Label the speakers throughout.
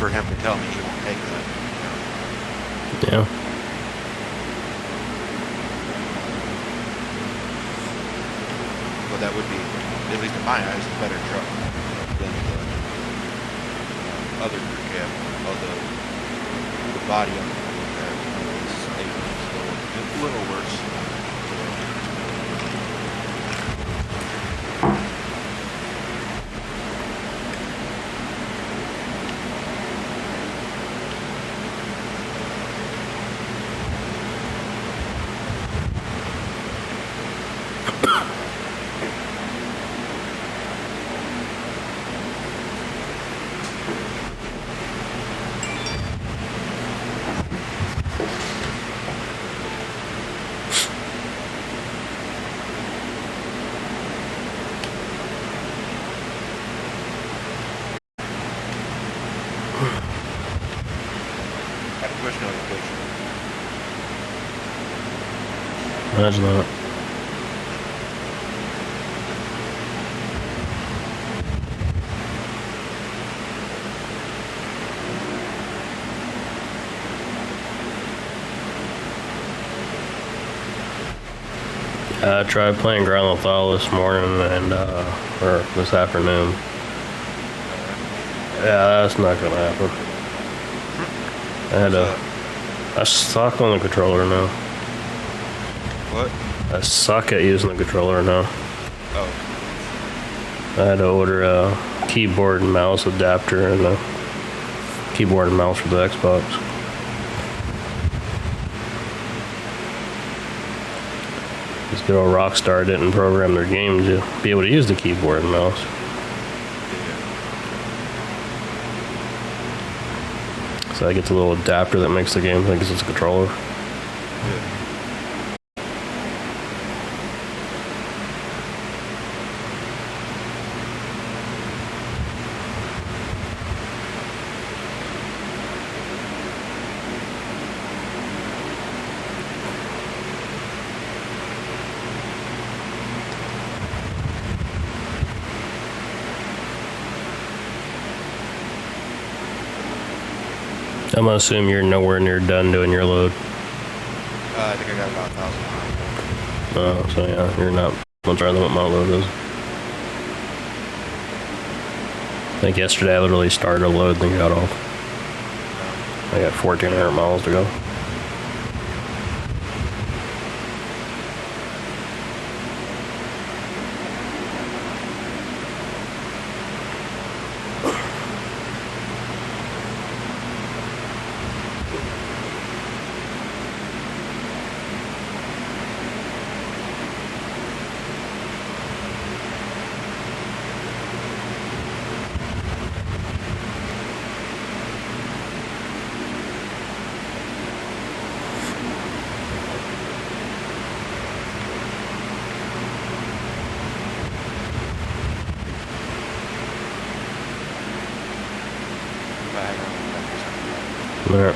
Speaker 1: for him to tell me he won't take that.
Speaker 2: Yeah.
Speaker 1: But that would be, at least in my eyes, a better truck than the other crew cab. Although the body on the crew cab is a little worse. Got a push notification.
Speaker 2: Imagine that. I tried playing Grand Theft Auto this morning or this afternoon. Yeah, that's not gonna happen. I suck on the controller now.
Speaker 1: What?
Speaker 2: I suck at using the controller now.
Speaker 1: Oh.
Speaker 2: I had to order a keyboard and mouse adapter and a keyboard and mouse for the Xbox. This good old Rockstar didn't program their game to be able to use the keyboard and mouse. So I get the little adapter that makes the game think it's a controller.
Speaker 1: Yeah.
Speaker 2: I'm gonna assume you're nowhere near done doing your load.
Speaker 1: I think I got about 1,000 miles.
Speaker 2: So yeah, you're not much farther than what my load is. I think yesterday I literally started a load and then got off. I got 1,400 miles to go. Alright.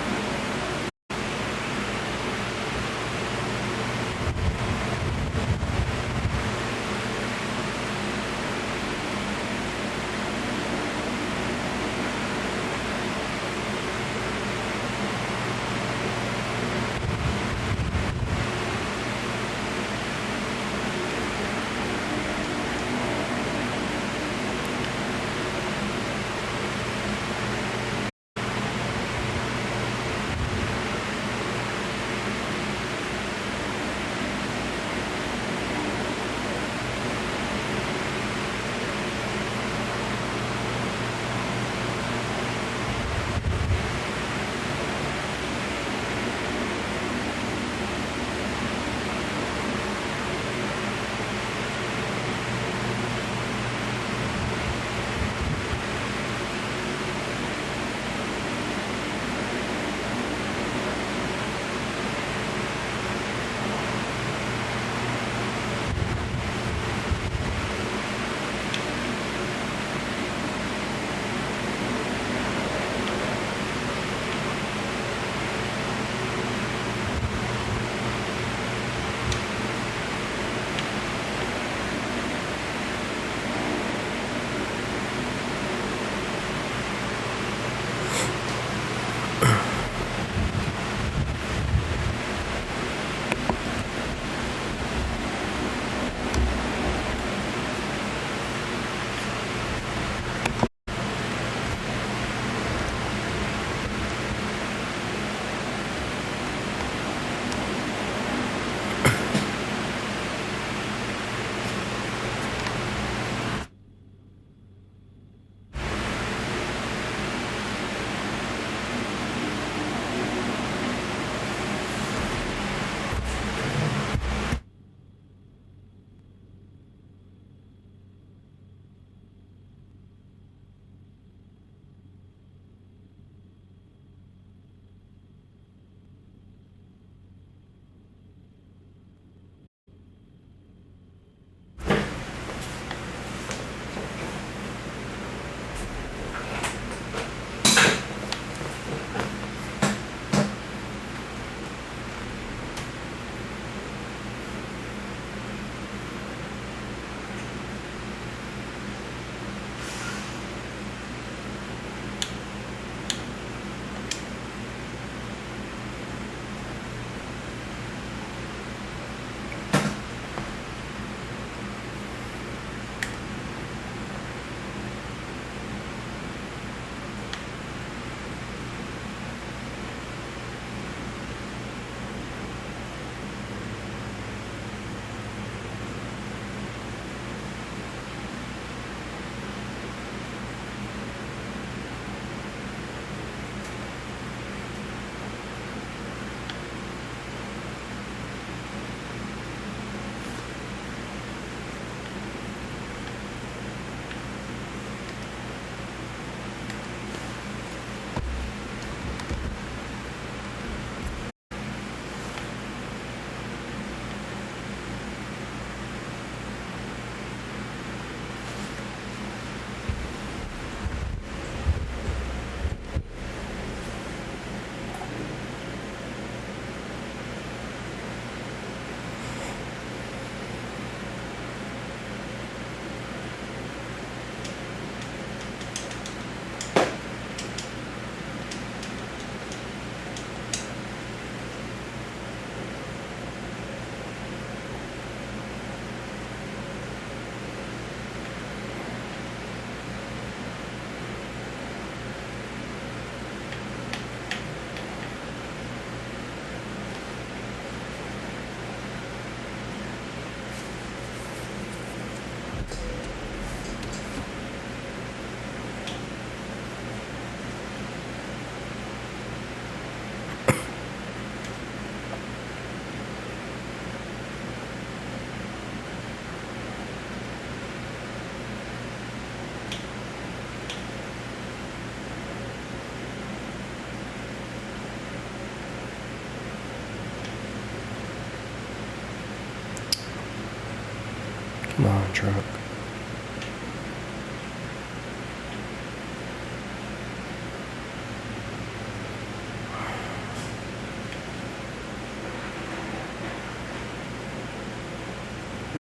Speaker 2: Non-truck.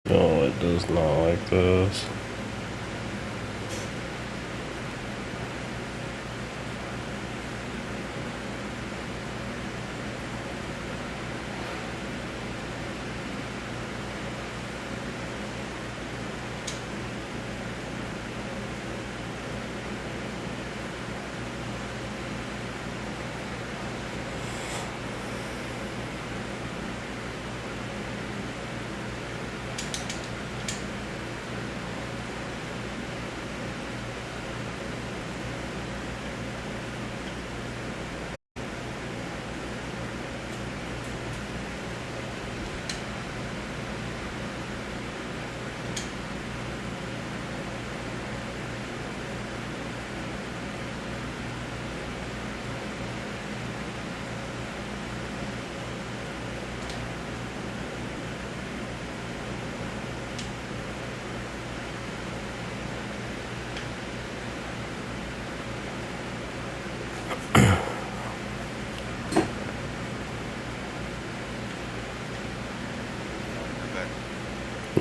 Speaker 2: No, it does not like this.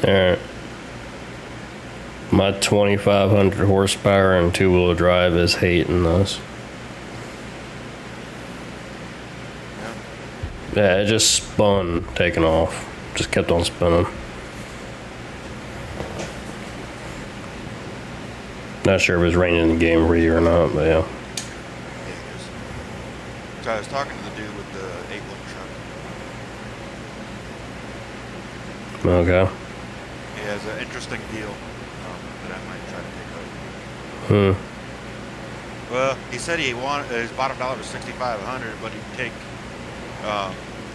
Speaker 2: Alright. My 2,500 horsepower and two-wheel drive is hating this. Yeah, it just spun, taking off. Just kept on spinning. Not sure if it was raining in the game for you or not, but yeah.
Speaker 1: Yeah, it is. So I was talking to the dude with the 8-wheel truck.
Speaker 2: Okay.
Speaker 1: He has an interesting deal that I might try to pick up. Well, he said his bottom dollar was $6,500, but he'd take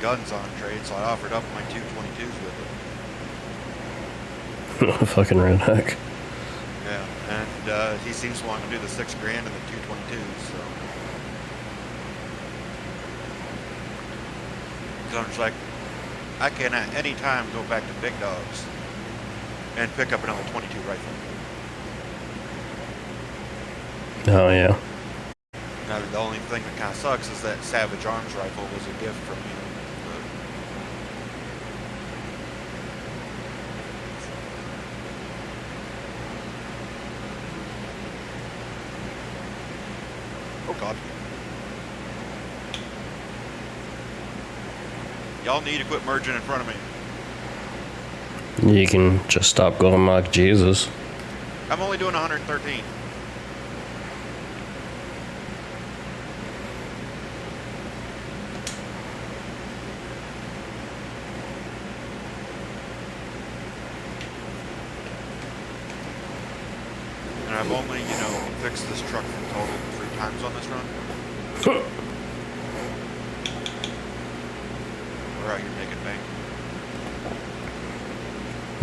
Speaker 1: guns on trade, so I offered up my 222s with him.
Speaker 2: Fucking redneck.
Speaker 1: Yeah, and he seems to want to do the $6,000 and the 222s. So I'm just like, I can at any time go back to big dogs and pick up another 22 rifle.
Speaker 2: Oh, yeah.
Speaker 1: Now, the only thing that kind of sucks is that Savage Arms rifle was a gift from you. Oh, God. Y'all need to quit merging in front of me.
Speaker 2: You can just stop going like Jesus.
Speaker 1: I'm only doing 113. And I've only, fixed this truck from total 3 times on this run. We're out here making bank.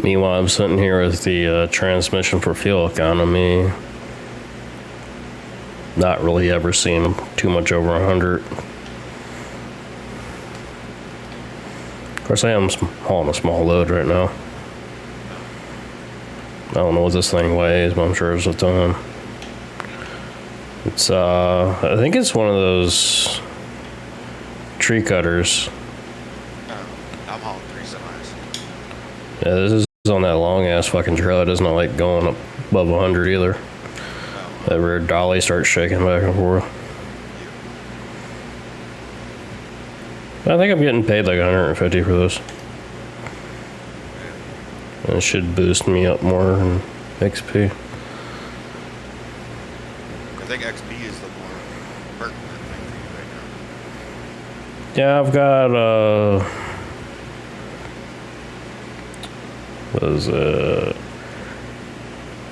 Speaker 2: Meanwhile, I'm sitting here with the transmission for fuel economy. Not really ever seeing too much over 100. Of course, I am hauling a small load right now. I don't know what this thing weighs, but I'm sure it's a ton. It's, I think it's one of those tree cutters.
Speaker 1: I'm hauling 3 semis.
Speaker 2: Yeah, this is on that long ass fucking trail. It doesn't like going up above 100 either. That rear dolly starts shaking back and forth. I think I'm getting paid like 150 for this. And it should boost me up more in XP.
Speaker 1: I think XP is the more pertinent thing for you right now.
Speaker 2: Yeah, I've got what is it?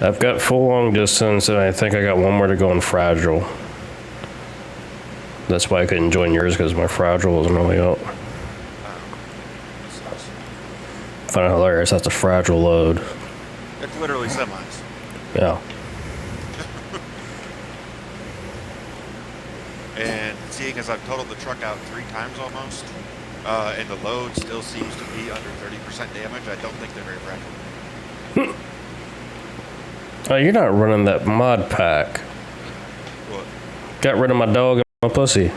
Speaker 2: I've got full long distance, and I think I got one more to go in fragile. That's why I couldn't join yours, because my fragile wasn't really up. Find it hilarious. That's a fragile load.
Speaker 1: It's literally semis.
Speaker 2: Yeah.
Speaker 1: And seeing as I've totaled the truck out 3 times almost, and the load still seems to be under 30% damage, I don't think they're very fragile.
Speaker 2: Oh, you're not running that mod pack.
Speaker 1: What?
Speaker 2: Got rid of my dog and my pussy.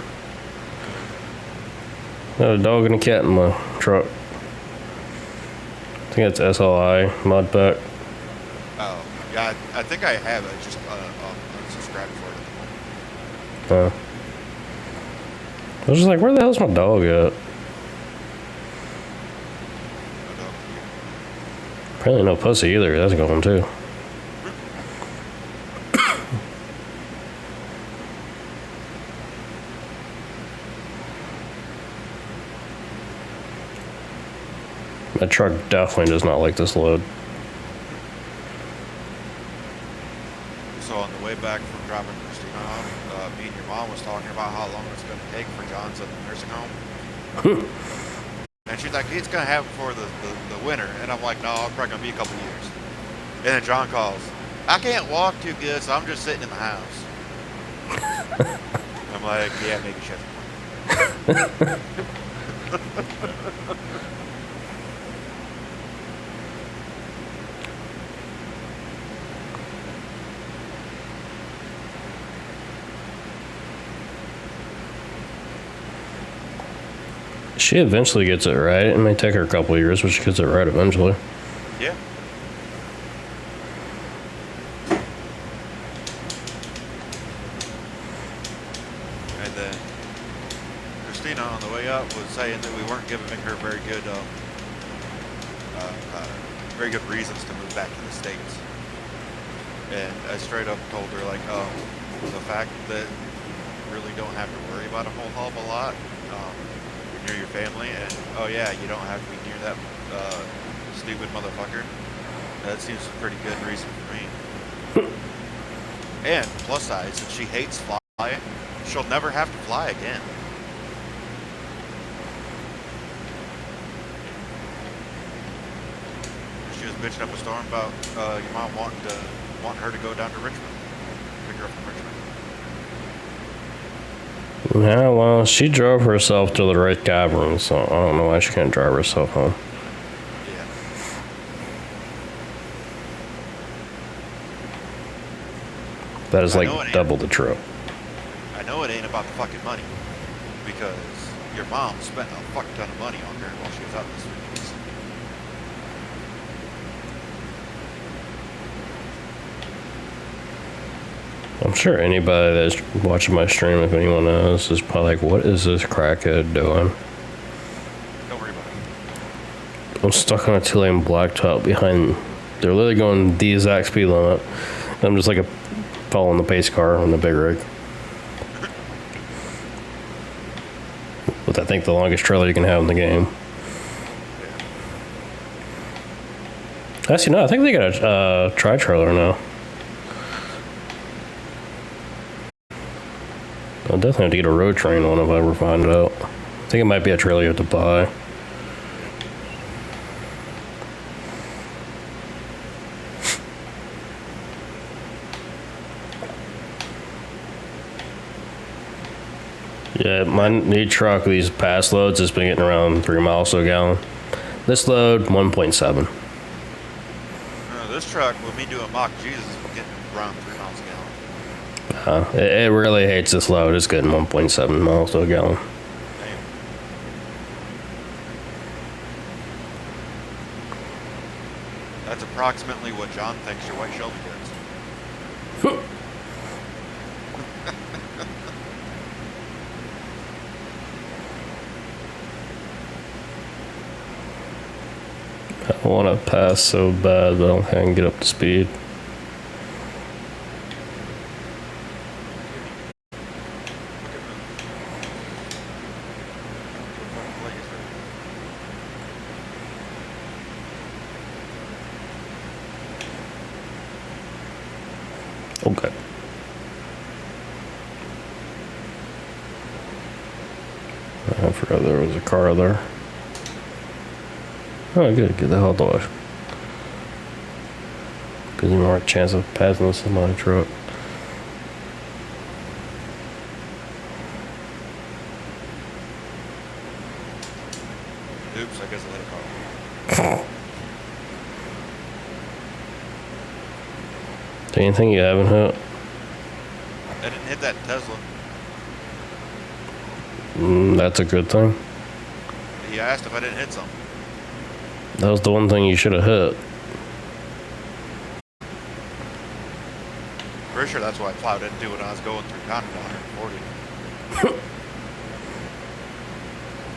Speaker 2: Got a dog and a cat in my truck. I think it's SLI mod pack.
Speaker 1: Oh, yeah, I think I have it. Just unsubscribed for it at the moment.
Speaker 2: I was just like, where the hell's my dog at?
Speaker 1: No dog.
Speaker 2: Apparently no pussy either. That's going too. That truck definitely does not like this load.
Speaker 1: So on the way back from dropping Christina off, me and your mom was talking about how long it's going to take for John's at the nursing home. And she's like, it's going to happen for the winter. And I'm like, no, it's probably going to be a couple years. And then John calls, I can't walk too good, so I'm just sitting in the house. I'm like, yeah, maybe shut the
Speaker 2: She eventually gets it right. It may take her a couple of years, but she gets it right eventually.
Speaker 1: Yeah. And then Christina on the way up was saying that we weren't giving her very good reasons to move back to the States. And I straight up told her, like, the fact that you really don't have to worry about a whole hell of a lot. Near your family, and oh yeah, you don't have to be near that stupid motherfucker. That seems a pretty good reason for me. And plus side, since she hates flying, she'll never have to fly again. She was bitching up a storm about your mom wanting her to go down to Richmond, pick her up from Richmond.
Speaker 2: Yeah, well, she drove herself to the Red Cavern, so I don't know why she can't drive herself home.
Speaker 1: Yeah.
Speaker 2: That is like double the trip.
Speaker 1: I know it ain't about the fucking money, because your mom spent a fuck ton of money on her while she was out this week.
Speaker 2: I'm sure anybody that's watching my stream, if anyone knows, is probably like, what is this crackhead doing?
Speaker 1: Don't worry about it.
Speaker 2: I'm stuck on a 2-lane blacktop behind. They're literally going the exact speed limit. I'm just like following the pace car on the big rig. With I think the longest trailer you can have in the game. Actually, no, I think they got a tri-trailer now. I'll definitely have to get a road train one if I ever find out. I think it might be a trailer you have to buy. Yeah, my new truck, these past loads, has been getting around 3 miles to a gallon. This load, 1.7.
Speaker 1: This truck, with me doing mock Jesus, is getting around 3 miles a gallon.
Speaker 2: It really hates this load. It's getting 1.7 miles to a gallon.
Speaker 1: Damn. That's approximately what John thinks your white Shelby does.
Speaker 2: I want to pass so bad, but I don't think I can get up to speed. Okay. I forgot there was a car there. Oh, good. Get the hell dodge. Gives me more chance of passing this in my truck.
Speaker 1: Oops, I guess I let it go.
Speaker 2: Anything you haven't hit?
Speaker 1: I didn't hit that Tesla.
Speaker 2: That's a good thing.
Speaker 1: He asked if I didn't hit something.
Speaker 2: That was the one thing you should have hit.
Speaker 1: Pretty sure that's why I plowed into when I was going through Condon 140.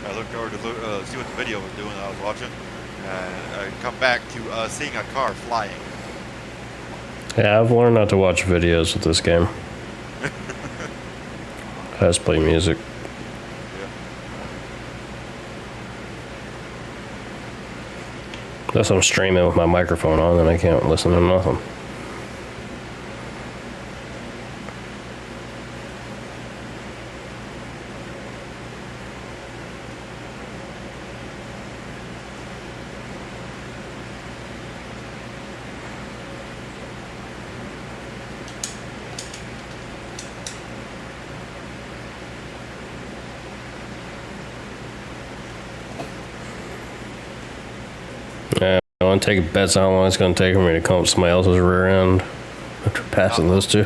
Speaker 1: I looked over to see what the video was doing that I was watching, and I come back to seeing a car flying.
Speaker 2: Yeah, I've learned not to watch videos with this game. I just play music.
Speaker 1: Yeah.
Speaker 2: Unless I'm streaming with my microphone on, then I can't listen to nothing. Yeah, I want to take bets how long it's going to take for me to come up somebody else's rear end after passing those two.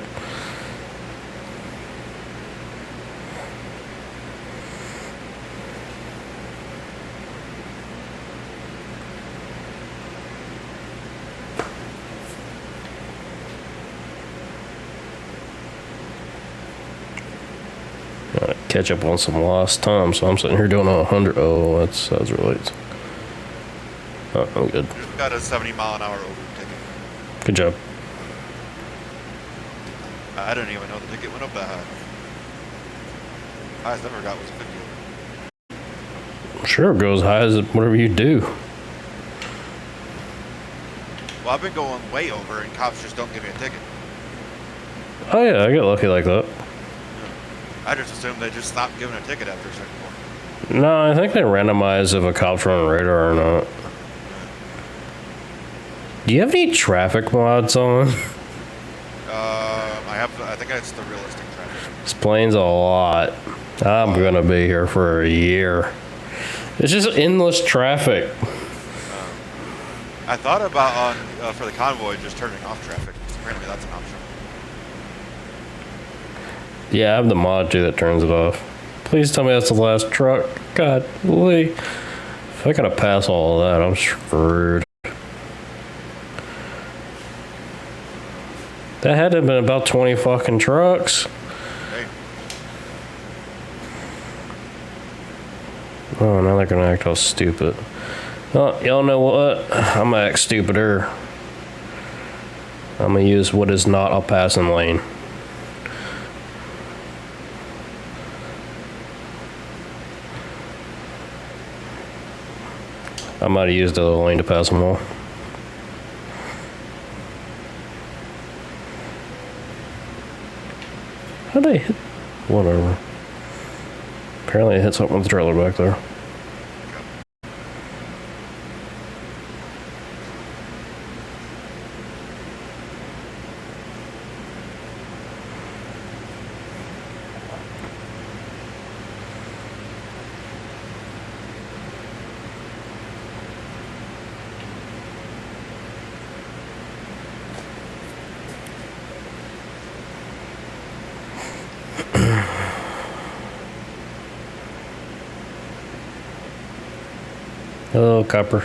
Speaker 2: Gotta catch up on some lost time, so I'm sitting here doing 100. Oh, that's really. Oh, I'm good.
Speaker 1: Just got a 70-mile-an-hour over ticket.
Speaker 2: Good job.
Speaker 1: I didn't even know the ticket went up that high. Highest I ever got was 50.
Speaker 2: Sure, it goes high as whatever you do.
Speaker 1: Well, I've been going way over, and cops just don't give me a ticket.
Speaker 2: Oh yeah, I get lucky like that.
Speaker 1: I just assumed they just stopped giving a ticket after a certain point.
Speaker 2: No, I think they randomize if a cop's on radar or not. Do you have any traffic mods on?
Speaker 1: I think it's the realistic traffic.
Speaker 2: Explains a lot. I'm gonna be here for a year. It's just endless traffic.
Speaker 1: I thought about for the convoy just turning off traffic. Apparently that's an option.
Speaker 2: Yeah, I have the mod too that turns it off. Please tell me that's the last truck. God, Lee. If I gotta pass all of that, I'm screwed. That had to have been about 20 fucking trucks.
Speaker 1: Hey,
Speaker 2: Oh, now they're gonna act all stupid. Oh, y'all know what? I'm gonna act stupider. I'm gonna use what is not a passing lane. I might have used the other lane to pass them all. How'd they hit? Whatever. Apparently it hit something with the trailer back there. Hello, copper.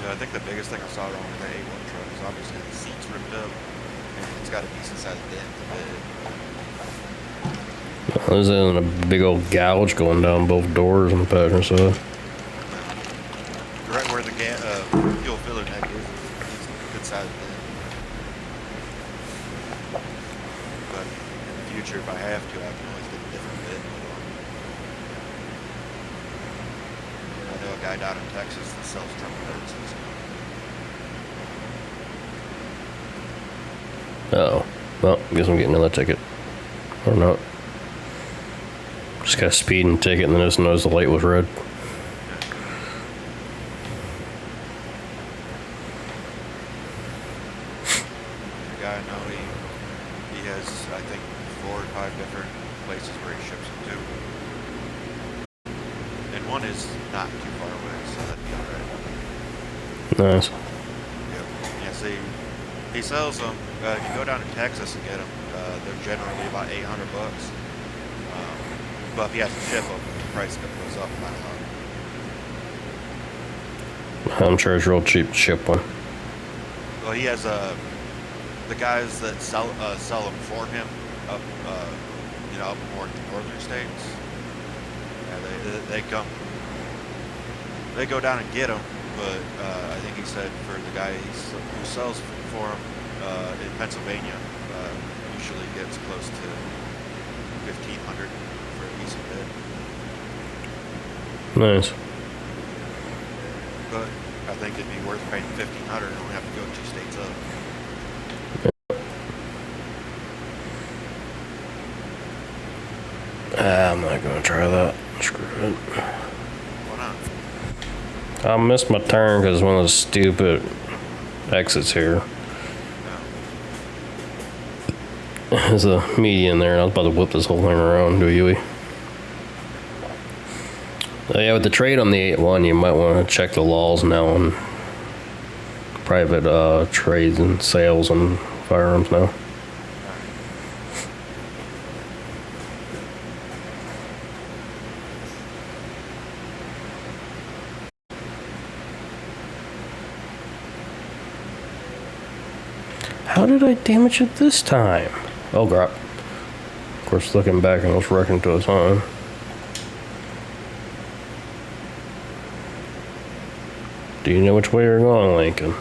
Speaker 1: yeah, I think the biggest thing I saw wrong with the A1 truck is obviously the seats ripped up, and it's got a decent sized dent in the bed.
Speaker 2: There's a big old gouge going down both doors on the passenger side.
Speaker 1: Right where the fuel filler neck is a good size bend. But in the future, if I have to, I can always get a different bit. I know a guy down in Texas that sells truck parts.
Speaker 2: Oh, well, guess I'm getting another ticket. Or not. Just got a speeding ticket and then just noticed the light was red.
Speaker 1: The guy I know, he has, I think, 4 or 5 different places where he ships them to. And one is not too far away, so that'd be alright.
Speaker 2: Nice.
Speaker 1: Yep. Yeah, see, he sells them. If you go down to Texas and get them, they're generally about $800. But if you have to ship them, the price goes up by a lot.
Speaker 2: I'm sure it's real cheap to ship one.
Speaker 1: Well, he has the guys that sell them for him up, up more in the northern states. Yeah, they go down and get them. But I think he said for the guy who sells for him in Pennsylvania, usually gets close to $1,500 for a decent bid.
Speaker 2: Nice.
Speaker 1: But I think it'd be worth paying $1,500 and only have to go 2 states up.
Speaker 2: I'm not gonna try that. Screw it.
Speaker 1: Why not?
Speaker 2: I missed my turn because one of those stupid exits here. There's a median there, and I was about to whip this whole thing around, do you? Yeah, with the trade on the 8-1, you might want to check the laws now on private trades and sales on firearms now. How did I damage it this time? Oh, crap. Of course, looking back, I was wrecking to his home. Do you know which way you're going, Lincoln?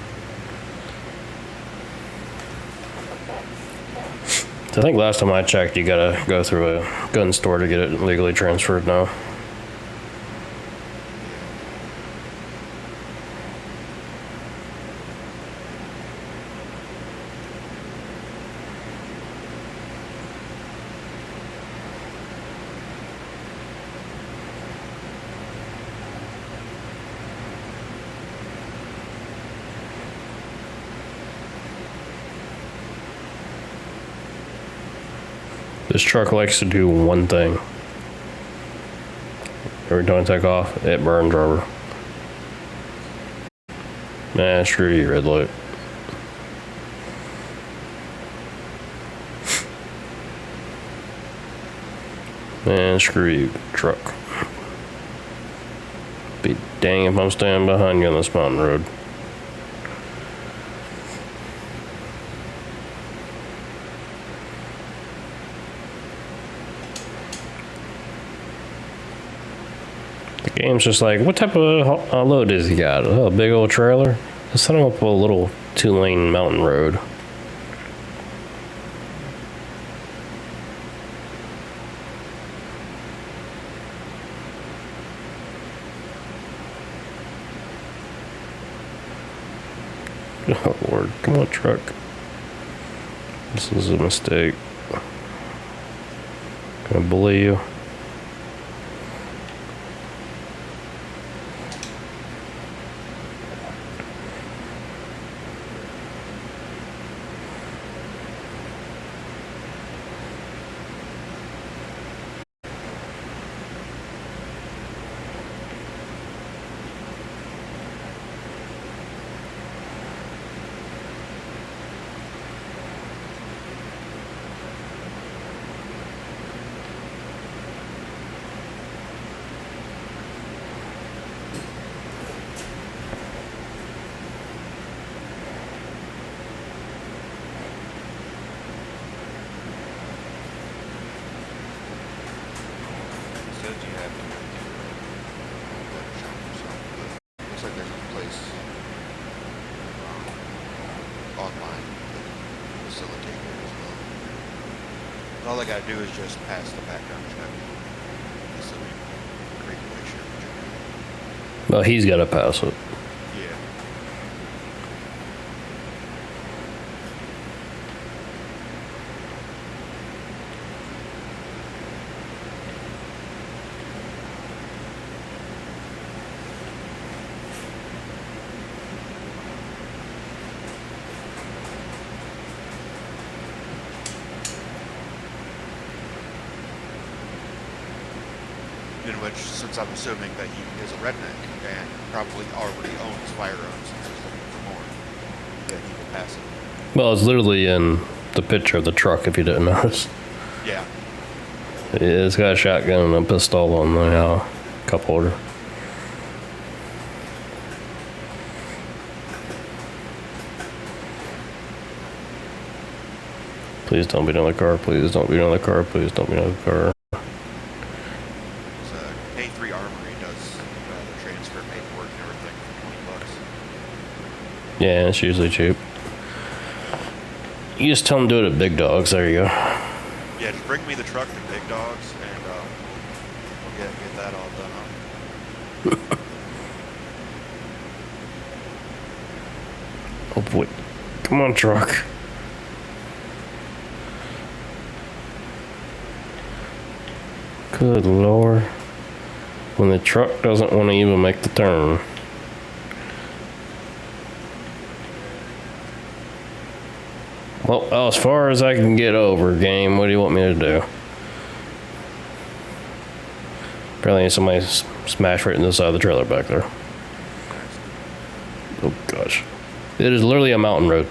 Speaker 2: I think last time I checked, you gotta go through a gun store to get it legally transferred now. This truck likes to do one thing. Every time I take off, it burns rubber. Nah, screw you, red light. Man, screw you, truck. Be dang if I'm standing behind you on this mountain road. The game's just like, what type of load has he got? Oh, a big old trailer? Let's set him up a little 2-lane mountain road. Oh, Lord. Come on, truck. This is a mistake. Can I bully you?
Speaker 1: All I gotta do is just pass the background check. Assuming Creek Glacier.
Speaker 2: Well, he's got to pass it.
Speaker 1: Yeah. In which, since I'm assuming that he is a redneck and probably already owns firearms since he's looking for more, then he will pass it.
Speaker 2: Well, it's literally in the picture of the truck, if you didn't notice.
Speaker 1: Yeah.
Speaker 2: It's got a shotgun and a pistol on the cup holder. Please don't be another car. Please don't be another car. Please don't be another car.
Speaker 1: K3 Armory does the transfer paperwork and everything for $20.
Speaker 2: Yeah, it's usually cheap. You just tell them to do it at Big Dogs. There you go.
Speaker 1: Yeah, just bring me the truck to Big Dogs, and we'll get that all done up.
Speaker 2: Oh boy. Come on, truck. Good Lord. When the truck doesn't want to even make the turn. Well, as far as I can get over, game, what do you want me to do? Apparently somebody smashed right in the side of the trailer back there. Oh gosh. It is literally a mountain road.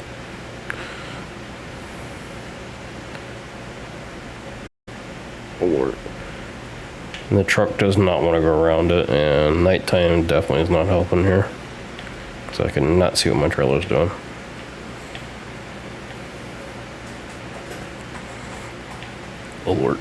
Speaker 2: Lord. And the truck does not want to go around it, and nighttime definitely is not helping here. So I can not see what my trailer's doing. Oh Lord.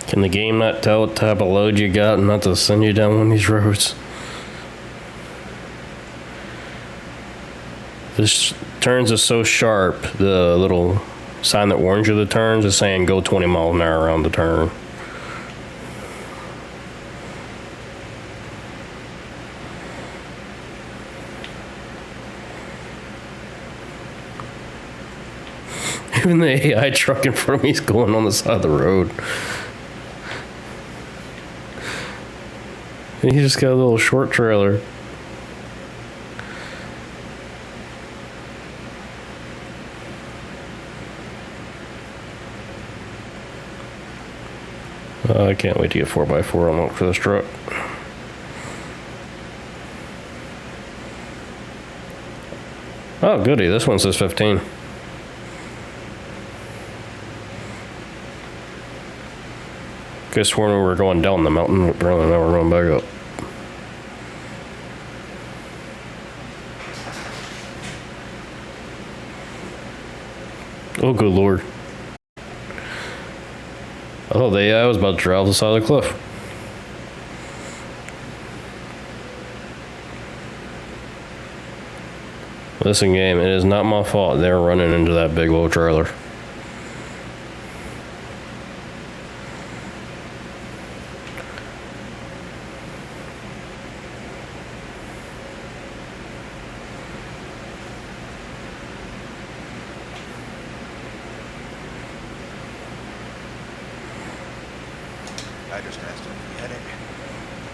Speaker 2: Can the game not tell what type of load you got and not to send you down one of these roads? This turns is so sharp, the little sign that warns you of the turns is saying go 20 miles an hour around the turn. Even the AI truck in front of me is going on the side of the road. And he just got a little short trailer. I can't wait to get 4x4 unlocked for this truck. Oh, goody. This one says 15. Could have sworn we were going down the mountain, but apparently now we're going back up. Oh, good Lord. Oh, the AI was about to drive the side of the cliff. Listen, game, it is not my fault they're running into that big old trailer.
Speaker 1: I just asked him if he had any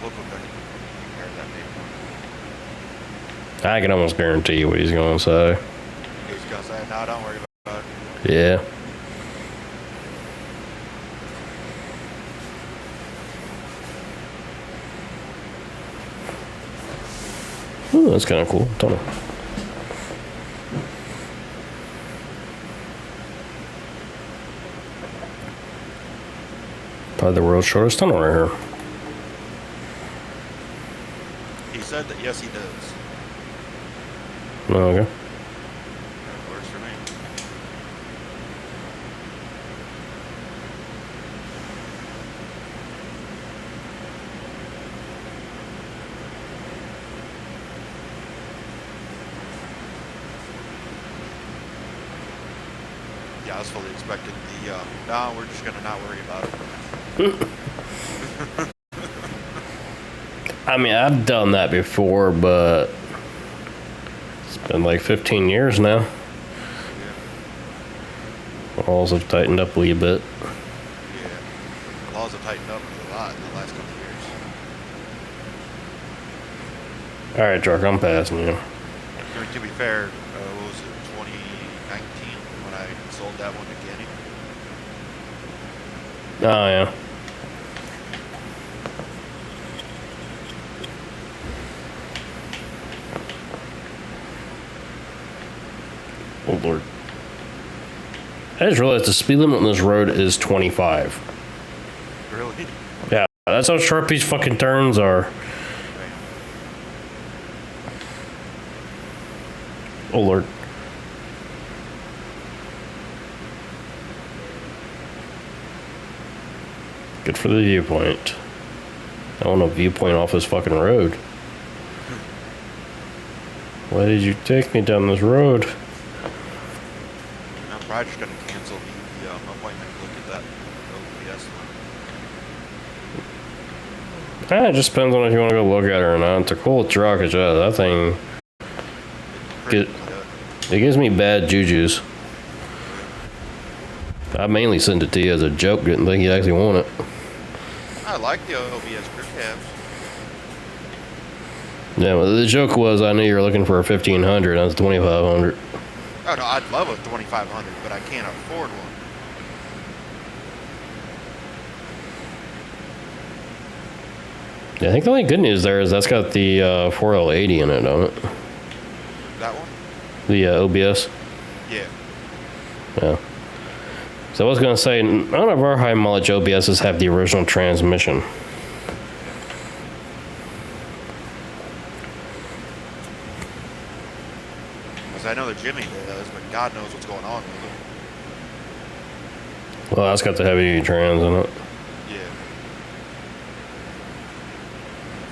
Speaker 1: local gun compare that paperwork.
Speaker 2: I can almost guarantee you what he's going to say.
Speaker 1: He's gonna say, no, don't worry about it.
Speaker 2: Yeah. Ooh, that's kind of cool. Tunnel. Probably the world's shortest tunnel right here.
Speaker 1: He said that yes, he does.
Speaker 2: Oh, okay.
Speaker 1: That works for me. Yeah, I was fully expecting the, no, we're just gonna not worry about it.
Speaker 2: I mean, I've done that before, but it's been like 15 years now.
Speaker 1: Yeah.
Speaker 2: Laws have tightened up a wee bit.
Speaker 1: Yeah. The laws have tightened up a lot in the last couple of years.
Speaker 2: All right, truck, I'm passing you.
Speaker 1: I mean, to be fair, what was it, 2019 when I sold that one to Kenny?
Speaker 2: Oh, yeah. Oh, Lord. I just realized the speed limit on this road is 25.
Speaker 1: Really?
Speaker 2: Yeah, that's how sharp these fucking turns are. Oh, Lord. Good for the viewpoint. I want a viewpoint off this fucking road. Why did you take me down this road?
Speaker 1: I'm probably just gonna cancel the appointment to look at that OPS one.
Speaker 2: It just depends on if you want to go look at it or not. It's a cool truck. It's just, that thing,
Speaker 1: Pretty
Speaker 2: Get-
Speaker 1: good.
Speaker 2: it gives me bad jujus. I mainly sent it to you as a joke, didn't think you actually want it.
Speaker 1: I like the OBS crew cabs.
Speaker 2: Yeah, well, the joke was I knew you were looking for a 1500. That's 2500.
Speaker 1: Oh no, I'd love a 2500, but I can't afford one.
Speaker 2: Yeah, I think the only good news there is that's got the 4L80 in it, don't it?
Speaker 1: That one?
Speaker 2: The OBS.
Speaker 1: Yeah.
Speaker 2: Yeah. So I was gonna say, none of our high mileage OBSs have the original transmission.
Speaker 1: Because I know the Jimmy does, but God knows what's going on with it.
Speaker 2: Well, that's got the heavy duty trans in it.
Speaker 1: Yeah.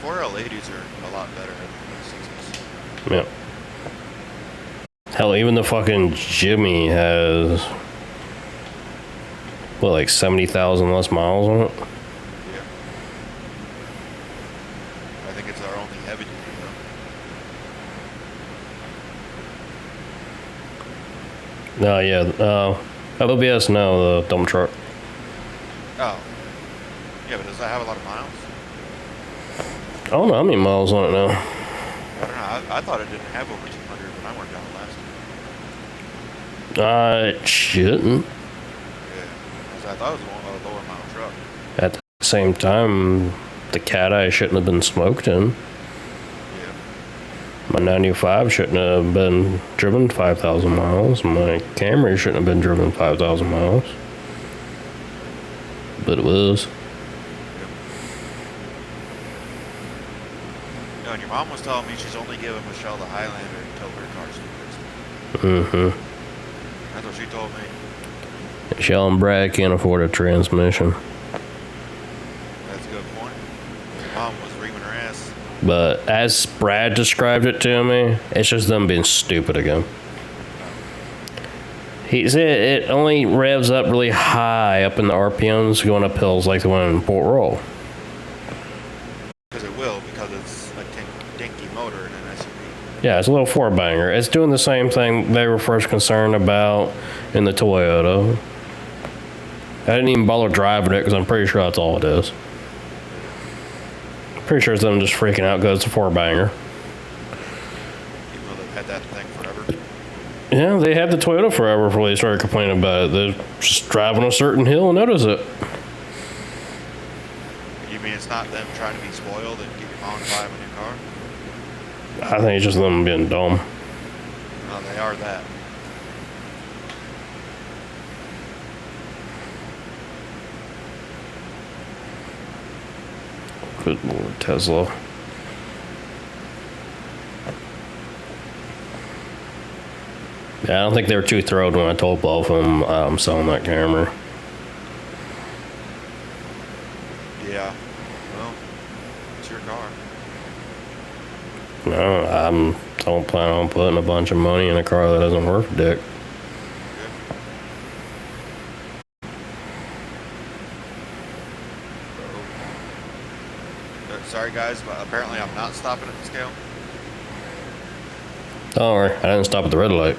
Speaker 1: 4L80s are a lot better than the 60s.
Speaker 2: Yeah. Hell, even the fucking Jimmy has, what, like 70,000 less miles on it?
Speaker 1: Yeah. I think it's our only heavy duty though.
Speaker 2: No, yeah. OBS, no, the dump truck.
Speaker 1: Oh. Yeah, but does that have a lot of miles?
Speaker 2: I don't know how many miles on it now.
Speaker 1: I don't know. I thought it didn't have over 200 when I worked on it last time.
Speaker 2: It shouldn't.
Speaker 1: Yeah. 'Cause I thought it was a lower mile truck.
Speaker 2: At the same time, the Cat Eye shouldn't have been smoked in.
Speaker 1: Yeah.
Speaker 2: My 95 shouldn't have been driven 5,000 miles. My Camry shouldn't have been driven 5,000 miles. But it was.
Speaker 1: No, and your mom was telling me she's only giving Michelle the Highlander until her car's fixed.
Speaker 2: Mm-hmm.
Speaker 1: That's what she told me.
Speaker 2: Michelle and Brad can't afford a transmission.
Speaker 1: That's a good point. Your mom was reaming her ass.
Speaker 2: But as Brad described it to me, it's just them being stupid again. He said it only revs up really high up in the RPMs going up hills like the one in Port Royal.
Speaker 1: Because it will, because it's a dinky motor in an SUV.
Speaker 2: Yeah, it's a little four banger. It's doing the same thing they were first concerned about in the Toyota. I didn't even bother driving it because I'm pretty sure that's all it is. Pretty sure it's them just freaking out because it's a four banger.
Speaker 1: Even though they've had that thing forever.
Speaker 2: Yeah, they had the Toyota forever before they started complaining about it. They're just driving a certain hill and notice it.
Speaker 1: You mean it's not them trying to be spoiled and get your mom to buy them a new car?
Speaker 2: I think it's just them being dumb.
Speaker 1: No, they are that.
Speaker 2: Good Lord, Tesla. Yeah, I don't think they were too thrilled when I told both of them I'm selling that camera.
Speaker 1: Yeah. Well, it's your car.
Speaker 2: No, I don't plan on putting a bunch of money in a car that isn't worth a dick.
Speaker 1: Sorry guys, but apparently I'm not stopping at the scale.
Speaker 2: Don't worry, I didn't stop at the red light.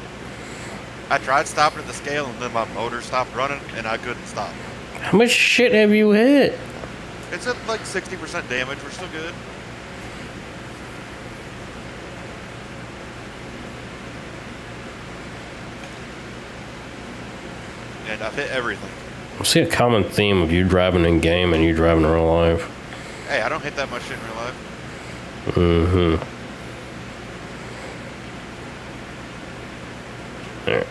Speaker 1: I tried stopping at the scale and then my motor stopped running and I couldn't stop.
Speaker 2: How much shit have you hit?
Speaker 1: It's at like 60% damage. We're still good. And I've hit everything.
Speaker 2: I see a common theme of you driving in game and you driving in real life.
Speaker 1: Hey, I don't hit that much shit in real life.
Speaker 2: Mm-hmm. There.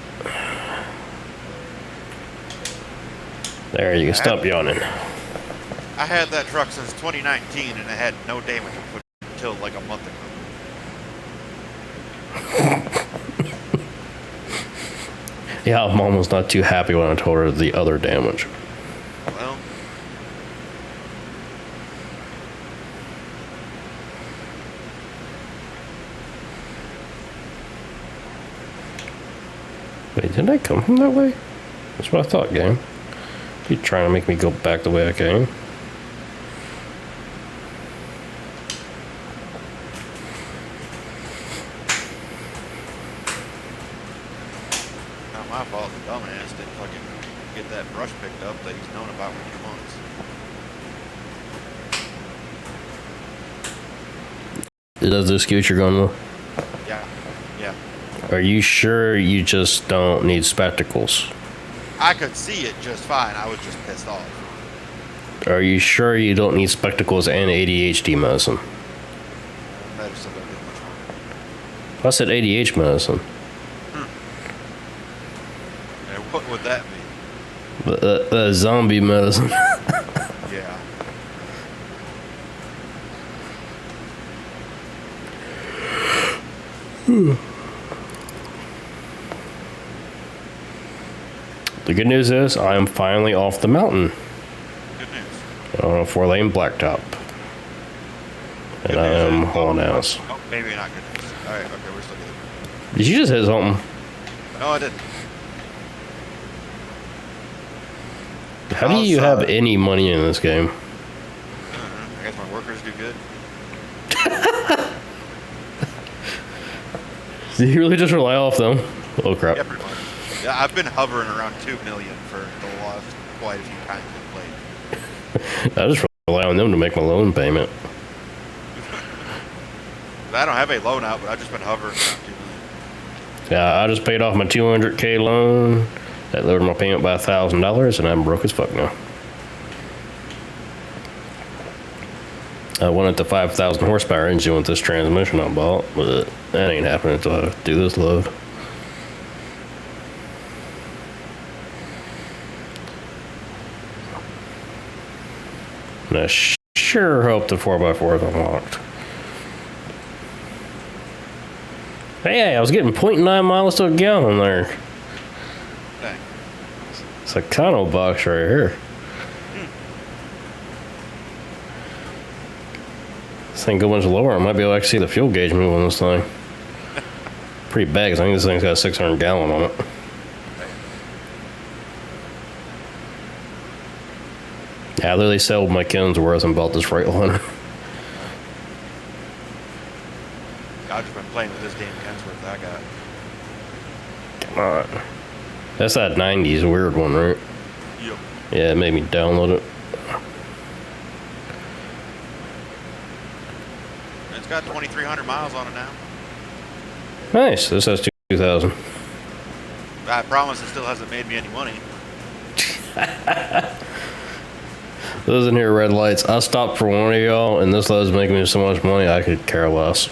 Speaker 2: There, you can stop yawning.
Speaker 1: I had that truck since 2019 and it had no damage until like a month ago.
Speaker 2: Yeah, Mom was not too happy when I told her the other damage.
Speaker 1: Well,
Speaker 2: Wait, didn't I come from that way? That's what I thought, game. You trying to make me go back the way I came?
Speaker 1: not my fault. The dumbass didn't fucking get that brush picked up that he's known about for 2 months.
Speaker 2: Is that the scooter you're going with?
Speaker 1: Yeah, yeah.
Speaker 2: Are you sure you just don't need spectacles?
Speaker 1: I could see it just fine. I was just pissed off.
Speaker 2: Are you sure you don't need spectacles and ADHD medicine?
Speaker 1: That is something much more.
Speaker 2: I said ADHD medicine.
Speaker 1: And what would that be?
Speaker 2: The zombie medicine.
Speaker 1: Yeah.
Speaker 2: The good news is I am finally off the mountain
Speaker 1: Good news.
Speaker 2: on a 4-lane blacktop. And
Speaker 1: Good
Speaker 2: I
Speaker 1: news
Speaker 2: am
Speaker 1: is-
Speaker 2: hauling ass.
Speaker 1: Oh, maybe not good news. Alright, okay, we're still good.
Speaker 2: Did you just hit something?
Speaker 1: No, I didn't.
Speaker 2: How do you have any money in this game?
Speaker 1: I guess my workers do good.
Speaker 2: Do you really just rely off them? Oh crap.
Speaker 1: Yeah, pretty much. Yeah, I've been hovering around 2 million for the last quite a few times in played.
Speaker 2: I just rely on them to make my loan payment.
Speaker 1: I don't have a loan out, but I've just been hovering around 2 million.
Speaker 2: Yeah, I just paid off my $200K loan. That lowered my payment by $1,000, and I'm broke as fuck now. I wanted the 5,000 horsepower engine with this transmission I bought, but that ain't happening until I do this load. And I sure hope the 4x4 is unlocked. Hey, I was getting 0.9 miles to a gallon there.
Speaker 1: Dang.
Speaker 2: It's a Kano box right here. This thing go much lower, I might be able to actually see the fuel gauge move on this thing. Pretty bad, 'cause I think this thing's got a 600 gallon on it. Yeah, I literally sold my Kensworth and bought this Freightliner.
Speaker 1: I've just been playing with this damn Kensworth I got.
Speaker 2: Come on. That's that 90s weird one, right?
Speaker 1: Yep.
Speaker 2: Yeah, it made me download it.
Speaker 1: It's got 2,300 miles on it now.
Speaker 2: Nice, this has 2,000.
Speaker 1: I promise it still hasn't made me any money.
Speaker 2: Those in here red lights. I stopped for one of y'all, and this load's making me so much money I could care less.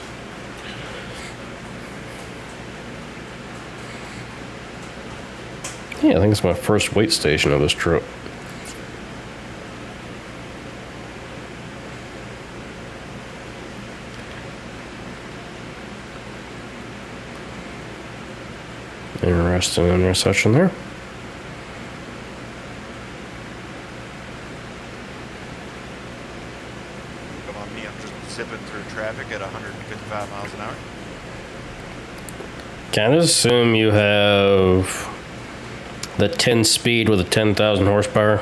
Speaker 2: Yeah, I think it's my first weight station of this trip. Interesting intersection there.
Speaker 1: Come on me, I'm just zipping through traffic at 155 miles an hour.
Speaker 2: Can I assume you have the 10 speed with a 10,000 horsepower?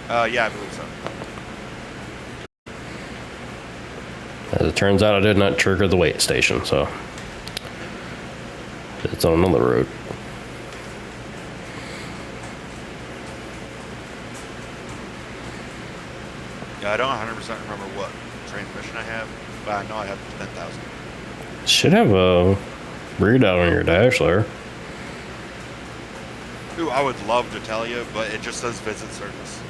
Speaker 1: Yeah, I believe so.
Speaker 2: As it turns out, I did not trigger the weight station, so it's on another road.
Speaker 1: Yeah, I don't 100% remember what transmission I have, but I know I have 10,000.
Speaker 2: Should have a readout on your dash there.
Speaker 1: Ooh, I would love to tell you, but it just says visit service.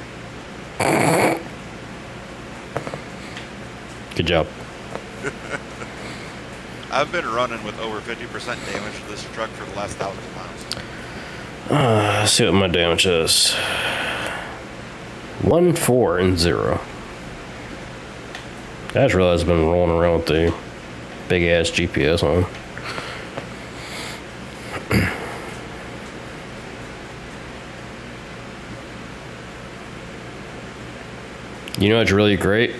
Speaker 2: Good job.
Speaker 1: I've been running with over 50% damage to this truck for the last 1,000 miles.
Speaker 2: Let's see what my damage is. 1, 4, and 0. I just realized I've been rolling around with the big ass GPS on. You know what's really great?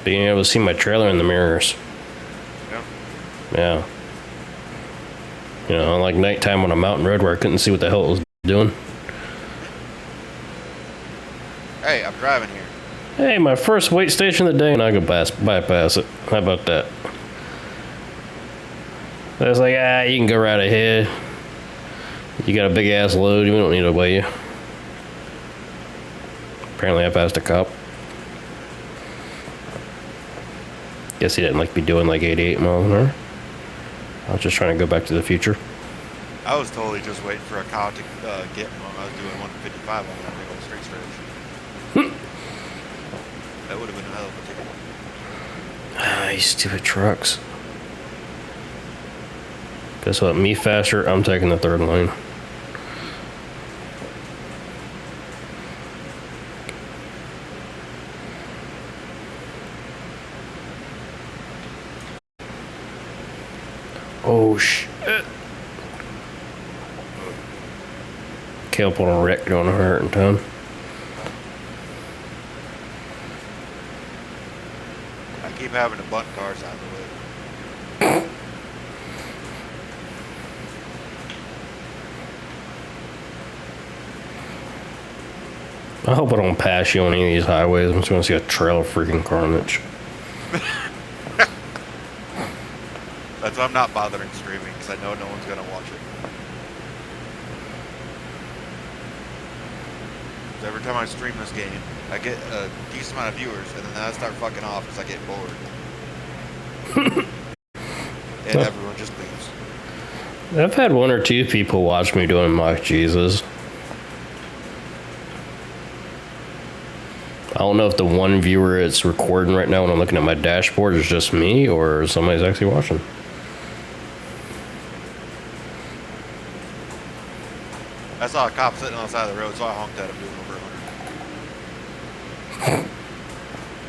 Speaker 2: Being able to see my trailer in the mirrors.
Speaker 1: Yeah.
Speaker 2: Yeah. You know, like nighttime on a mountain road where I couldn't see what the hell it was doing.
Speaker 1: Hey, I'm driving here.
Speaker 2: Hey, my first weight station of the day, and I could bypass it. How about that? I was like, you can go right ahead. You got a big ass load, we don't need to weigh you. Apparently I passed a cop. Guess he didn't like me doing like 88 miles an hour. I was just trying to go back to the future.
Speaker 1: I was totally just waiting for a cow to get me when I was doing 155 on that big old straight stretch. That would have been a hell of a ticket.
Speaker 2: These stupid trucks. Guess what? Me faster, I'm taking the third lane. Oh shit. Kelp on a wreck going 110.
Speaker 1: I keep having to bunt cars out of the way.
Speaker 2: I hope I don't pass you on any of these highways. I'm just gonna see a trail of freaking carnage.
Speaker 1: That's why I'm not bothering streaming, because I know no one's going to watch it. So every time I stream this game, I get a decent amount of viewers, and then I start fucking off because I get bored. And everyone just leaves.
Speaker 2: I've had 1 or 2 people watch me doing mock Jesus. I don't know if the one viewer it's recording right now when I'm looking at my dashboard is just me or somebody's actually watching.
Speaker 1: I saw a cop sitting on the side of the road, so I honked at him doing over 100.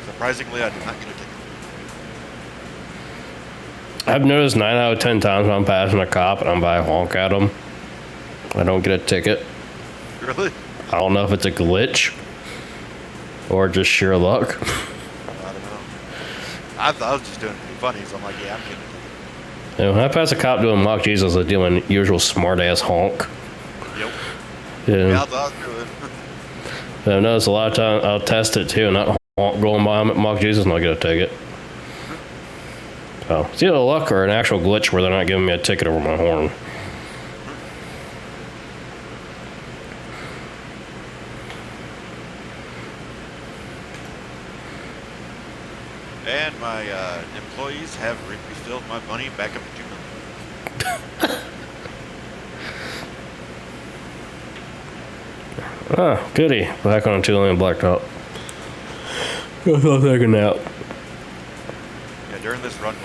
Speaker 1: Surprisingly, I did not get a ticket.
Speaker 2: I've noticed 9 out of 10 times when I'm passing a cop and I'm by honk at them, I don't get a ticket.
Speaker 1: Really?
Speaker 2: I don't know if it's a glitch or just sheer luck.
Speaker 1: I don't know. I thought I was just doing it to be funny, so I'm like, yeah, I'm getting a ticket.
Speaker 2: You know, when I pass a cop doing mock Jesus, I do my usual smart ass honk.
Speaker 1: Yep.
Speaker 2: Yeah.
Speaker 1: Yeah, I thought I was doing.
Speaker 2: I've noticed a lot of times I'll test it too, and not honk going by them at mock Jesus and I'll get a ticket. So it's either luck or an actual glitch where they're not giving me a ticket over my horn.
Speaker 1: And my employees have refilled my money back up to $2 million.
Speaker 2: Ah, goody. Back on a 2-lane blacktop. Go take a nap.
Speaker 1: Yeah, during this run,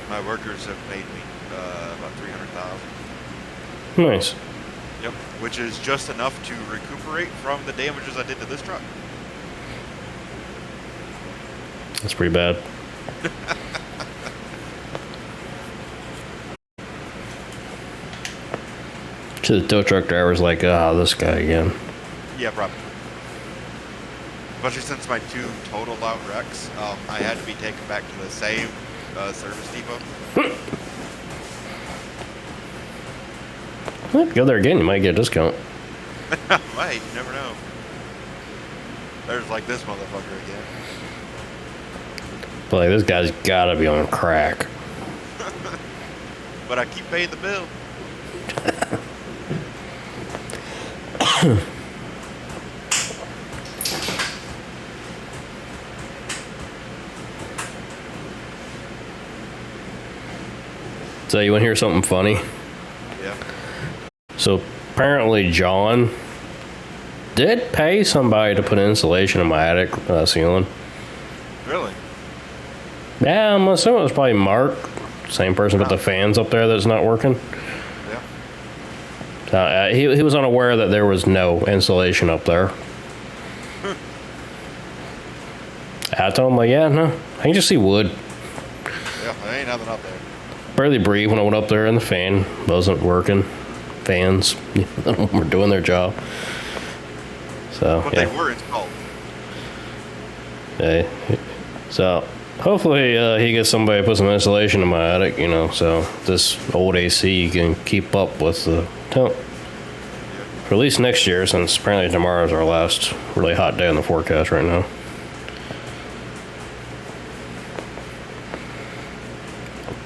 Speaker 1: my workers have paid me about $300,000.
Speaker 2: Nice.
Speaker 1: Yep, which is just enough to recuperate from the damages I did to this truck.
Speaker 2: That's pretty bad. To the tow truck driver's like, this guy again.
Speaker 1: Yeah, probably. Especially since my 2 totaled out wrecks, I had to be taken back to the same service depot.
Speaker 2: Well, go there again, you might get a discount.
Speaker 1: Might, you never know. There's like this motherfucker again.
Speaker 2: Like, this guy's gotta be on crack.
Speaker 1: But I keep paying the bill.
Speaker 2: So you want to hear something funny?
Speaker 1: Yeah.
Speaker 2: So apparently John did pay somebody to put insulation in my attic ceiling.
Speaker 1: Really?
Speaker 2: Yeah, I'm assuming it was probably Mark, same person with the fans up there that's not working.
Speaker 1: Yeah.
Speaker 2: He was unaware that there was no insulation up there. I told him, like, yeah, no, I can just see wood.
Speaker 1: Yeah, there ain't nothing up there.
Speaker 2: Barely breathe when I went up there and the fan wasn't working. Fans were doing their job. So,
Speaker 1: But
Speaker 2: yeah.
Speaker 1: they were installed.
Speaker 2: Yeah. So hopefully he gets somebody to put some insulation in my attic, you know, so this old AC can keep up with the temp. For at least next year, since apparently tomorrow's our last really hot day in the forecast right now.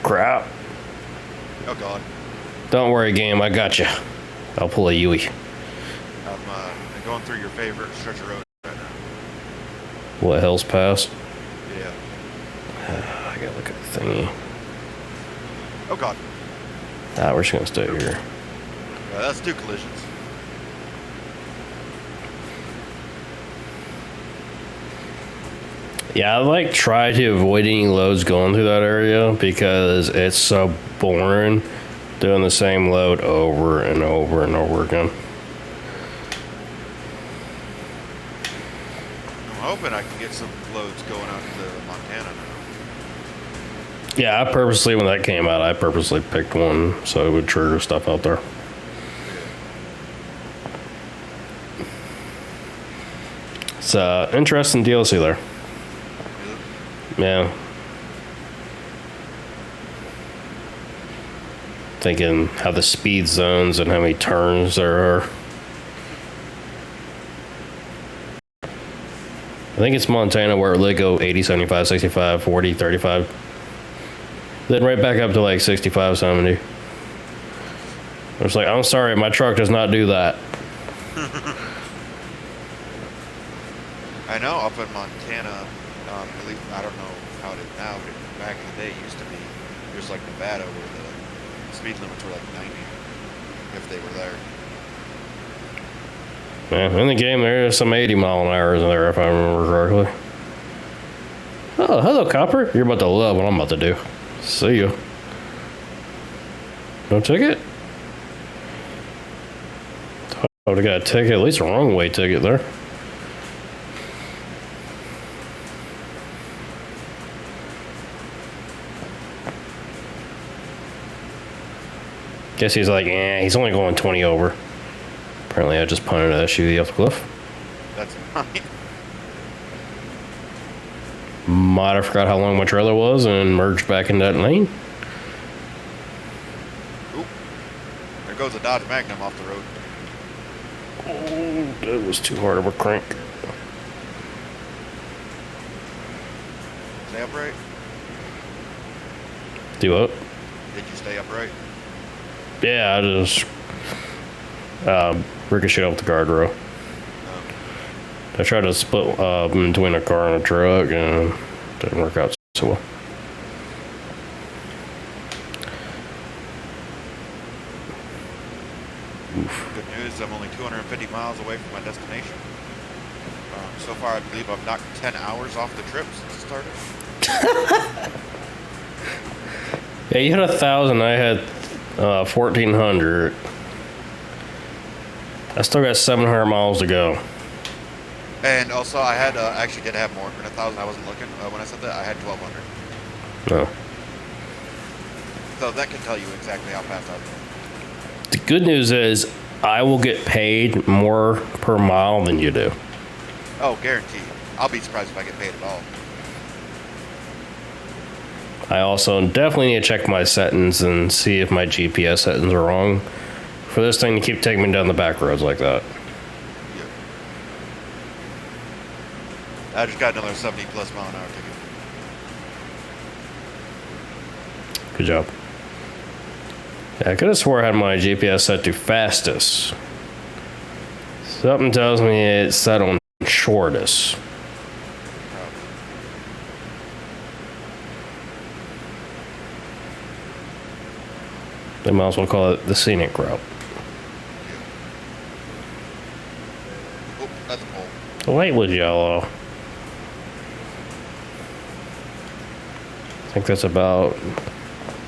Speaker 2: Crap.
Speaker 1: Oh God.
Speaker 2: Don't worry, game, I got you. I'll pull a Yui.
Speaker 1: I'm going through your favorite stretch of road right now.
Speaker 2: What, Hell's Pass?
Speaker 1: Yeah.
Speaker 2: I gotta look at the thingy.
Speaker 1: Oh God.
Speaker 2: We're just gonna stay here.
Speaker 1: That's 2 collisions.
Speaker 2: Yeah, I like try to avoid any loads going through that area because it's so boring doing the same load over and over and over again.
Speaker 1: I'm hoping I can get some loads going out to Montana now.
Speaker 2: Yeah, I purposely, when that came out, I purposely picked one so it would trigger stuff out there. It's interesting DLC there. Yeah. Thinking how the speed zones and how many turns there are. I think it's Montana where they go 80, 75, 65, 40, 35. Then right back up to like 65, 70. It's like, I'm sorry, my truck does not do that.
Speaker 1: I know up in Montana, at least I don't know how it is now, but back in the day it used to be just like Nevada where the speed limits were like 90 if they were there.
Speaker 2: Yeah, in the game there's some 80 mile an hour in there if I remember correctly. Oh, hello, Copper. You're about to love what I'm about to do. See you. No ticket? Oh, they got a ticket, at least a wrong way ticket there. Guess he's like, yeah, he's only going 20 over. Apparently I just punted an SUV off the cliff.
Speaker 1: That's fine.
Speaker 2: Might have forgot how long my trailer was and merged back in that lane.
Speaker 1: Oop. There goes a Dodge Magnum off the road.
Speaker 2: Oh, that was too hard of a crank.
Speaker 1: Stay upright.
Speaker 2: Do what?
Speaker 1: Did you stay upright?
Speaker 2: Yeah, I just ricocheted off the guardrail. I tried to split between a car and a truck and it didn't work out so well.
Speaker 1: Good news, I'm only 250 miles away from my destination. So far, I believe I've knocked 10 hours off the trip since it started.
Speaker 2: Yeah, you had 1,000. I had 1,400. I still got 700 miles to go.
Speaker 1: And also, I had actually did have more than 1,000. I wasn't looking when I said that. I had 1,200.
Speaker 2: No.
Speaker 1: So that can tell you exactly how fast I was going.
Speaker 2: The good news is I will get paid more per mile than you do.
Speaker 1: Oh, guaranteed. I'll be surprised if I get paid at all.
Speaker 2: I also definitely need to check my settings and see if my GPS settings are wrong for this thing to keep taking me down the back roads like that.
Speaker 1: Yeah. I just got another 70 plus mile an hour ticket.
Speaker 2: Good job. Yeah, I could have swore I had my GPS set to fastest. Something tells me it's set on shortest. They might as well call it the scenic route.
Speaker 1: Oh, that's a pole.
Speaker 2: The light was yellow. I think that's about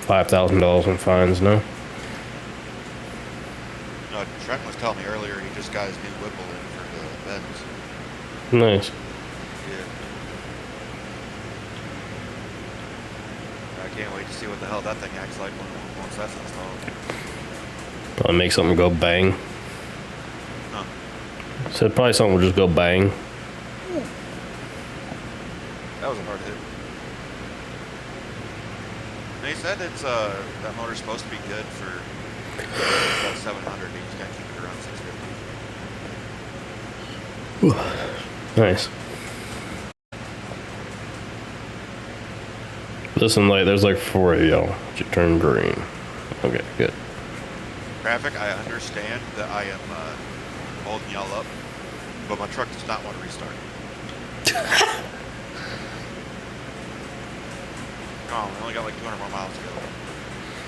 Speaker 2: $5,000 in fines now.
Speaker 1: No, Trent was telling me earlier he just got his new Whipple in for the Benz.
Speaker 2: Nice.
Speaker 1: Yeah. I can't wait to see what the hell that thing acts like once that's installed.
Speaker 2: Probably make something go bang.
Speaker 1: Huh.
Speaker 2: Said probably something will just go bang.
Speaker 1: That was a hard hit. They said it's that motor's supposed to be good for about 700. He just gotta keep it around 650.
Speaker 2: Nice. Listen, like, there's like 4 of y'all. You turn green. Okay, good.
Speaker 1: Traffic, I understand that I am holding y'all up, but my truck does not want to restart. Come on, we only got like 200 more miles to go.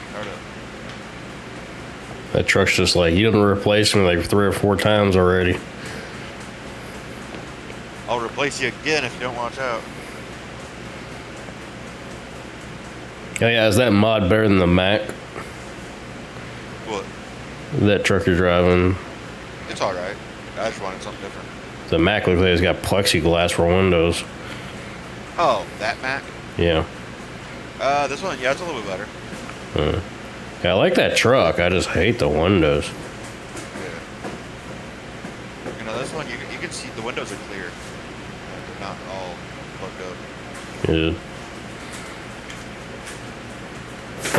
Speaker 1: Start up.
Speaker 2: That truck's just like, you didn't replace me like 3 or 4 times already.
Speaker 1: I'll replace you again if you don't watch out.
Speaker 2: Oh yeah, is that mod better than the Mac?
Speaker 1: What?
Speaker 2: That truck you're driving?
Speaker 1: It's alright. I just wanted something different.
Speaker 2: The Mac looks like it's got plexiglass for windows.
Speaker 1: Oh, that Mac?
Speaker 2: Yeah.
Speaker 1: This one, yeah, it's a little bit better.
Speaker 2: Yeah, I like that truck. I just hate the windows.
Speaker 1: Yeah. You know, this one, you can see the windows are clear. They're not all plugged up.
Speaker 2: Yeah.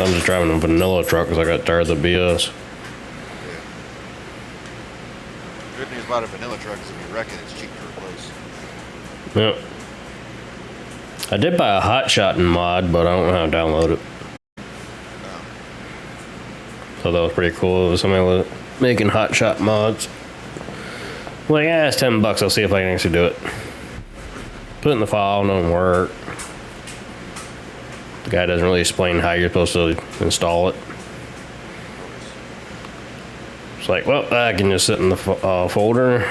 Speaker 2: I'm just driving a vanilla truck because I got tired of the BS.
Speaker 1: Yeah. Good news about a vanilla truck is if you wreck it, it's cheap to replace.
Speaker 2: Yep. I did buy a hot shot in mod, but I don't know how to download it. So that was pretty cool. It was somebody was making hot shot mods. Like, yeah, it's $10. I'll see if I can actually do it. Put it in the file, it doesn't work. The guy doesn't really explain how you're supposed to install it. It's like, well, I can just sit in the folder.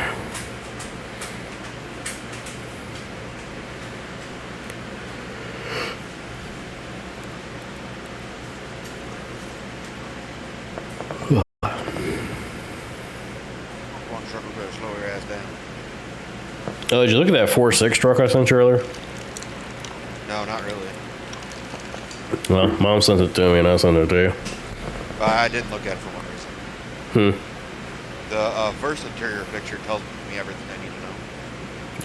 Speaker 1: One truck will better slow your ass down.
Speaker 2: Oh, did you look at that 4.6 truck I sent you earlier?
Speaker 1: No, not really.
Speaker 2: Well, Mom sent it to me and I sent it to you.
Speaker 1: I didn't look at it for one reason. The first interior picture tells me everything I need to know.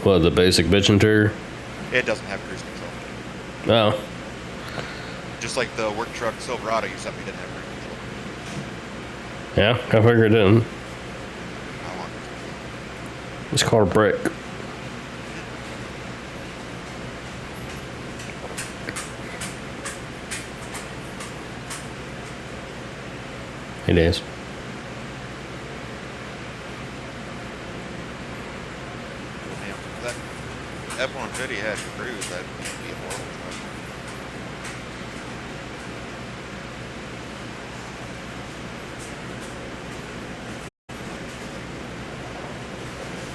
Speaker 2: What, the basic bitch interior?
Speaker 1: It doesn't have cruise control.
Speaker 2: No.
Speaker 1: Just like the work truck Silverado you sent me didn't have cruise control.
Speaker 2: Yeah, I figured it didn't.
Speaker 1: I want it.
Speaker 2: It's called a brick. It is.
Speaker 1: That F-150 had cruise, that'd be a horrible truck.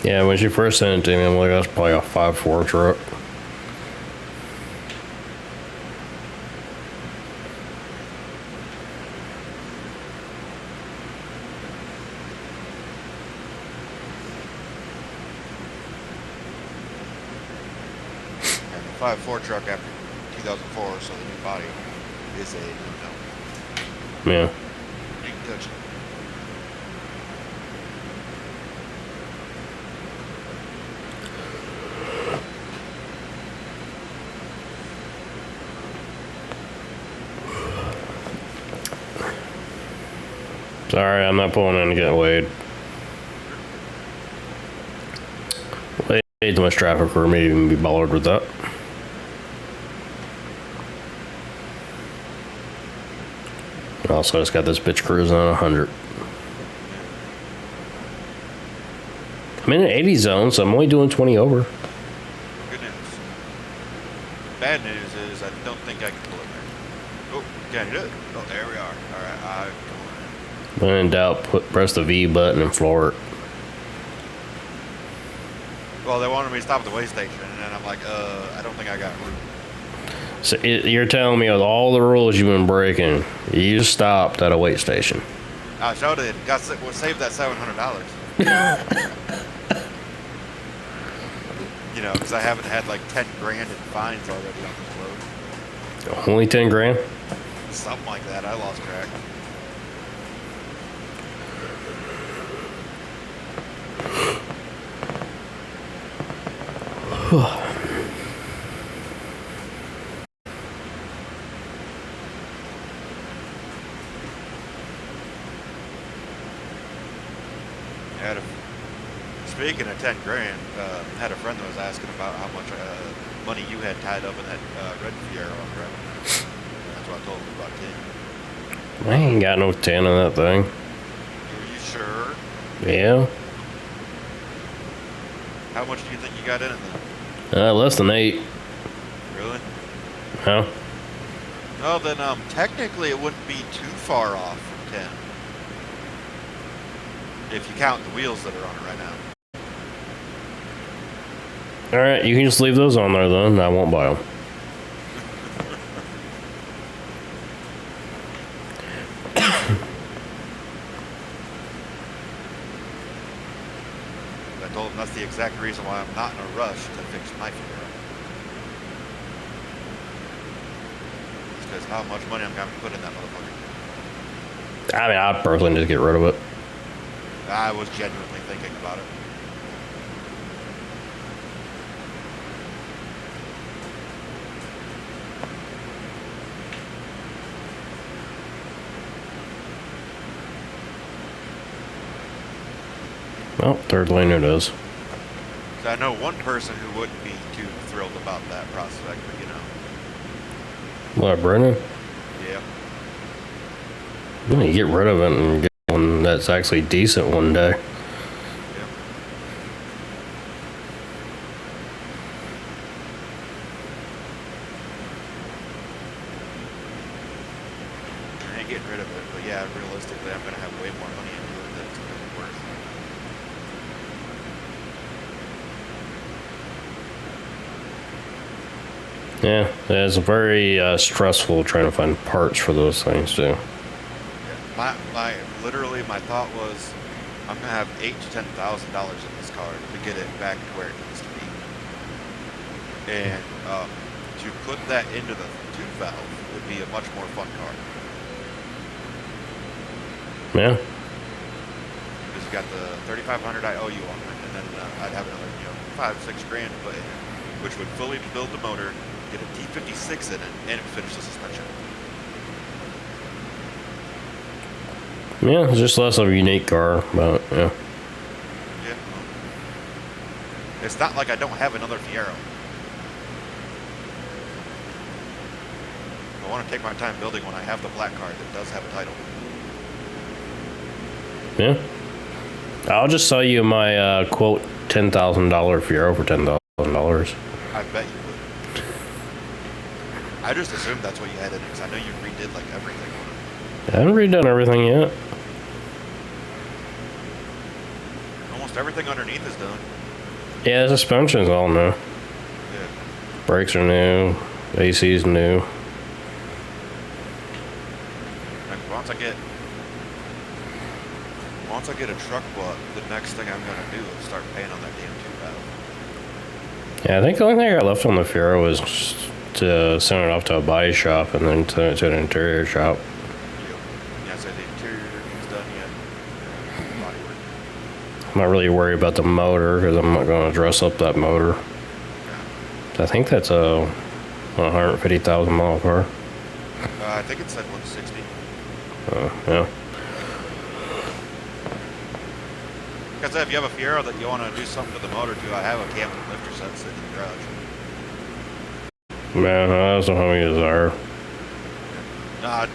Speaker 2: Yeah, when she first sent it to me, I'm like, that's probably a 5.4 truck.
Speaker 1: And the 5.4 truck after 2004, so the new body is a no.
Speaker 2: Yeah.
Speaker 1: You can touch it.
Speaker 2: Sorry, I'm not pulling in to get weighed. Way too much traffic for me to even be bothered with that. Also, it's got this bitch cruising on 100. I'm in an 80 zone, so I'm only doing 20 over.
Speaker 1: Good news. Bad news is I don't think I can pull it there. Oh, can you do it? Oh, there we are. All right, I'm going.
Speaker 2: When in doubt, press the V button and floor it.
Speaker 1: Well, they wanted me to stop at the way station, and then I'm like, I don't think I got room.
Speaker 2: So you're telling me with all the rules you've been breaking, you stopped at a wait station.
Speaker 1: I showed it. We'll save that $700. You know, because I haven't had like 10 grand in fines already on this road.
Speaker 2: Only 10 grand?
Speaker 1: Something like that. I lost track. Speaking of 10 grand, had a friend that was asking about how much money you had tied up in that red Fiero on the road. That's what I told him about 10.
Speaker 2: I ain't got no 10 on that thing.
Speaker 1: Are you sure?
Speaker 2: Yeah.
Speaker 1: How much do you think you got in it then?
Speaker 2: Less than 8.
Speaker 1: Really?
Speaker 2: Huh?
Speaker 1: Well, then technically it wouldn't be too far off from 10. If you count the wheels that are on it right now.
Speaker 2: Alright, you can just leave those on there then. I won't buy them.
Speaker 1: I told him that's the exact reason why I'm not in a rush to fix my Fiero. It's because how much money I'm going to put in that motherfucker.
Speaker 2: I mean, I'd personally just get rid of it.
Speaker 1: I was genuinely thinking about it.
Speaker 2: Well, third lane it is.
Speaker 1: So I know one person who wouldn't be too thrilled about that prospect, but you know.
Speaker 2: What, Brennan?
Speaker 1: Yeah.
Speaker 2: You get rid of it and get one that's actually decent one day.
Speaker 1: Yeah. I ain't getting rid of it, but yeah, realistically, I'm going to have way more money into it than it's going to be worth.
Speaker 2: Yeah, it's very stressful trying to find parts for those things too.
Speaker 1: Yeah. Literally, my thought was, I'm going to have $8,000 to $10,000 in this car to get it back to where it needs to be. And to put that into the tube valve would be a much more fun car.
Speaker 2: Yeah.
Speaker 1: Because you got the 3,500 I owe you on it, and then I'd have another, 5-6 grand to put in, which would fully build the motor, get a T56 in it, and it finish the suspension.
Speaker 2: Yeah, it's just less of a unique car, but yeah.
Speaker 1: Yeah. It's not like I don't have another Fiero. I want to take my time building when I have the black car that does have a title.
Speaker 2: Yeah. I'll just sell you my quote $10,000 Fiero for $10,000.
Speaker 1: I bet you would. I just assumed that's what you had in it, because I know you redid like everything on it.
Speaker 2: I haven't redone everything yet.
Speaker 1: Almost everything underneath is done.
Speaker 2: Yeah, the suspension's all new.
Speaker 1: Yeah.
Speaker 2: Brakes are new. AC's new.
Speaker 1: And once I get a truck bought, the next thing I'm gonna do is start paying on that damn tube valve.
Speaker 2: Yeah, I think the only thing I got left on the Fiero was to send it off to a body shop and then to an interior shop.
Speaker 1: Yep. Yeah, so the interior is done yet. Body work.
Speaker 2: I'm not really worried about the motor because I'm not going to dress up that motor. I think that's a 150,000 mile car.
Speaker 1: I think it said 160.
Speaker 2: Yeah.
Speaker 1: Because if you have a Fiero that you want to do something to the motor to, I have a Camden lifter set sitting in the garage.
Speaker 2: Man, I don't know how many is there.
Speaker 1: No,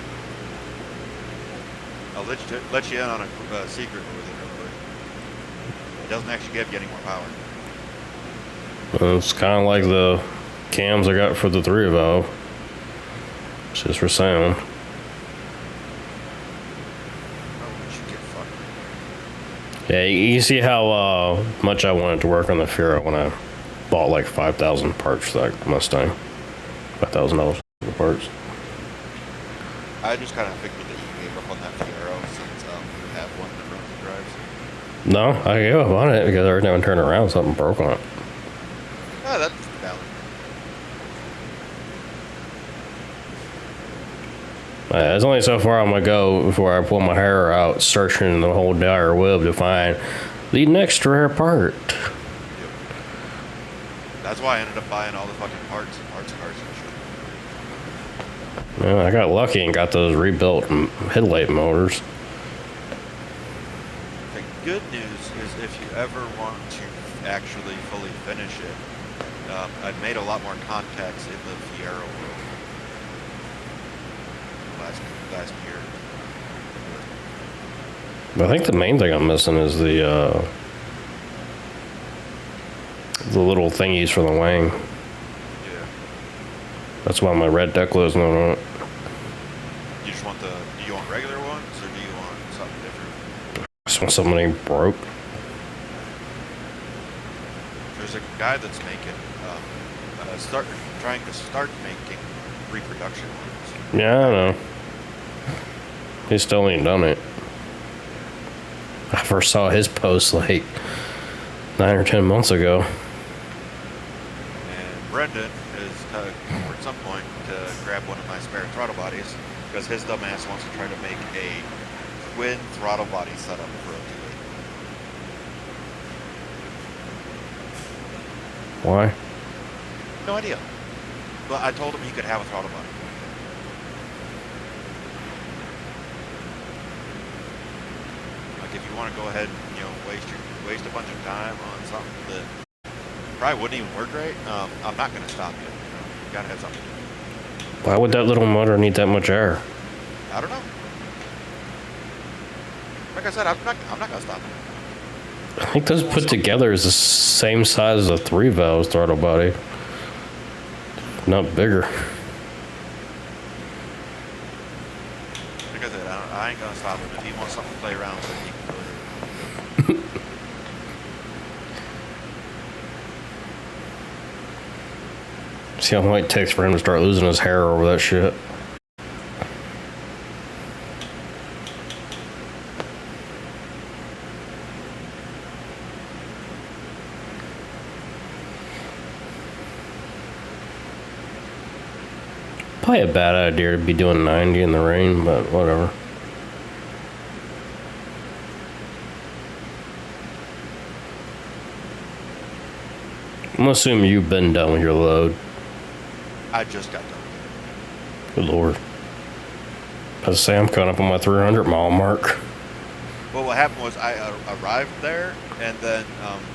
Speaker 1: I'll let you in on a secret with it real quick. It doesn't actually give you any more power.
Speaker 2: It's kind of like the cams I got for the 3 valve. It's just for sound.
Speaker 1: Oh, we should get fucked.
Speaker 2: Yeah, you see how much I wanted to work on the Fiero when I bought like 5,000 parts for that Mustang. $5,000 for parts.
Speaker 1: I just kind of figured that you gave up on that Fiero since you have one that runs and drives.
Speaker 2: No, I gave up on it because every time I turned around, something broke on it.
Speaker 1: Oh, that's valid.
Speaker 2: There's only so far I'm gonna go before I pull my hair out, searching the whole dire web to find the next rare part.
Speaker 1: Yep. That's why I ended up buying all the fucking parts cars and shit.
Speaker 2: Yeah, I got lucky and got those rebuilt headlight motors.
Speaker 1: The good news is if you ever want to actually fully finish it, I've made a lot more contacts in the Fiero world last year.
Speaker 2: I think the main thing I'm missing is the little thingies for the wing.
Speaker 1: Yeah.
Speaker 2: That's why my red Decla is not on it.
Speaker 1: You just want do you want regular ones or do you want something different?
Speaker 2: Just want something broke.
Speaker 1: There's a guy that's making, trying to start making reproduction ones.
Speaker 2: Yeah, I know. He still ain't done it. I first saw his post like 9 or 10 months ago.
Speaker 1: And Brendan is at some point to grab one of my spare throttle bodies because his dumb ass wants to try to make a twin throttle body setup for a 2.8.
Speaker 2: Why?
Speaker 1: No idea. But I told him he could have a throttle body. Like if you want to go ahead and, waste a bunch of time on something that probably wouldn't even work right, I'm not going to stop you. You got to have something.
Speaker 2: Why would that little motor need that much air?
Speaker 1: I don't know. Like I said, I'm not going to stop you.
Speaker 2: I think those put together is the same size as a 3 valve throttle body. Not bigger.
Speaker 1: Like I said, I ain't going to stop him. If he wants something to play around with, he can go ahead.
Speaker 2: See how long it takes for him to start losing his hair over that shit. Probably a bad idea to be doing 90 in the rain, but whatever. I'm gonna assume you've been done with your load.
Speaker 1: I just got done.
Speaker 2: Good lord. I was saying I'm coming up on my 300 mile mark.
Speaker 1: Well, what happened was I arrived there, and then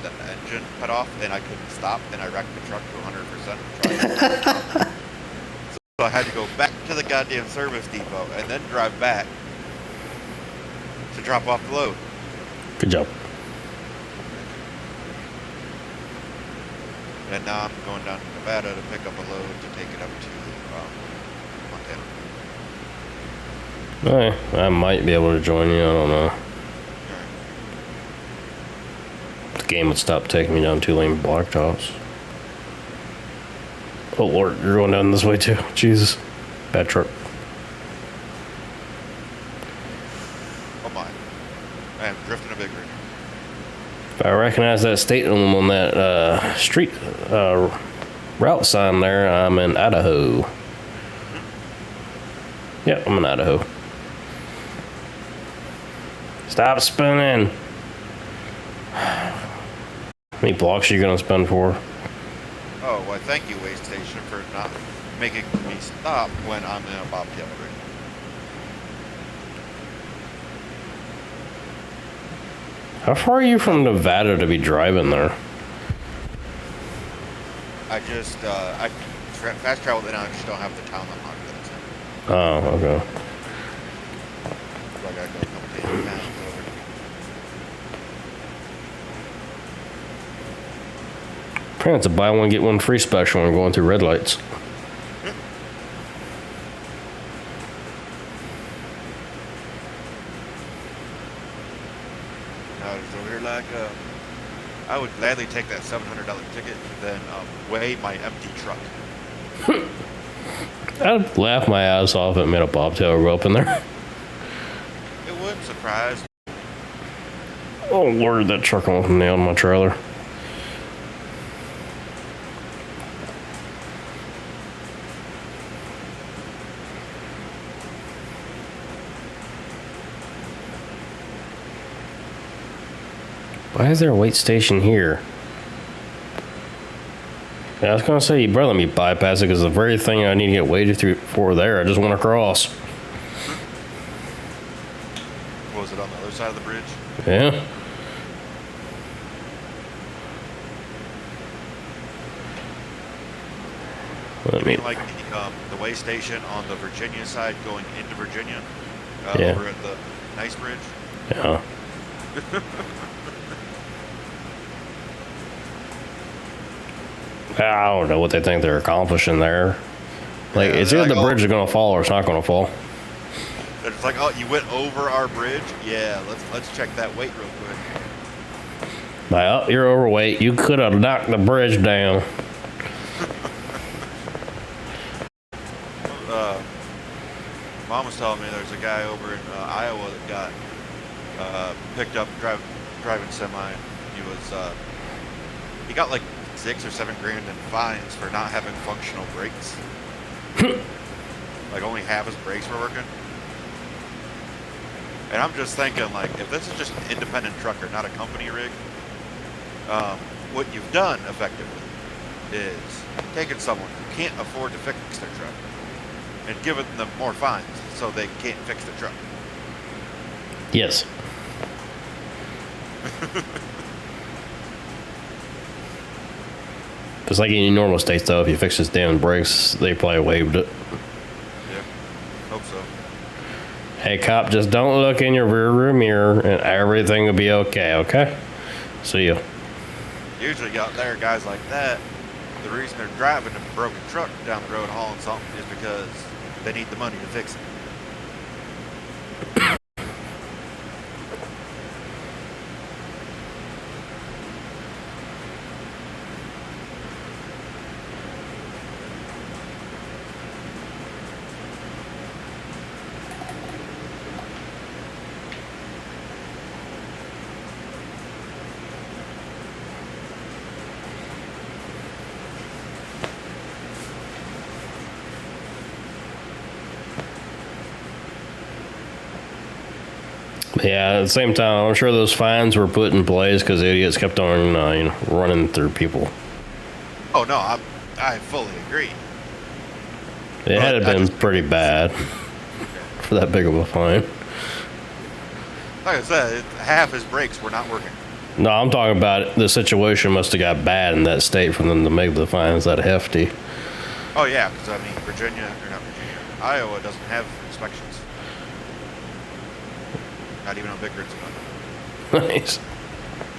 Speaker 1: the engine cut off, and I couldn't stop, and I wrecked the truck to 100%. So I had to go back to the goddamn service depot, and then drive back to drop off the load.
Speaker 2: Good job.
Speaker 1: And now I'm going down to Nevada to pick up a load to take it up to Montana.
Speaker 2: I might be able to join you, I don't know. The game would stop taking me down 2-lane blacktops. Oh lord, you're going down this way too. Jesus. Bad truck.
Speaker 1: Oh my. I am drifting a big rig.
Speaker 2: If I recognize that state emblem on that street route sign there, I'm in Idaho. Yep, I'm in Idaho. Stop spinning. How many blocks are you gonna spend for?
Speaker 1: Oh, well, thank you, Waste Station, for not making me stop when I'm in a bobtail rig.
Speaker 2: How far are you from Nevada to be driving there?
Speaker 1: I just, fast traveled and I just don't have the town I'm on that it's in.
Speaker 2: Oh, okay.
Speaker 1: So I gotta go a couple pounds over.
Speaker 2: Apparently it's a buy one, get one free special when going through red lights.
Speaker 1: So we're like, I would gladly take that $700 ticket than weigh my empty truck.
Speaker 2: I'd laugh my ass off if it made a bobtail go up in there.
Speaker 1: It wouldn't surprise.
Speaker 2: Oh Lord, that truck almost nailed my trailer. Why is there a wait station here? Yeah, I was gonna say, you better let me bypass it because the very thing I need to get waited through for there, I just want to cross.
Speaker 1: What was it on the other side of the bridge?
Speaker 2: Yeah.
Speaker 1: I
Speaker 2: Let me.
Speaker 1: mean, like the way station on the Virginia side going into Virginia,
Speaker 2: Yeah.
Speaker 1: over at the Nice Bridge.
Speaker 2: Yeah. I don't know what they think they're accomplishing there. Like,
Speaker 1: Yeah,
Speaker 2: it's
Speaker 1: they're
Speaker 2: either the
Speaker 1: like,
Speaker 2: bridge is gonna fall or it's not gonna fall.
Speaker 1: It's like, oh, you went over our bridge? Yeah, let's check that weight real quick.
Speaker 2: Like, oh, you're overweight. You could have knocked the bridge down.
Speaker 1: Mom was telling me there's a guy over in Iowa that got picked up driving semi. He got like 6 or 7 grand in fines for not having functional brakes. Like only half his brakes were working. And I'm just thinking, like, if this is just an independent trucker, not a company rig, what you've done effectively is taken someone who can't afford to fix their truck and given them more fines so they can't fix their truck.
Speaker 2: Yes. It's like any normal states, though. If you fix this damn brakes, they probably waived it.
Speaker 1: Yeah, hope so.
Speaker 2: Hey, cop, just don't look in your rear mirror and everything will be okay, okay? See ya.
Speaker 1: Usually out there, guys like that, the reason they're driving a broken truck down the road hauling something is because they need the money to fix it.
Speaker 2: Yeah, at the same time, I'm sure those fines were put in place because idiots kept on running through people.
Speaker 1: Oh no, I fully agree.
Speaker 2: It had
Speaker 1: I
Speaker 2: been
Speaker 1: just-
Speaker 2: pretty bad for that big of a fine.
Speaker 1: Like I said, half his brakes were not working.
Speaker 2: No, I'm talking about the situation must have got bad in that state for them to make the fines that hefty.
Speaker 1: Oh yeah, because I mean, not Virginia, Iowa doesn't have inspections. Not even on big rigs.
Speaker 2: Nice.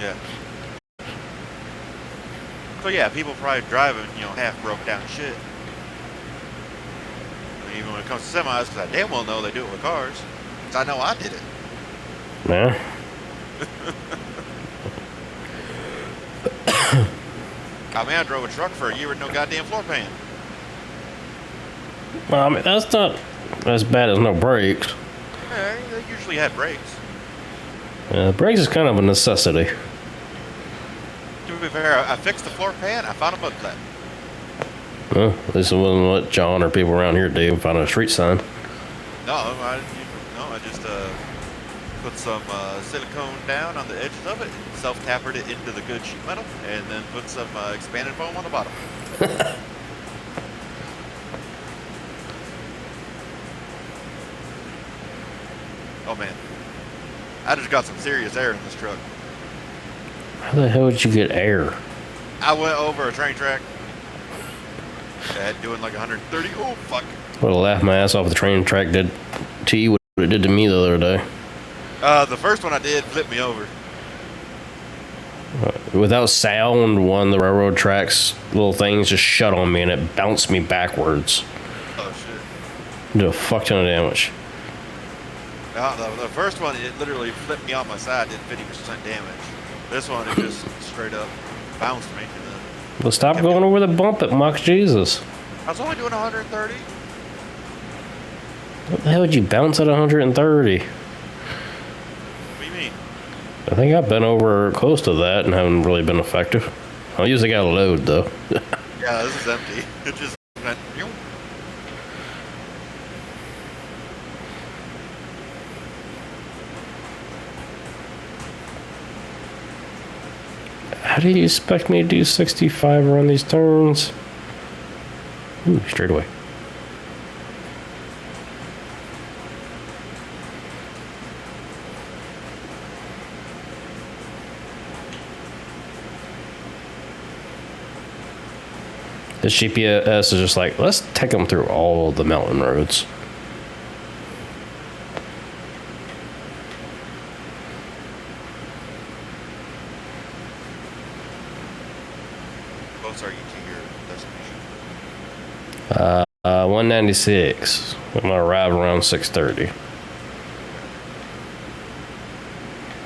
Speaker 1: Yeah. So yeah, people probably driving, half broke down shit. And even when it comes to semis, because I damn well know they do it with cars. Because I know I did it.
Speaker 2: Yeah.
Speaker 1: I mean, I drove a truck for a year with no goddamn floor pan.
Speaker 2: Well, I mean, that's not as bad as no brakes.
Speaker 1: Yeah, they usually had brakes.
Speaker 2: Brakes is kind of a necessity.
Speaker 1: To be fair, I fixed the floor pan, I found a mud flap.
Speaker 2: Well, at least it wasn't what John or people around here do, find a street sign.
Speaker 1: No, I just put some silicone down on the edges of it, self-tapered it into the good sheet metal, and then put some expanded foam on the bottom. Oh man, I just got some serious air in this truck.
Speaker 2: How the hell did you get air?
Speaker 1: I went over a train track, doing like 130. Oh fuck!
Speaker 2: Would have laughed my ass off if the train track did to you what it did to me the other day.
Speaker 1: The first one I did flipped me over.
Speaker 2: Without sound, one of the railroad tracks little things just shut on me and it bounced me backwards.
Speaker 1: Oh shit.
Speaker 2: Did a fuck ton of damage.
Speaker 1: The first one, it literally flipped me on my side, did 50% damage. This one, it just straight up bounced me. And then
Speaker 2: Well, stop going over the bump at Mock Jesus.
Speaker 1: I was only doing 130.
Speaker 2: What the hell would you bounce at 130?
Speaker 1: What do you mean?
Speaker 2: I think I've been over close to that and haven't really been effective. I usually got a load though.
Speaker 1: Yeah, this is empty. It just went. Yoom.
Speaker 2: How do you expect me to do 65 around these turns? Ooh, straight away. The GPS is just like, let's take them through all the mountain roads.
Speaker 1: Close are you to your destination?
Speaker 2: 196. I'm gonna arrive around 6:30.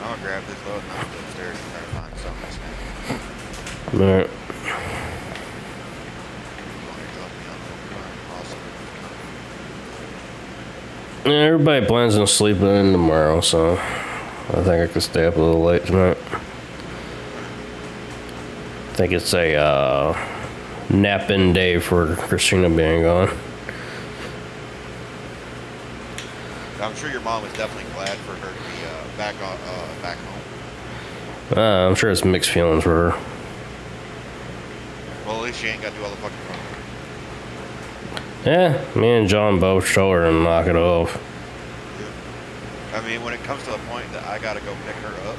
Speaker 1: I'll grab this load and I'll go upstairs and try to find something.
Speaker 2: All right. Yeah, everybody plans on sleeping in tomorrow, so I think I could stay up a little late tonight. I think it's a nap-in day for Christina being gone.
Speaker 1: I'm sure your mom is definitely glad for her to be back home.
Speaker 2: I'm sure it's mixed feelings for her.
Speaker 1: Well, at least she ain't got to do all the fucking running.
Speaker 2: Yeah, me and John both told her to knock it off.
Speaker 1: Yeah. I mean, when it comes to the point that I gotta go pick her up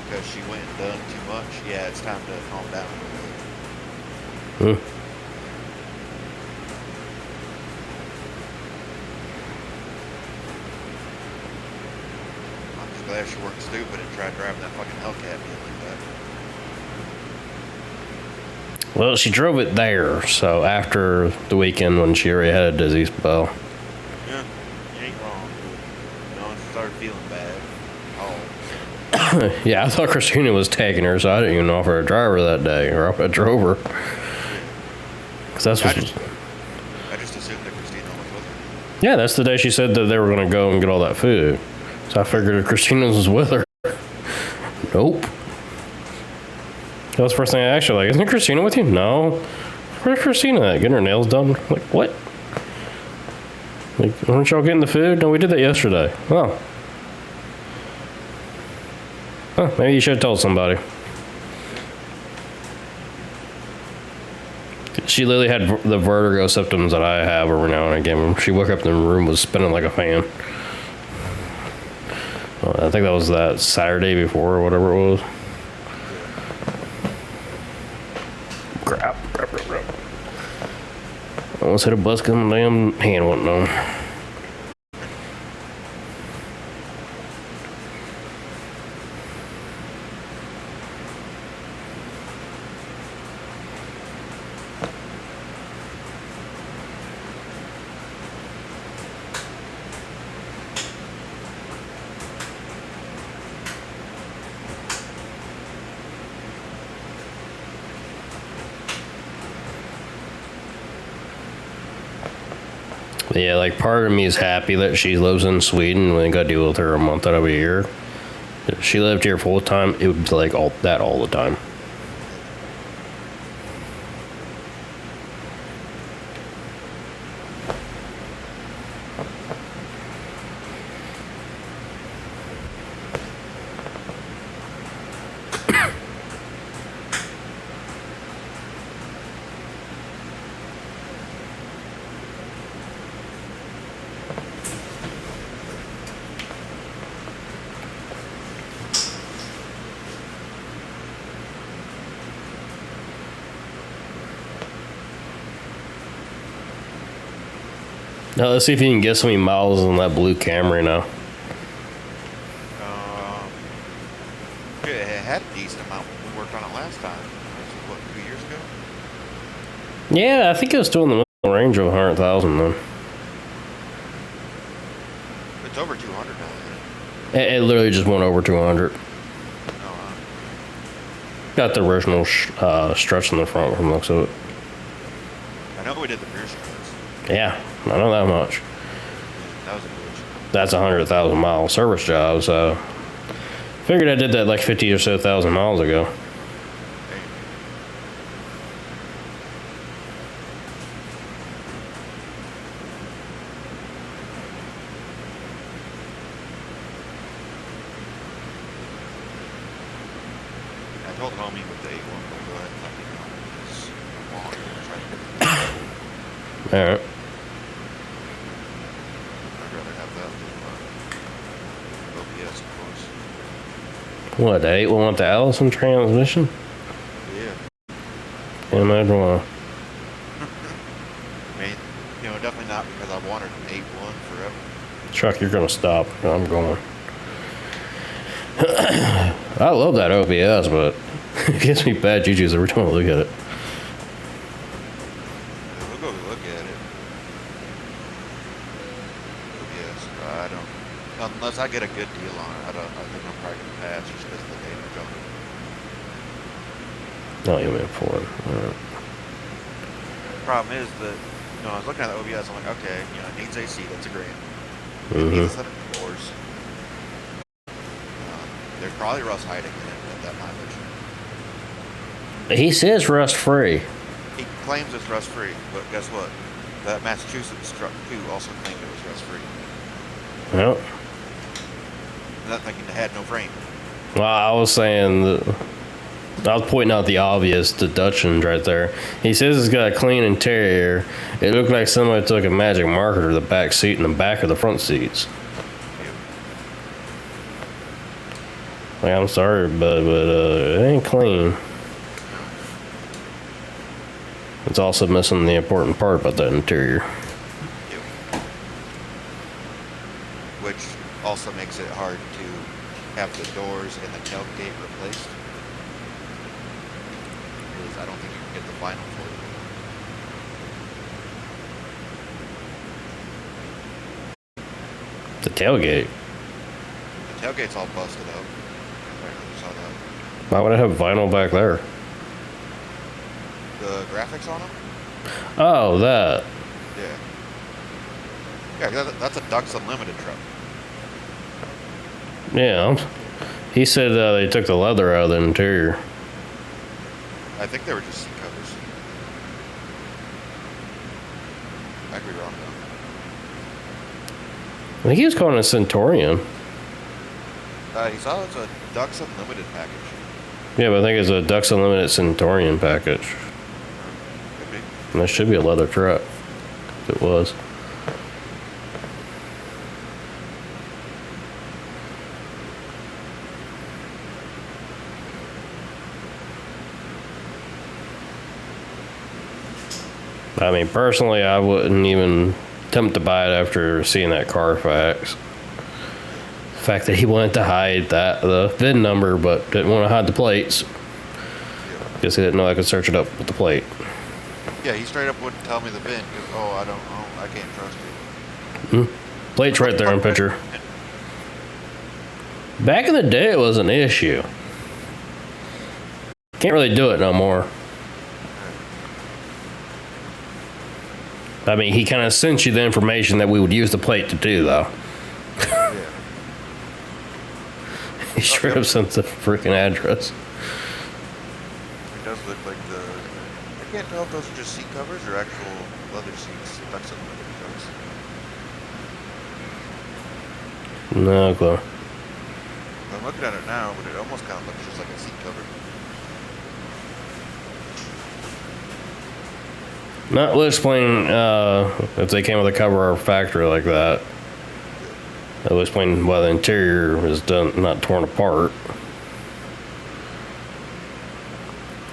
Speaker 1: because she went and done too much, yeah, it's time to calm down.
Speaker 2: Hmm.
Speaker 1: I'm just glad she weren't stupid and tried driving that fucking Hellcat in like that.
Speaker 2: Well, she drove it there, so after the weekend when she already had a dizzy spell.
Speaker 1: Yeah, you ain't wrong. You know, she started feeling bad. Oh.
Speaker 2: Yeah, I thought Christina was taking her, so I didn't even offer a driver that day, or I drove her. Cause that's what.
Speaker 1: I just assumed that Christina was with her.
Speaker 2: Yeah, that's the day she said that they were going to go and get all that food. So I figured if Christina was with her. Nope. That was the first thing I asked her, like, isn't Christina with you? No. Where's Christina at? Getting her nails done? Like, what? Like, weren't y'all getting the food? No, we did that yesterday. Oh. Huh, maybe you should have told somebody. She literally had the vertigo symptoms that I have every now and again. She woke up in the room was spinning like a fan. I think that was that Saturday before or whatever it was. Crap. I almost hit a bus because my damn hand went numb. Yeah, like part of me is happy that she lives in Sweden. We got to deal with her a month out of a year. If she lived here full time, it would be like all the time. Now let's see if you can guess how many miles on that blue Camry now.
Speaker 1: It had a decent amount when we worked on it last time. What, 2 years ago?
Speaker 2: Yeah, I think it was still in the middle range of 100,000 then.
Speaker 1: It's over 200 now, isn't it?
Speaker 2: It literally just went over 200.
Speaker 1: Oh,
Speaker 2: Got the original struts in the front from the looks of it.
Speaker 1: I know we did the rear struts.
Speaker 2: Yeah, I know that much.
Speaker 1: That was a glitch.
Speaker 2: That's a 100,000 mile service job, so figured I did that like 50 or so thousand miles ago.
Speaker 1: I told homie with the 8-1, but go ahead and let me know. Because I'm long and trying to get the
Speaker 2: All right.
Speaker 1: I'd rather have that than OBS, of course.
Speaker 2: What, the 8-1 with the Allison transmission?
Speaker 1: Yeah.
Speaker 2: Can't imagine why.
Speaker 1: I mean, definitely not because I wanted an 8-1 forever.
Speaker 2: Chuck, you're gonna stop. I'm going. I love that OBS, but it gives me bad juju's every time I look at it.
Speaker 1: We'll go look at it. OBS, I don't. Unless I get a good deal on it, I think I'm probably gonna pass just because of the damage on it.
Speaker 2: No, you meant for it. All right.
Speaker 1: Problem is that, I was looking at the OBS, I'm like, okay, it needs AC, that's a grand. It
Speaker 2: Mhm.
Speaker 1: needs a set of doors. There's probably rust hiding in it at that mileage.
Speaker 2: He says rust free.
Speaker 1: He claims it's rust free, but guess what? That Massachusetts truck too also claimed it was rust free.
Speaker 2: Well,
Speaker 1: That thing had no frame.
Speaker 2: I was saying that I was pointing out the obvious, the Dutchland right there. He says it's got a clean interior. It looked like somebody took a magic marker to the back seat and the back of the front seats. Like, I'm sorry, but it ain't clean. It's also missing the important part about that interior.
Speaker 1: Which also makes it hard to have the doors and the tailgate replaced. Because I don't think you can get the vinyl for it.
Speaker 2: The tailgate.
Speaker 1: The tailgate's all busted up. I don't know if you saw that.
Speaker 2: Why would I have vinyl back there?
Speaker 1: The graphics on them?
Speaker 2: Oh, that.
Speaker 1: Yeah. Yeah, that's a Ducks Unlimited truck.
Speaker 2: Yeah. He said they took the leather out of the interior.
Speaker 1: I think they were just seat covers. I could be wrong
Speaker 2: I think he was calling it a Centurion.
Speaker 1: though. He saw it's a Ducks Unlimited package.
Speaker 2: Yeah, but I think it's a Ducks Unlimited Centurion package.
Speaker 1: Could be.
Speaker 2: And that should be a leather truck. If it was. I mean, personally, I wouldn't even attempt to buy it after seeing that Carfax. The fact that he wanted to hide the VIN number, but didn't want to hide the plates. Guess he didn't know I could search it up with the plate.
Speaker 1: Yeah, he straight up wouldn't tell me the VIN because, I can't trust you.
Speaker 2: Plate's right there in picture. Back in the day, it was an issue. Can't really do it no more. I mean, he kind of sent you the information that we would use the plate to do, though.
Speaker 1: Yeah.
Speaker 2: He straight up sent the freaking address.
Speaker 1: It does look like I can't tell if those are just seat covers or actual leather seats. Ducks Unlimited trucks.
Speaker 2: No clue.
Speaker 1: I'm looking at it now, but it almost kind of looks just like a seat cover.
Speaker 2: Not will explain if they came with a cover or factory like that. That will explain why the interior is done, not torn apart.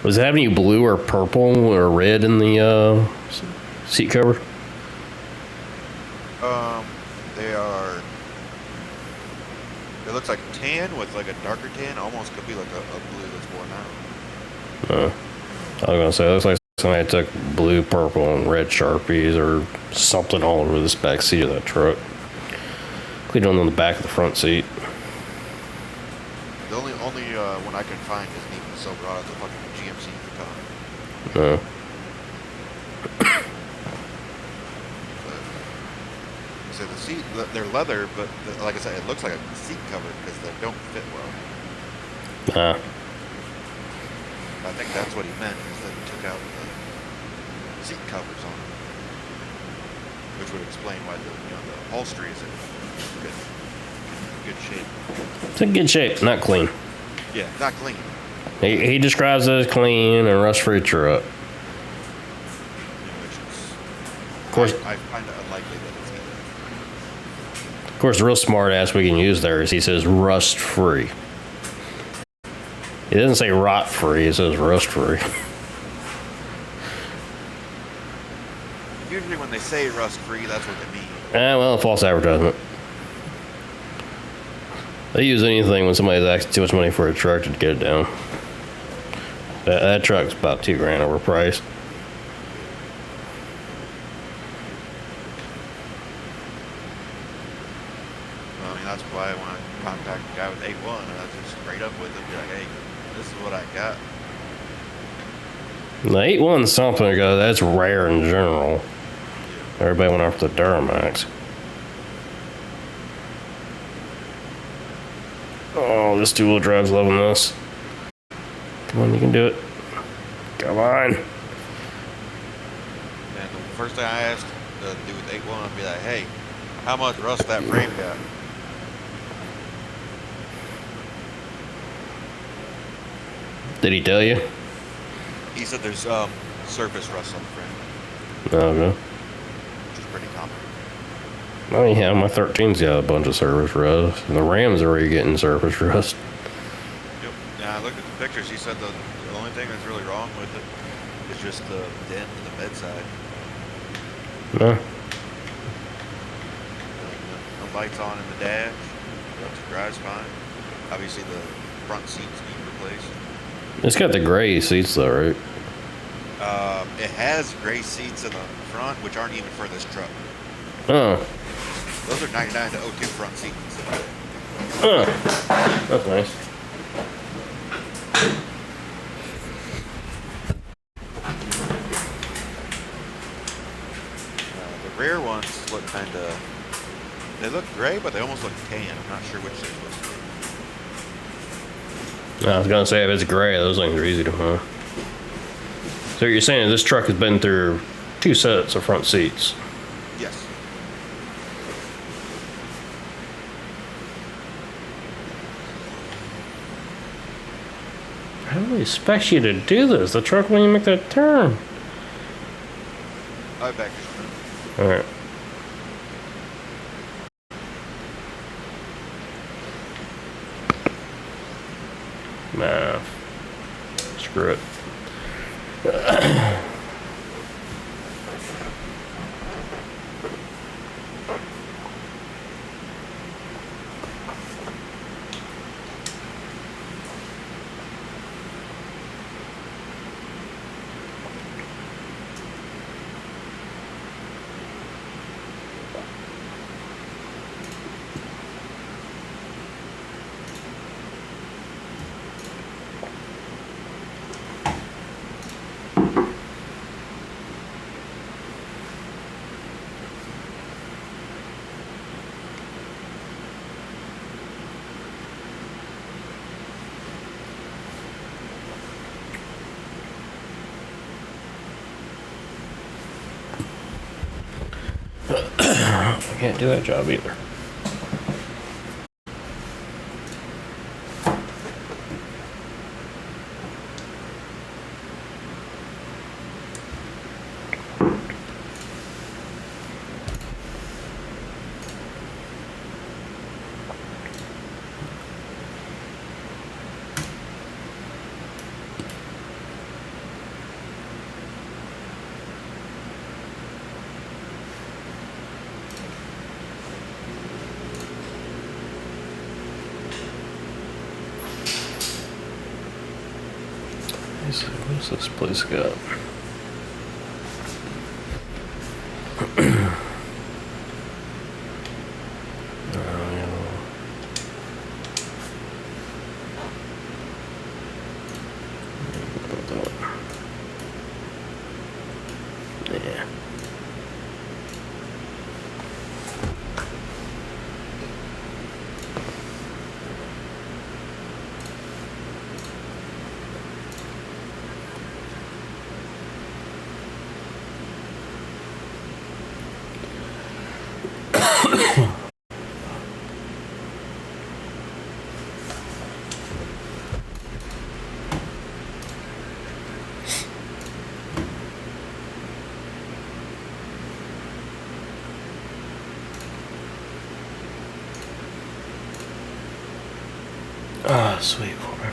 Speaker 2: Was it have any blue or purple or red in the seat cover?
Speaker 1: They are. It looks like tan with like a darker tan. Almost could be like a blue that's worn out.
Speaker 2: I was gonna say, it looks like somebody took blue, purple, and red Sharpies or something all over this back seat of that truck. Cleaned on the back of the front seat.
Speaker 1: The only one I can find isn't even Silverado. It's a fucking GMC Yukon.
Speaker 2: Uh,
Speaker 1: So the seat, they're leather, but like I said, it looks like a seat cover because they don't fit well. I think that's what he meant, is that he took out the seat covers on them, which would explain why the upholstery is in good shape.
Speaker 2: it's in good shape, not clean.
Speaker 1: Yeah, not clean.
Speaker 2: He describes it as clean and rust-free truck.
Speaker 1: Which is,
Speaker 2: Of course,
Speaker 1: I find it unlikely that it's either.
Speaker 2: of course, the real smart ass we can use there is he says rust-free. He doesn't say rot-free, he says rust-free.
Speaker 1: Usually when they say rust-free, that's what they mean.
Speaker 2: Well, false advertisement. They use anything when somebody's asking too much money for a truck to get it down. That truck's about $2,000 overpriced.
Speaker 1: I mean, that's why when I contact the guy with 8-1, I just straight up with him, be like, hey, this is what I got.
Speaker 2: The 8.1 something ago, that's rare in general. Everybody went after the Duramax. Oh, this two-wheel drive's loving this. Come on, you can do it. Come on.
Speaker 1: And the first thing I asked the dude with 8-1, I'd be like, hey, how much rust that frame got?
Speaker 2: Did he tell you?
Speaker 1: He said there's surface rust on the frame,
Speaker 2: No, no.
Speaker 1: which is pretty common.
Speaker 2: Oh yeah, my 13's got a bunch of surface rust. And the Ram's already getting surface rust.
Speaker 1: Yep. Yeah, I looked at the pictures. He said the only thing that's really wrong with it is just the dent in the bedside.
Speaker 2: No.
Speaker 1: No lights on in the dash. The drive's fine. Obviously, the front seats need replaced.
Speaker 2: It's got the gray seats though, right?
Speaker 1: It has gray seats in the front, which aren't even for this truck.
Speaker 2: Oh.
Speaker 1: Those are 99 to 02 front seats.
Speaker 2: Oh. That's nice.
Speaker 1: The rear ones look kind of, they look gray, but they almost look tan. I'm not sure which they're supposed to be.
Speaker 2: I was gonna say if it's gray, those things are easy to move. So you're saying this truck has been through 2 sets of front seats?
Speaker 1: Yes.
Speaker 2: How do they expect you to do this? The truck won't even make that turn.
Speaker 1: I'll be back just a minute.
Speaker 2: All right. Nah. Screw it. I can't do that job either. What's this place got? Yeah. Ah, sweet forever.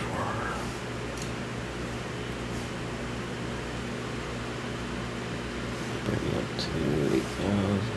Speaker 2: Bring it up to 8,000.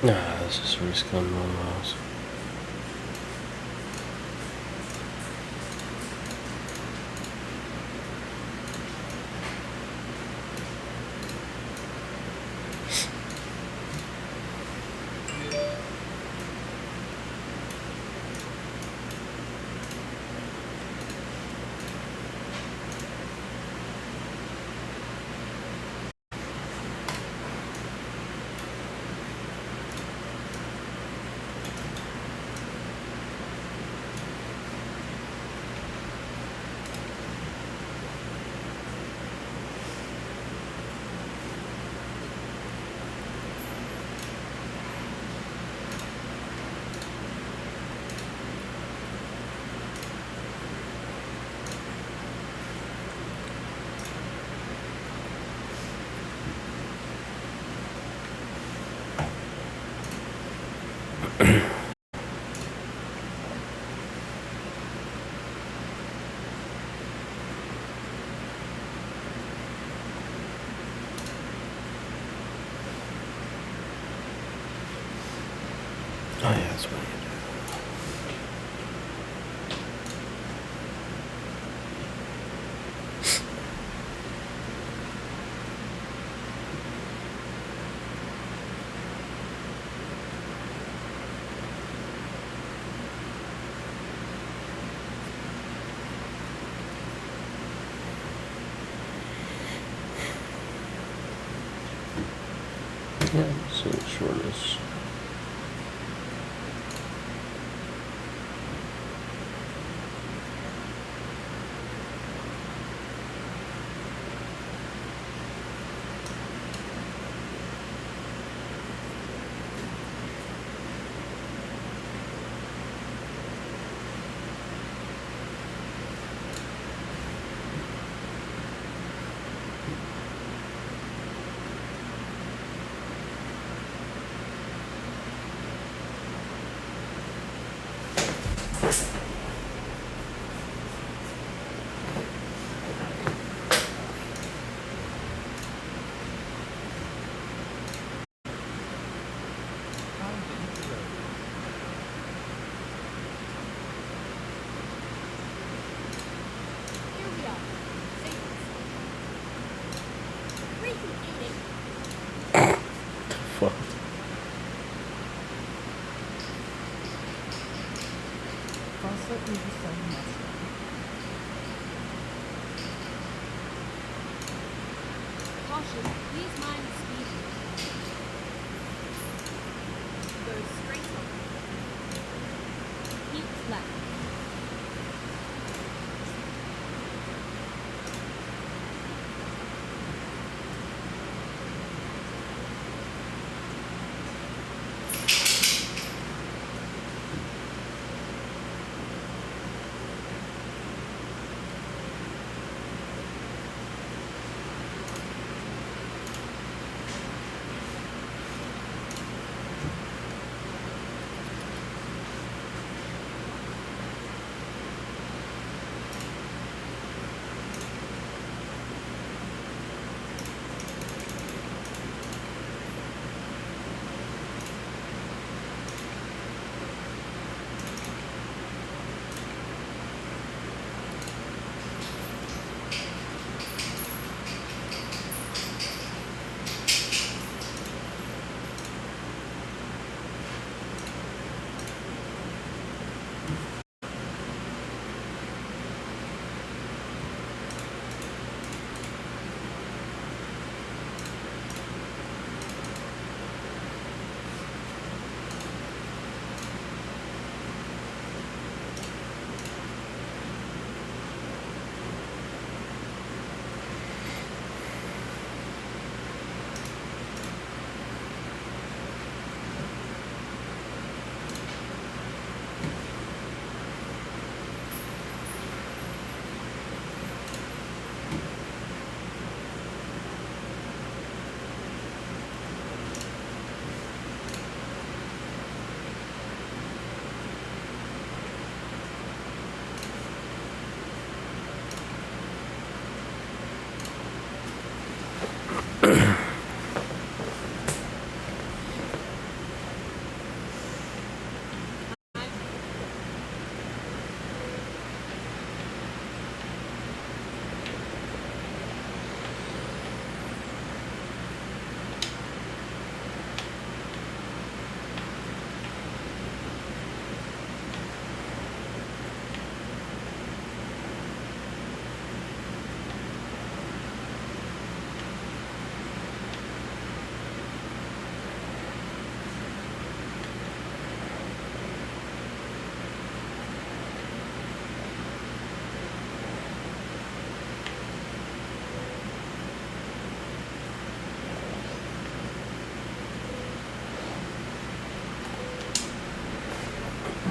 Speaker 2: Nah, this is risk on my mouse. Oh yeah, that's what you do. Yeah, so the shortest.
Speaker 3: Here we are. Reconvening.
Speaker 2: Fuck.
Speaker 4: Faucet Riverside Mustang.
Speaker 3: Caution, please mind speed. Goes straight on.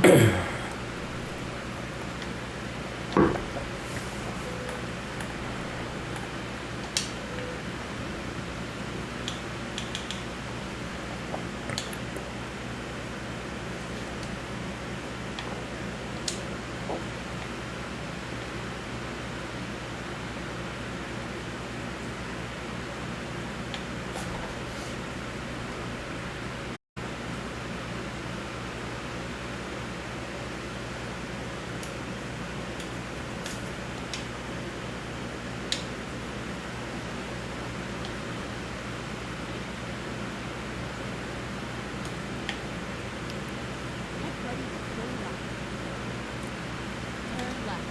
Speaker 3: Get ready to turn right. Turn left.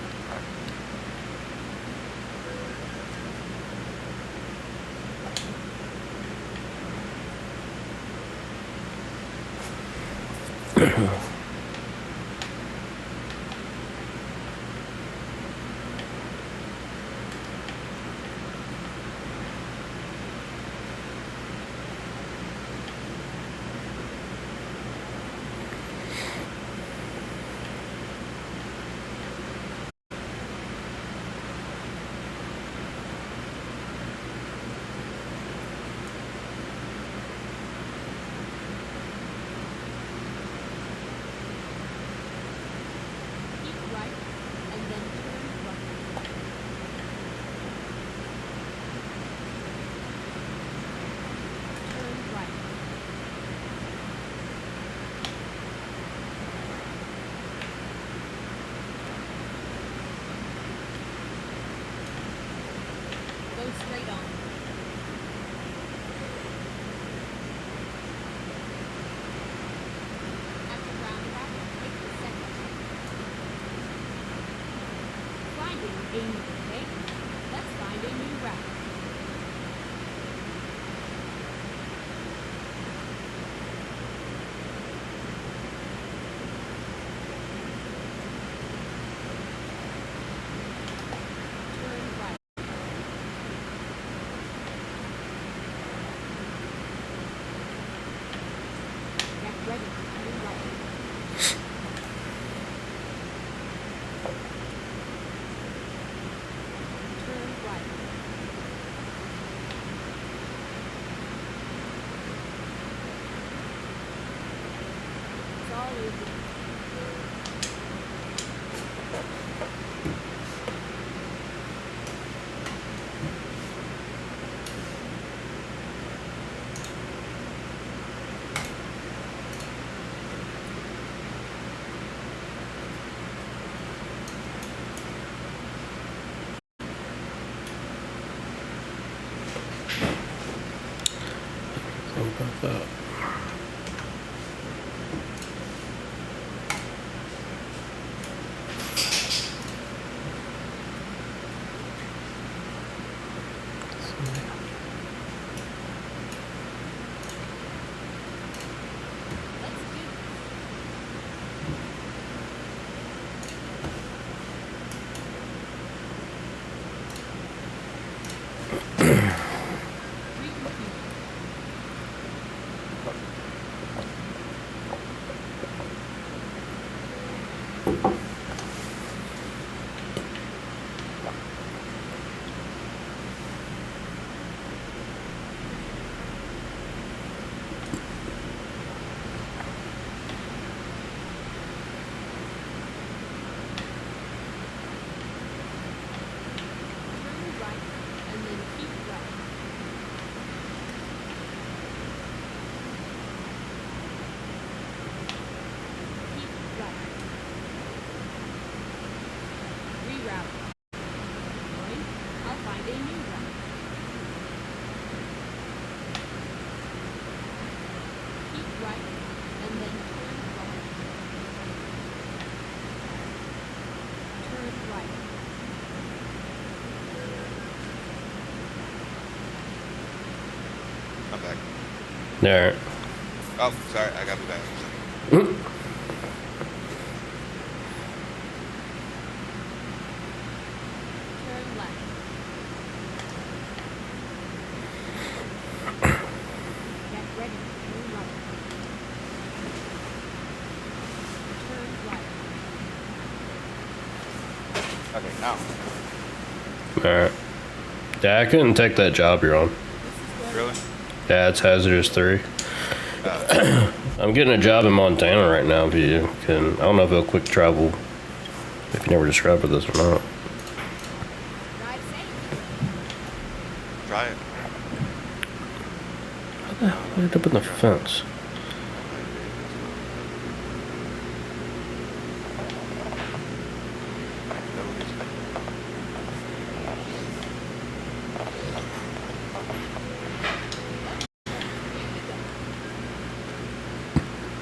Speaker 3: Keep right, and then turn right. Turn right. Go straight on. At the roundabout, take the second. Finding a new okay? Let's find a new route. Turn right. Get ready to turn right. Turn right. It's all over.
Speaker 2: How about that?
Speaker 3: Let's do this. Recomputing. Turn right, and then keep right. Keep right. Reroute. Going. I'll find a new route. Keep right, and then turn right. Turn right.
Speaker 1: I'm back.
Speaker 2: There.
Speaker 1: Oh, sorry, I got me back.
Speaker 3: Turn left. Get ready to turn right. Turn right.
Speaker 1: Ow.
Speaker 2: Alright. Yeah, I couldn't take that job you're on.
Speaker 1: Really?
Speaker 2: Yeah, it's hazardous 3. I'm getting a job in Montana right now if you can. I don't know if it'll quick travel, if you never described this or not.
Speaker 3: Drive safe.
Speaker 1: Try it.
Speaker 2: Right up in the fence.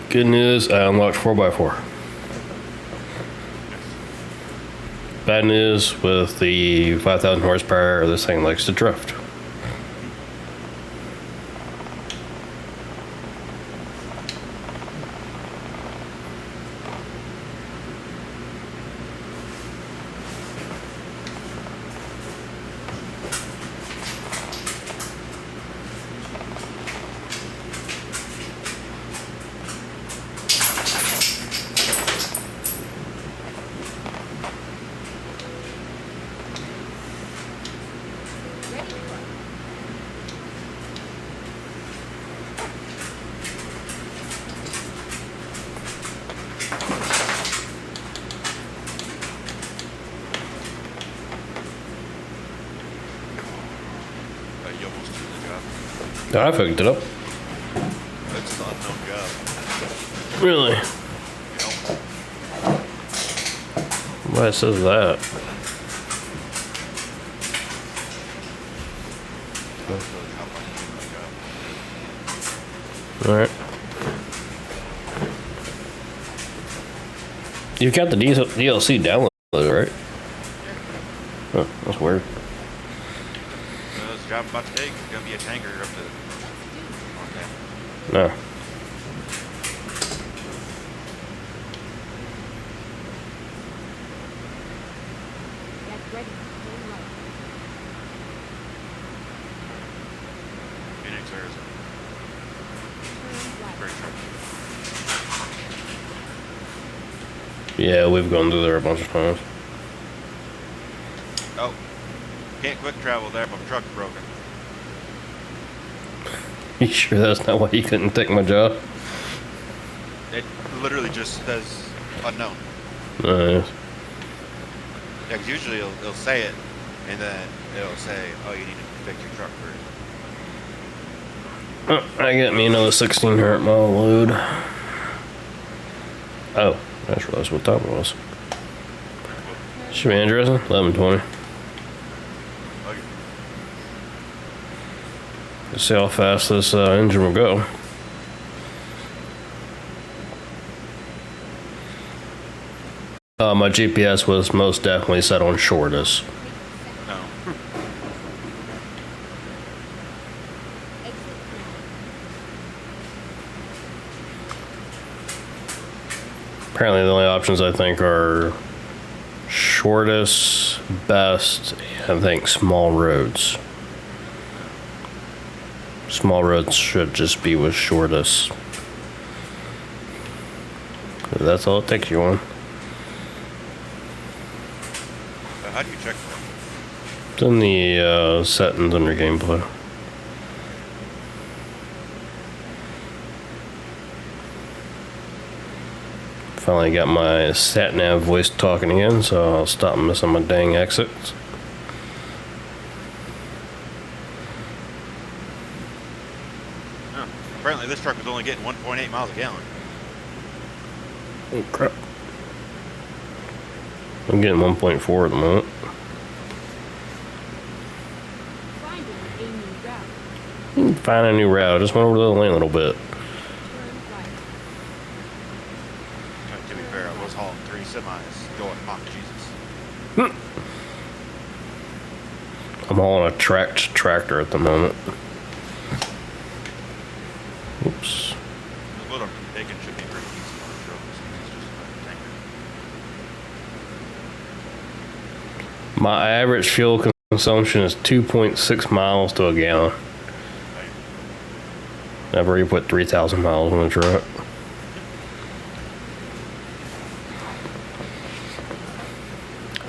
Speaker 2: Good news, I unlocked 4x4. Bad news with the 5,000 horsepower, this thing likes to drift.
Speaker 3: Ready to go.
Speaker 1: You almost did the job.
Speaker 2: I picked it up.
Speaker 1: That's an unknown job.
Speaker 2: Really?
Speaker 1: You know?
Speaker 2: Why it says that?
Speaker 1: That's really how much you do the job.
Speaker 2: Alright. You've got the DLC downloaded, right? Huh, that's weird.
Speaker 1: So this job I'm about to take is gonna be a tanker up to. Okay.
Speaker 2: No.
Speaker 3: Get ready. Turn right.
Speaker 1: Phoenix, Arizona.
Speaker 3: Turn right.
Speaker 1: Pretty sure.
Speaker 2: Yeah, we've gone through there a bunch of times.
Speaker 1: Oh. Can't quick travel there. My truck's broken.
Speaker 2: You sure that's not why you couldn't take my job?
Speaker 1: It literally just says unknown.
Speaker 2: Nice.
Speaker 1: Yeah, 'cause usually it'll say it, and then it'll say, oh, you need to fix your truck first.
Speaker 2: Oh, I got me another 1,600 mile load. Oh, I just realized what time it was. Should be interesting. 11:20.
Speaker 1: Okay.
Speaker 2: Let's see how fast this engine will go. My GPS was most definitely set on shortest.
Speaker 1: No.
Speaker 3: Exit now.
Speaker 2: Apparently, the only options I think are shortest, best, and I think small roads. Small roads should just be with shortest. That's all it takes you on.
Speaker 1: How do you check that?
Speaker 2: It's in the settings under gameplay. Finally got my sat nav voice talking again, so I'll stop missing my dang exits.
Speaker 1: Oh. Apparently this truck is only getting 1.8 miles a gallon.
Speaker 2: Oh crap. I'm getting 1.4 at the moment.
Speaker 3: Finding a new route.
Speaker 2: Find a new route. Just went over the lane a little bit.
Speaker 3: Turn right.
Speaker 1: To be fair, I was hauling 3 semis going, oh, Jesus.
Speaker 2: I'm hauling a tracked tractor at the moment. Oops.
Speaker 1: The load I'm taking should be pretty easy on the truck. It's just a tanker.
Speaker 2: My average fuel consumption is 2.6 miles to a gallon. I've already put 3,000 miles on the truck.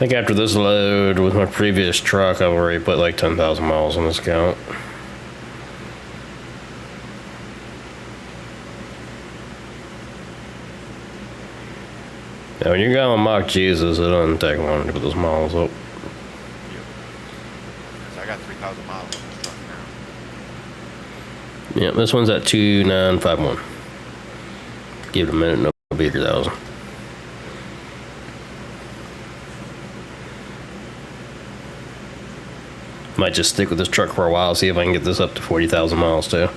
Speaker 2: I think after this load with my previous truck, I've already put like 10,000 miles on this count. Now, when you're going mock Jesus, it doesn't take long to put those miles up.
Speaker 1: Yep. So I got 3,000 miles on this truck now.
Speaker 2: Yeah, this one's at 2951. Give it a minute and it'll be 3,000. Might just stick with this truck for a while, see if I can get this up to 40,000 miles too.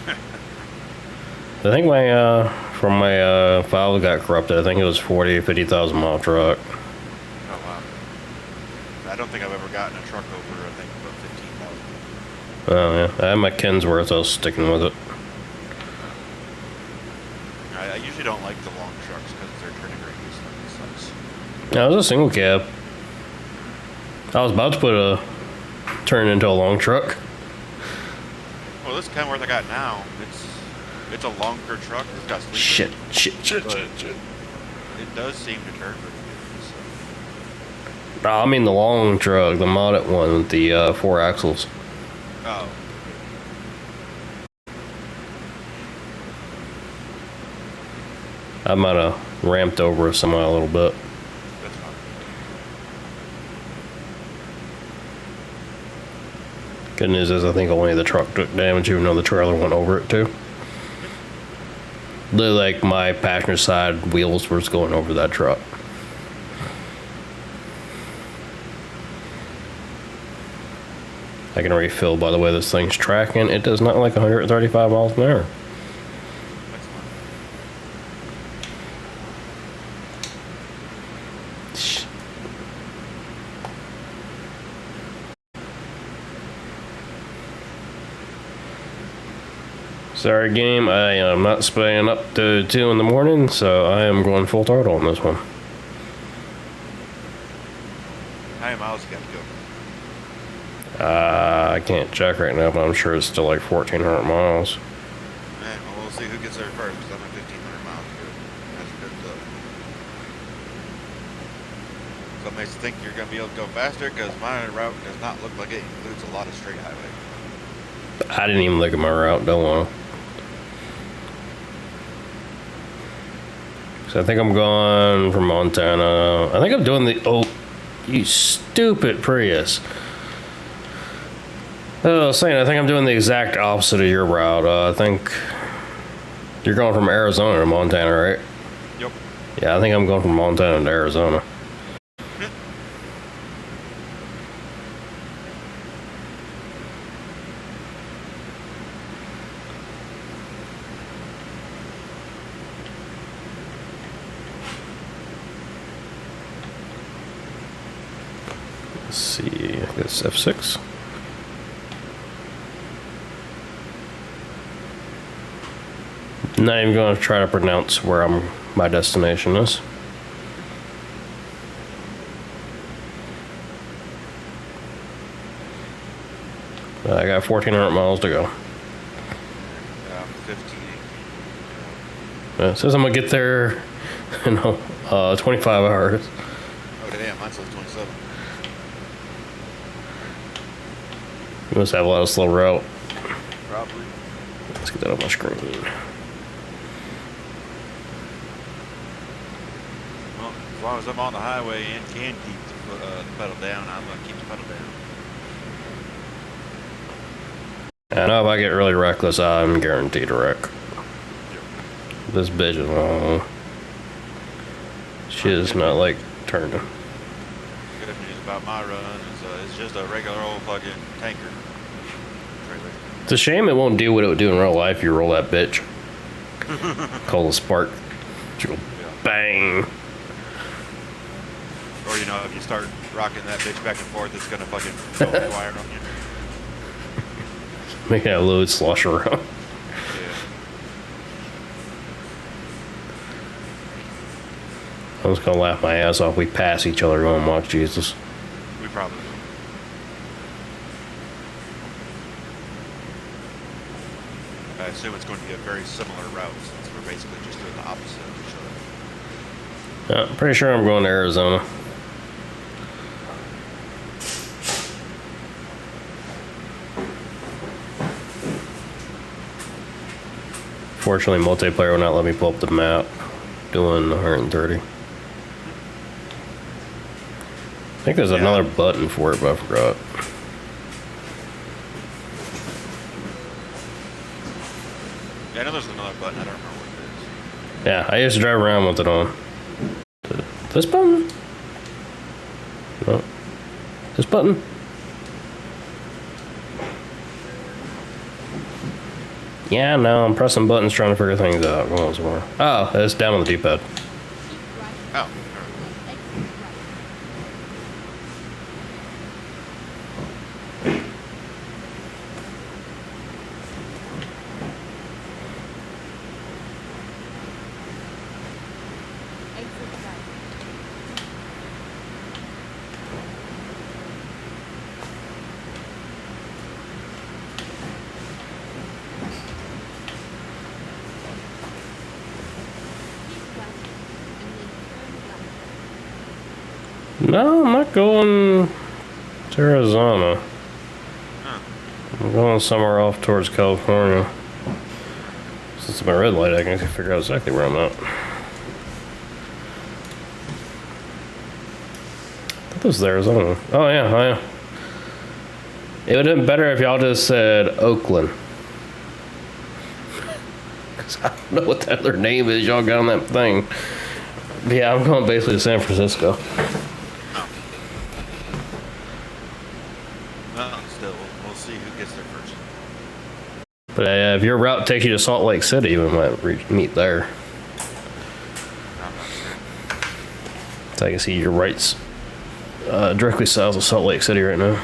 Speaker 2: I think my from my file got corrupted. I think it was 50,000 mile truck.
Speaker 1: Oh wow. I don't think I've ever gotten a truck over, I think, about 15,000.
Speaker 2: Oh yeah, I had my Kensworth. I was sticking with it.
Speaker 1: I usually don't like the long trucks because their turning radius sucks.
Speaker 2: Yeah, it was a single cab. I was about to turn into a long truck.
Speaker 1: Well, this Kenworth I got now, it's a longer truck. It's got sleepers.
Speaker 2: Shit.
Speaker 1: It does seem to turn pretty good. So.
Speaker 2: No, I mean the long truck, the modded one with the 4 axles.
Speaker 1: Oh.
Speaker 2: I might have ramped over somehow a little bit.
Speaker 1: That's fine.
Speaker 2: Good news is I think only the truck took damage, even though the trailer went over it too. Like my passenger side wheels were going over that truck. I can refill by the way this thing's tracking. It does not like 135 miles an hour.
Speaker 1: That's fine.
Speaker 2: Sorry, game. I am not staying up to 2 in the morning, so I am going full throttle on this one.
Speaker 1: How many miles you got to go?
Speaker 2: I can't check right now, but I'm sure it's still like 1,400 miles.
Speaker 1: Man, well, we'll see who gets there first, because I'm at 1,500 miles. That's good stuff. Some makes you think you're going to be able to go faster, because my route does not look like it includes a lot of straight highway.
Speaker 2: I didn't even look at my route, don't want to. So I think I'm going from Montana. I think I'm doing the... Oh, you stupid Prius. I was saying, I think I'm doing the exact opposite of your route. I think you're going from Arizona to Montana, right?
Speaker 1: Yep.
Speaker 2: Yeah, I think I'm going from Montana to Arizona. Let's see, I guess F6. Not even going to try to pronounce where my destination is. I got 1,400 miles to go.
Speaker 1: 15, 18.
Speaker 2: It says I'm gonna get there in 25 hours.
Speaker 1: Oh, damn, mine says 27.
Speaker 2: You must have a lot of slow route.
Speaker 1: Probably.
Speaker 2: Let's get that on my screen.
Speaker 1: Well, as long as I'm on the highway and can keep the pedal down, I'm going to keep the pedal down.
Speaker 2: I know if I get really reckless, I'm guaranteed a wreck. This bitch is she is not like turning.
Speaker 1: Good news about my run is it's just a regular old fucking tanker trailer.
Speaker 2: It's a shame it won't do what it would do in real life. You roll that bitch. Call the spark. Bang.
Speaker 1: Or, you know, if you start rocking that bitch back and forth, it's going to fucking go wire on you.
Speaker 2: Make that load slosh around.
Speaker 1: Yeah.
Speaker 2: I'm just gonna laugh my ass off. We pass each other going, "Mock Jesus."
Speaker 1: We probably will. I assume it's going to be a very similar route since we're basically just doing the opposite of each other.
Speaker 2: I'm pretty sure I'm going to Arizona. Fortunately, multiplayer will not let me pull up the map doing 130. I think there's
Speaker 1: Yeah.
Speaker 2: another button for it, but I forgot.
Speaker 1: Yeah, I know there's another button. I don't remember what it is.
Speaker 2: Yeah, I used to drive around with it on. This button? No. This button? Yeah, no, I'm pressing buttons trying to figure things out. Once more. Oh, it's down on the D-pad.
Speaker 3: Keep right.
Speaker 1: Oh, alright.
Speaker 3: Exit right. Exit right. Keep left and then turn left.
Speaker 2: No, I'm not going to Arizona.
Speaker 1: Huh.
Speaker 2: I'm going somewhere off towards California. Since it's my red light, I can figure out exactly where I'm at. I thought this was Arizona. Oh yeah, oh yeah. It would have been better if y'all just said Oakland. Because I don't know what the other name is y'all got on that thing. But yeah, I'm going basically to San Francisco.
Speaker 1: Well, still, we'll see who gets there first.
Speaker 2: But if your route takes you to Salt Lake City, we might meet there.
Speaker 1: I'm not sure.
Speaker 2: So I can see your rights directly south of Salt Lake City right now.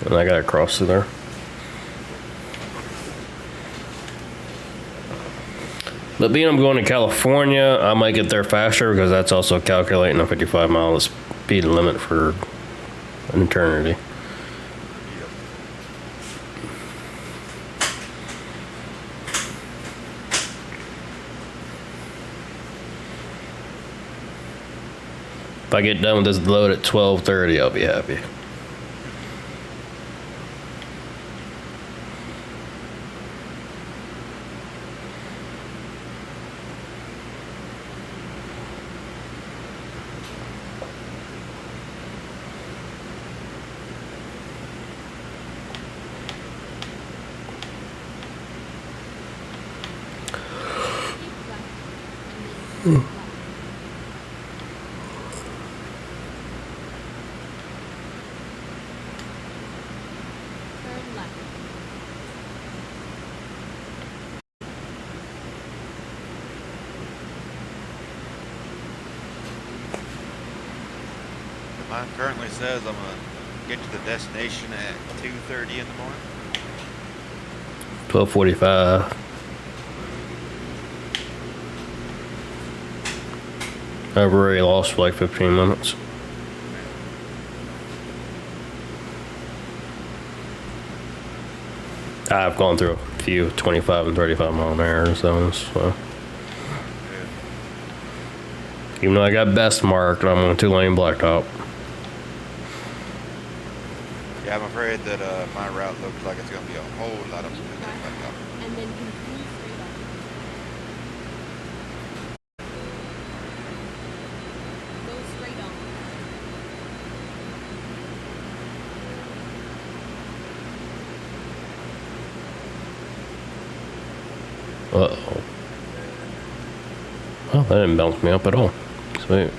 Speaker 2: And I gotta cross through there. But being I'm going to California, I might get there faster because that's also calculating a 55-mile speed limit for an eternity.
Speaker 1: Yep.
Speaker 2: If I get done with this load at 12:30, I'll be happy.
Speaker 3: Keep left and then turn left. Turn left.
Speaker 1: Mine currently says I'm gonna get to the destination at 2:30 in the morning.
Speaker 2: 12:45. I've already lost for like 15 minutes. I've gone through a few 25 and 35 mile an hour zones, so. Even though I got best marked, I'm on a 2-lane blacktop.
Speaker 1: Yeah, I'm afraid that my route looks like it's gonna be a whole lot of
Speaker 3: Keep
Speaker 1: moving
Speaker 3: left
Speaker 1: back up.
Speaker 3: and then continue straight up. Go straight on.
Speaker 2: Uh-oh. Well, that didn't bounce me up at all. Sweet.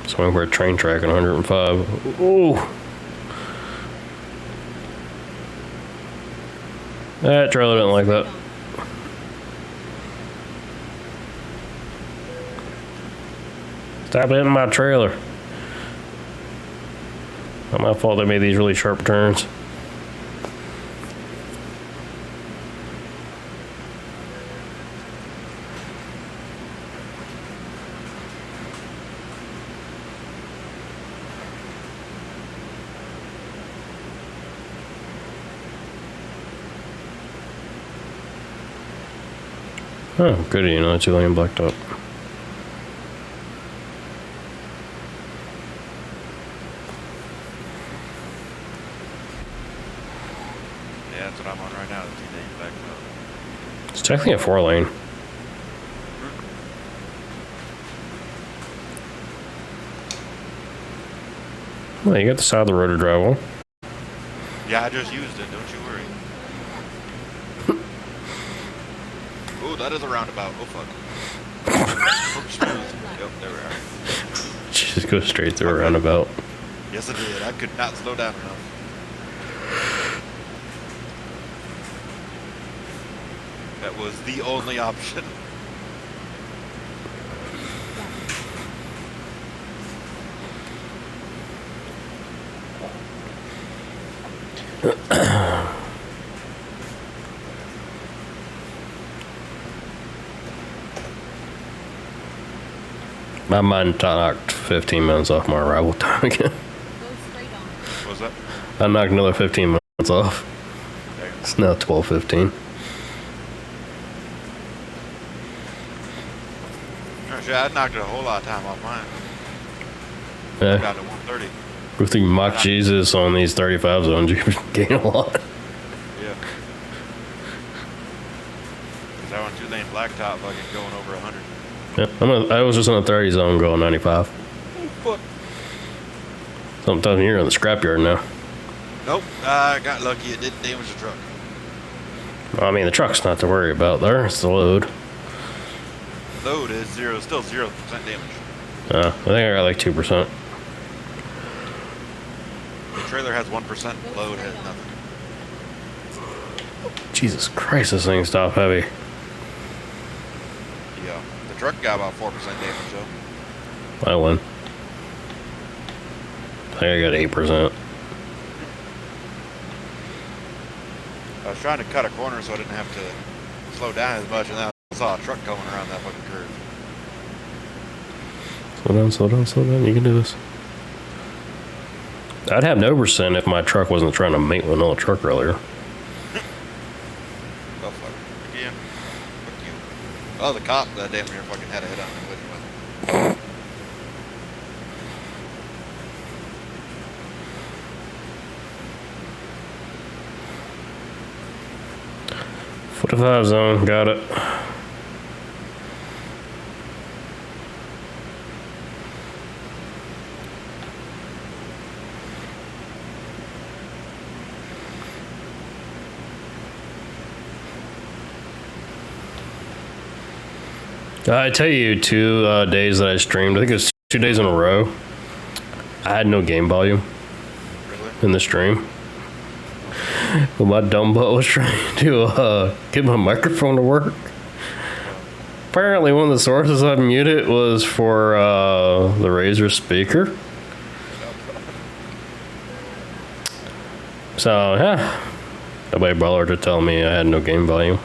Speaker 2: So we're train track at 105. Ooh. That trailer didn't like that. Stop hitting my trailer. Not my fault they made these really sharp turns. Oh, goody, you know, 2-lane blacktop.
Speaker 1: Yeah, that's what I'm on right now. The 2-lane blacktop.
Speaker 2: It's technically a 4-lane. Well, you got the side of the road to drive on.
Speaker 1: Yeah, I just used it. Don't you worry. Oh, that is a roundabout. Oh fuck. Oh, smooth. Yep, there we are.
Speaker 2: Just go straight through a roundabout.
Speaker 1: Yes, it did. I could not slow down enough. That was the only option.
Speaker 2: My mind knocked 15 minutes off my arrival time again.
Speaker 3: Go straight on.
Speaker 1: What was that?
Speaker 2: I knocked another 15 minutes off.
Speaker 1: There.
Speaker 2: It's now 12:15.
Speaker 1: Actually, I knocked a whole lot of time off mine.
Speaker 2: Yeah.
Speaker 1: Got to 130.
Speaker 2: If you mock Jesus on these 35 zones, you gain a lot.
Speaker 1: Yeah. Because I went 2-lane blacktop fucking going over 100.
Speaker 2: Yeah, I was just in a 30 zone going 95.
Speaker 1: Fuck.
Speaker 2: Sometimes you're in the scrapyard now.
Speaker 1: Nope. I got lucky. It didn't damage the truck.
Speaker 2: I mean, the truck's not to worry about there. It's the load.
Speaker 1: Load is still 0% damage.
Speaker 2: I think I got like 2%.
Speaker 1: The trailer has 1%. Load has nothing.
Speaker 2: Jesus Christ, this thing's top heavy.
Speaker 1: Yeah. The truck got about 4% damage though.
Speaker 2: I win. I think I got 8%.
Speaker 1: I was trying to cut a corner so I didn't have to slow down as much, and then I saw a truck coming around that fucking curve.
Speaker 2: Slow down, slow down, slow down. You can do this. I'd have no percent if my truck wasn't trying to mate with another truck earlier.
Speaker 1: Oh, fuck. Again. Fuck you. Oh, the cop that damn near fucking had a hit on me with him.
Speaker 2: 45 zone, got it. I tell you, 2 days that I streamed, I think it was 2 days in a row, I had no game volume
Speaker 1: Really?
Speaker 2: in the stream. But my dumb butt was trying to get my microphone to work. Apparently, one of the sources I muted was for the Razer speaker. So, yeah. Nobody bothered to tell me I had no game volume.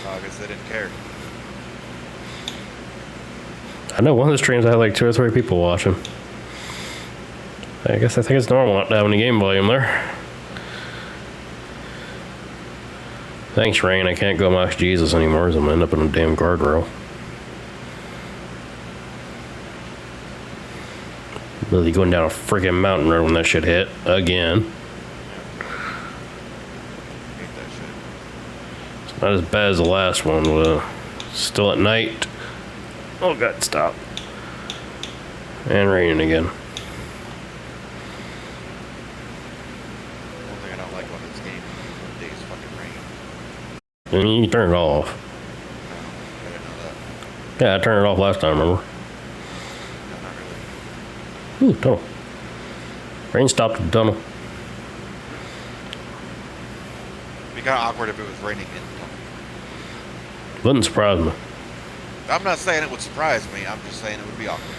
Speaker 1: I guess they didn't care.
Speaker 2: I know one of the streams I had like 2 or 3 people watching. I think it's normal not to have any game volume there. Thanks, Rain. I can't go mock Jesus anymore, so I'm gonna end up in a damn guardrail. Really going down a freaking mountain road when that shit hit again.
Speaker 1: Hate that shit.
Speaker 2: It's not as bad as the last one, but still at night. Oh god, stop. And raining again.
Speaker 1: One thing I don't like about this game is days fucking rain.
Speaker 2: And you turn it off.
Speaker 1: No, I didn't know that.
Speaker 2: Yeah, I turned it off last time, remember?
Speaker 1: No, not really.
Speaker 2: Ooh, tunnel. Rain stopped the tunnel.
Speaker 1: It'd be kind of awkward if it was raining in the tunnel.
Speaker 2: Wouldn't surprise me.
Speaker 1: I'm not saying it would surprise me. I'm just saying it would be awkward.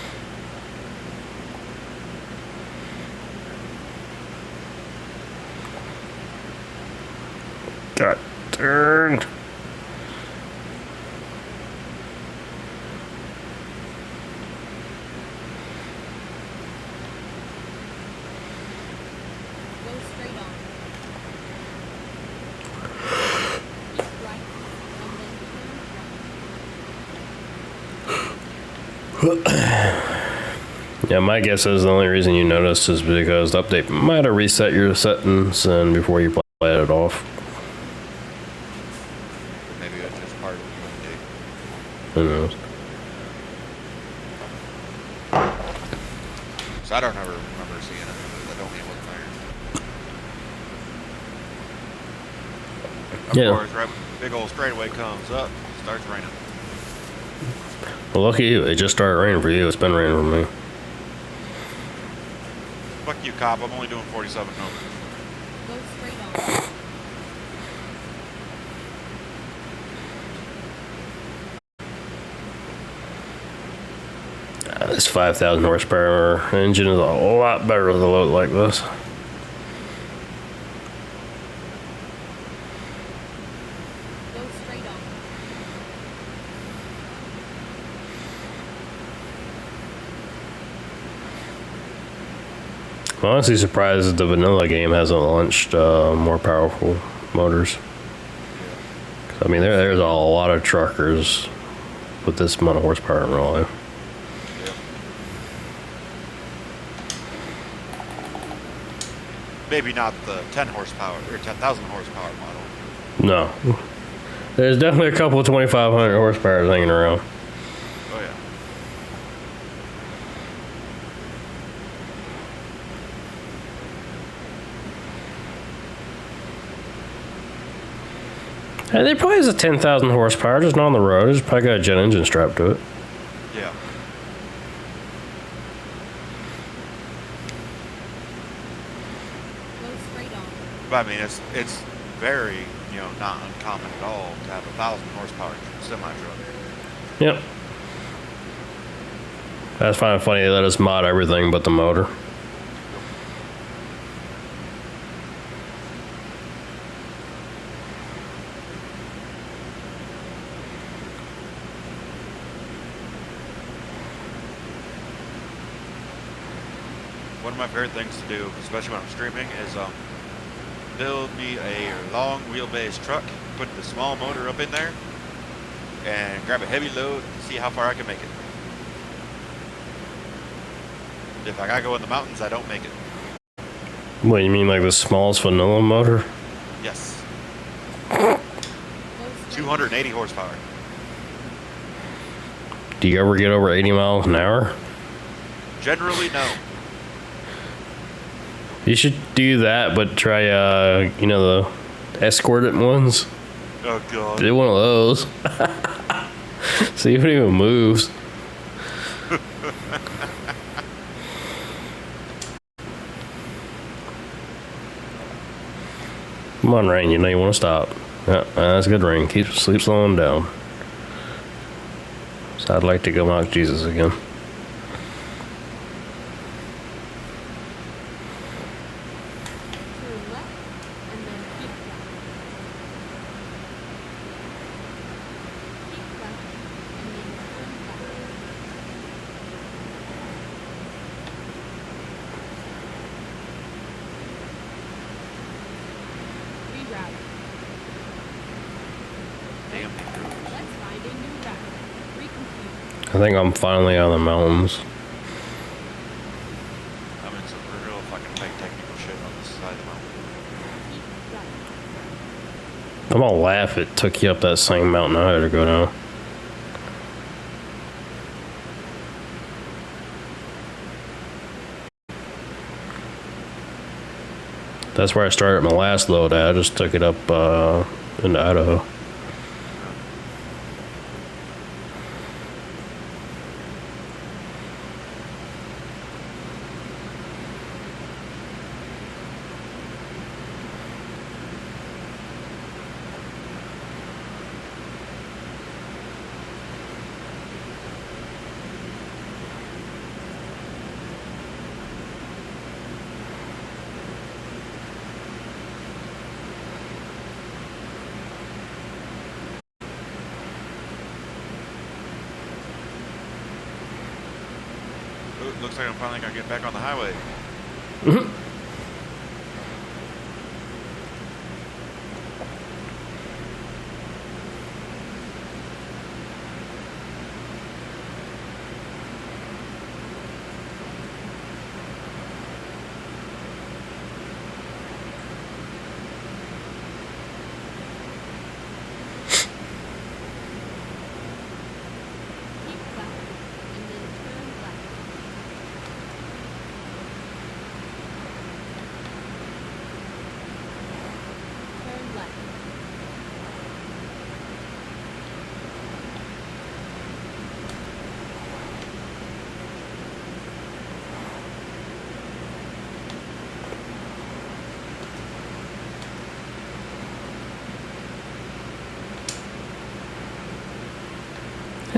Speaker 2: Got turned.
Speaker 3: Go straight on. Right. And then turn right.
Speaker 2: Yeah, my guess is the only reason you noticed is because the update might have reset your settings and before you play it off. Who knows?
Speaker 1: So I don't ever remember seeing it. I don't even look there. Of
Speaker 2: Yeah.
Speaker 1: course, right when the big old straightaway comes up, it starts raining.
Speaker 2: Well, lucky you. It just started raining for you. It's been raining for me.
Speaker 1: Fuck you, cop. I'm only doing 47 over.
Speaker 3: Go straight on.
Speaker 2: This 5,000 horsepower engine is a lot better with a load like this.
Speaker 3: Go straight on.
Speaker 2: I'm honestly surprised that the vanilla game hasn't launched more powerful motors. I mean, there's a lot of truckers with this amount of horsepower in real life.
Speaker 1: Maybe not the 10 horsepower or 10,000 horsepower model.
Speaker 2: No. There's definitely a couple of 2,500 horsepower hanging around.
Speaker 1: Oh yeah.
Speaker 2: And there probably is a 10,000 horsepower just not on the road. It's probably got a jet engine strapped to it.
Speaker 1: Yeah.
Speaker 3: Go straight on.
Speaker 1: But I mean, it's very, not uncommon at all to have 1,000 horsepower semi truck.
Speaker 2: Yep. That's kind of funny. They let us mod everything but the motor.
Speaker 1: One of my favorite things to do, especially when I'm streaming, is build me a long wheelbase truck, put the small motor up in there, and grab a heavy load and see how far I can make it. If I gotta go in the mountains, I don't make it.
Speaker 2: What, you mean like the smallest vanilla motor?
Speaker 1: Yes.
Speaker 3: Go straight
Speaker 1: 280 horsepower.
Speaker 2: Do you ever get over 80 miles an hour?
Speaker 1: Generally, no.
Speaker 2: You should do that, but try, the escorted ones.
Speaker 1: Oh god.
Speaker 2: Do one of those. See if it even moves. Come on, Rain. You know you want to stop. Yeah, that's good, Rain. Sleep slowing down. So I'd like to go mock Jesus again.
Speaker 3: turn left and then keep left. Keep left and then turn back. Reroute.
Speaker 1: Damn the crew.
Speaker 3: Let's find a new route. Recomputer.
Speaker 2: I think I'm finally on the mountains.
Speaker 1: I'm in some real fucking tight technical shit on this side of the mountain.
Speaker 3: Keep right.
Speaker 2: I'm gonna laugh it took you up that same mountain I had to go down. That's where I started my last load at. I just took it up into Idaho.
Speaker 1: Ooh, looks like I'm finally gonna get back on the highway.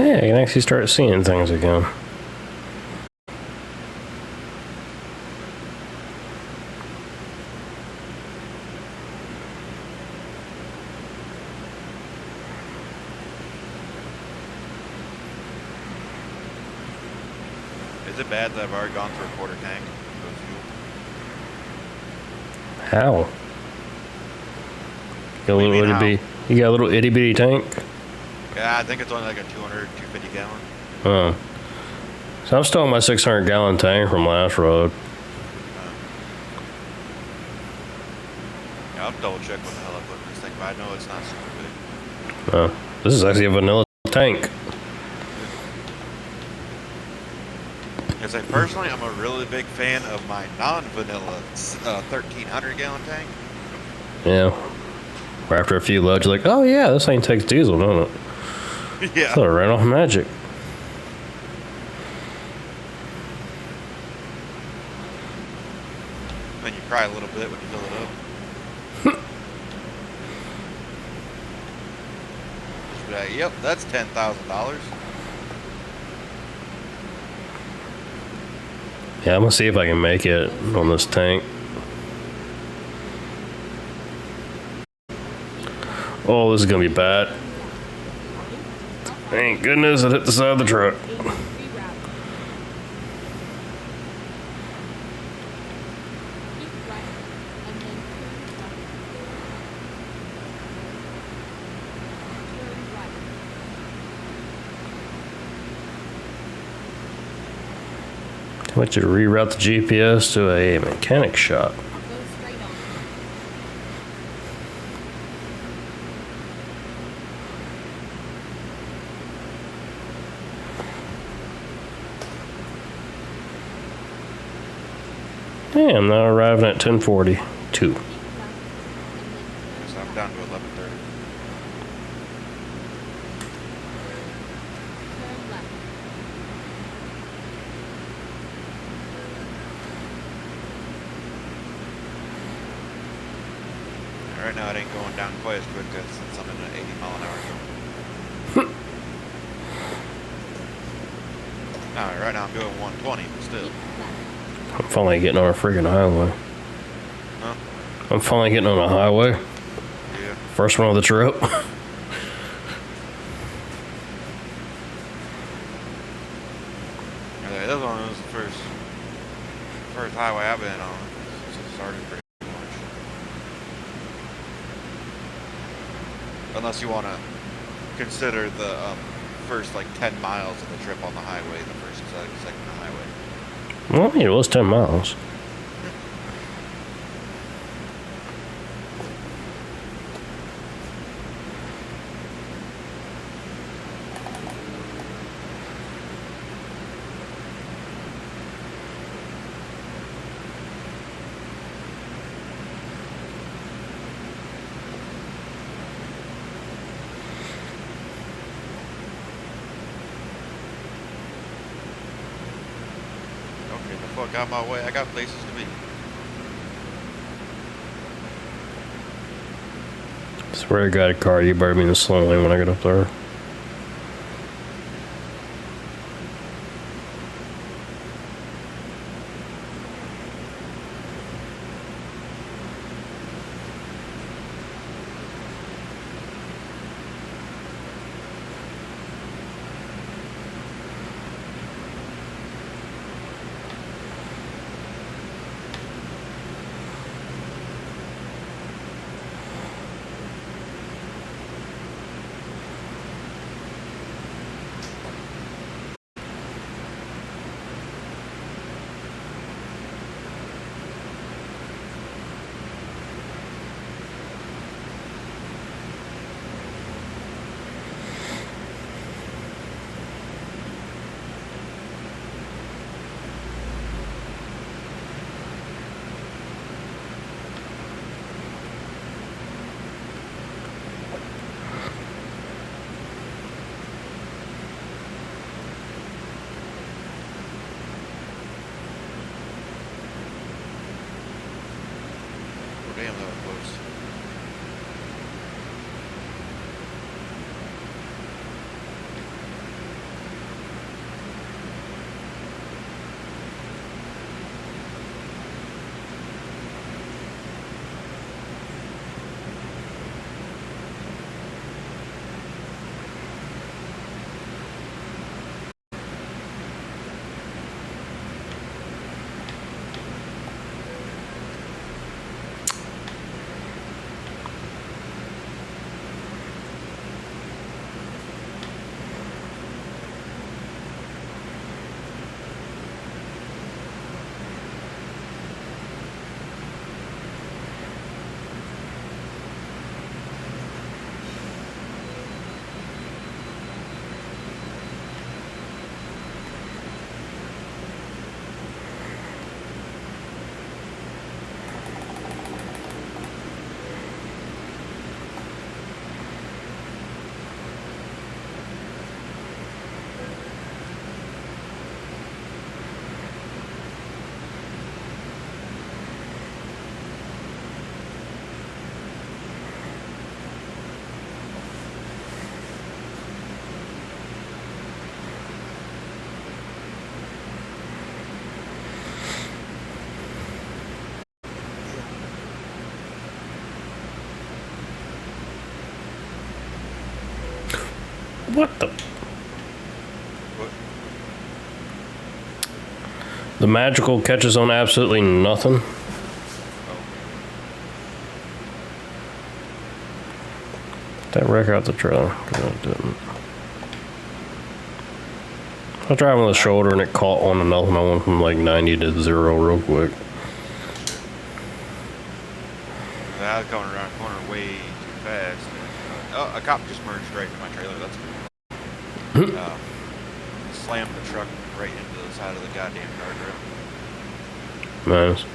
Speaker 2: Hey, I can actually start seeing things again.
Speaker 1: Is it bad that I've already gone through a quarter tank of fuel?
Speaker 2: How? You got a
Speaker 1: What do you
Speaker 2: little
Speaker 1: mean,
Speaker 2: itty bitty. You got a little itty bitty tank.
Speaker 1: Yeah, I think it's only like a 250 gallon.
Speaker 2: Oh. So I'm still on my 600 gallon tank from last road.
Speaker 1: Yeah, I'll double check what the hell I put in this thing, but I know it's not super big.
Speaker 2: This is actually a vanilla tank.
Speaker 1: Because like, personally, I'm a really big fan of my non-vanilla 1,300 gallon tank.
Speaker 2: Yeah. Where after a few loads, you're like, oh yeah, this thing takes diesel, don't it?
Speaker 1: Yeah.
Speaker 2: So it ran off magic.
Speaker 1: And you cry a little bit when you fill it up. Just be like, yep, that's $10,000.
Speaker 2: Yeah, I'm gonna see if I can make it on this tank. Oh, this is gonna be bad. Thank goodness it hit the side of the truck.
Speaker 3: Reroute. Keep right, and then turn right. Turn right.
Speaker 2: I want you to reroute the GPS to a mechanic shop.
Speaker 3: Go straight on.
Speaker 2: Hey, I'm now arriving at 1042.
Speaker 3: Keep left, and then
Speaker 1: So I'm down to 1130.
Speaker 3: turn left.
Speaker 1: Right now it ain't going down quite as quick as since I'm in an 80 mile an hour zone. Alright, right now I'm doing 120, but still.
Speaker 3: Keep left.
Speaker 2: I'm finally getting on a freaking highway.
Speaker 1: Huh?
Speaker 2: I'm finally getting on a highway.
Speaker 1: Yeah.
Speaker 2: First one of the trip.
Speaker 1: Okay, this one was the first highway I've been on. Since it started pretty much. Unless you want to consider the first like 10 miles of the trip on the highway, the first second highway.
Speaker 2: Well, I mean, it was 10 miles.
Speaker 1: Okay, the fuck out my way. I got places to be.
Speaker 2: Swear to God, car, you better be in the slow lane when I get up there.
Speaker 1: Oh, damn, that was close.
Speaker 2: What the?
Speaker 1: What?
Speaker 2: The magical catches on absolutely nothing.
Speaker 1: Oh.
Speaker 2: That wreck out the trailer. 'Cause it didn't. I was driving on the shoulder and it caught on another. I went from like 90 to 0 real quick.
Speaker 1: I was going around the corner way too fast. Oh, a cop just merged right into my trailer. That's cool. Slammed the truck right into the side of the goddamn guardrail.
Speaker 2: Nice.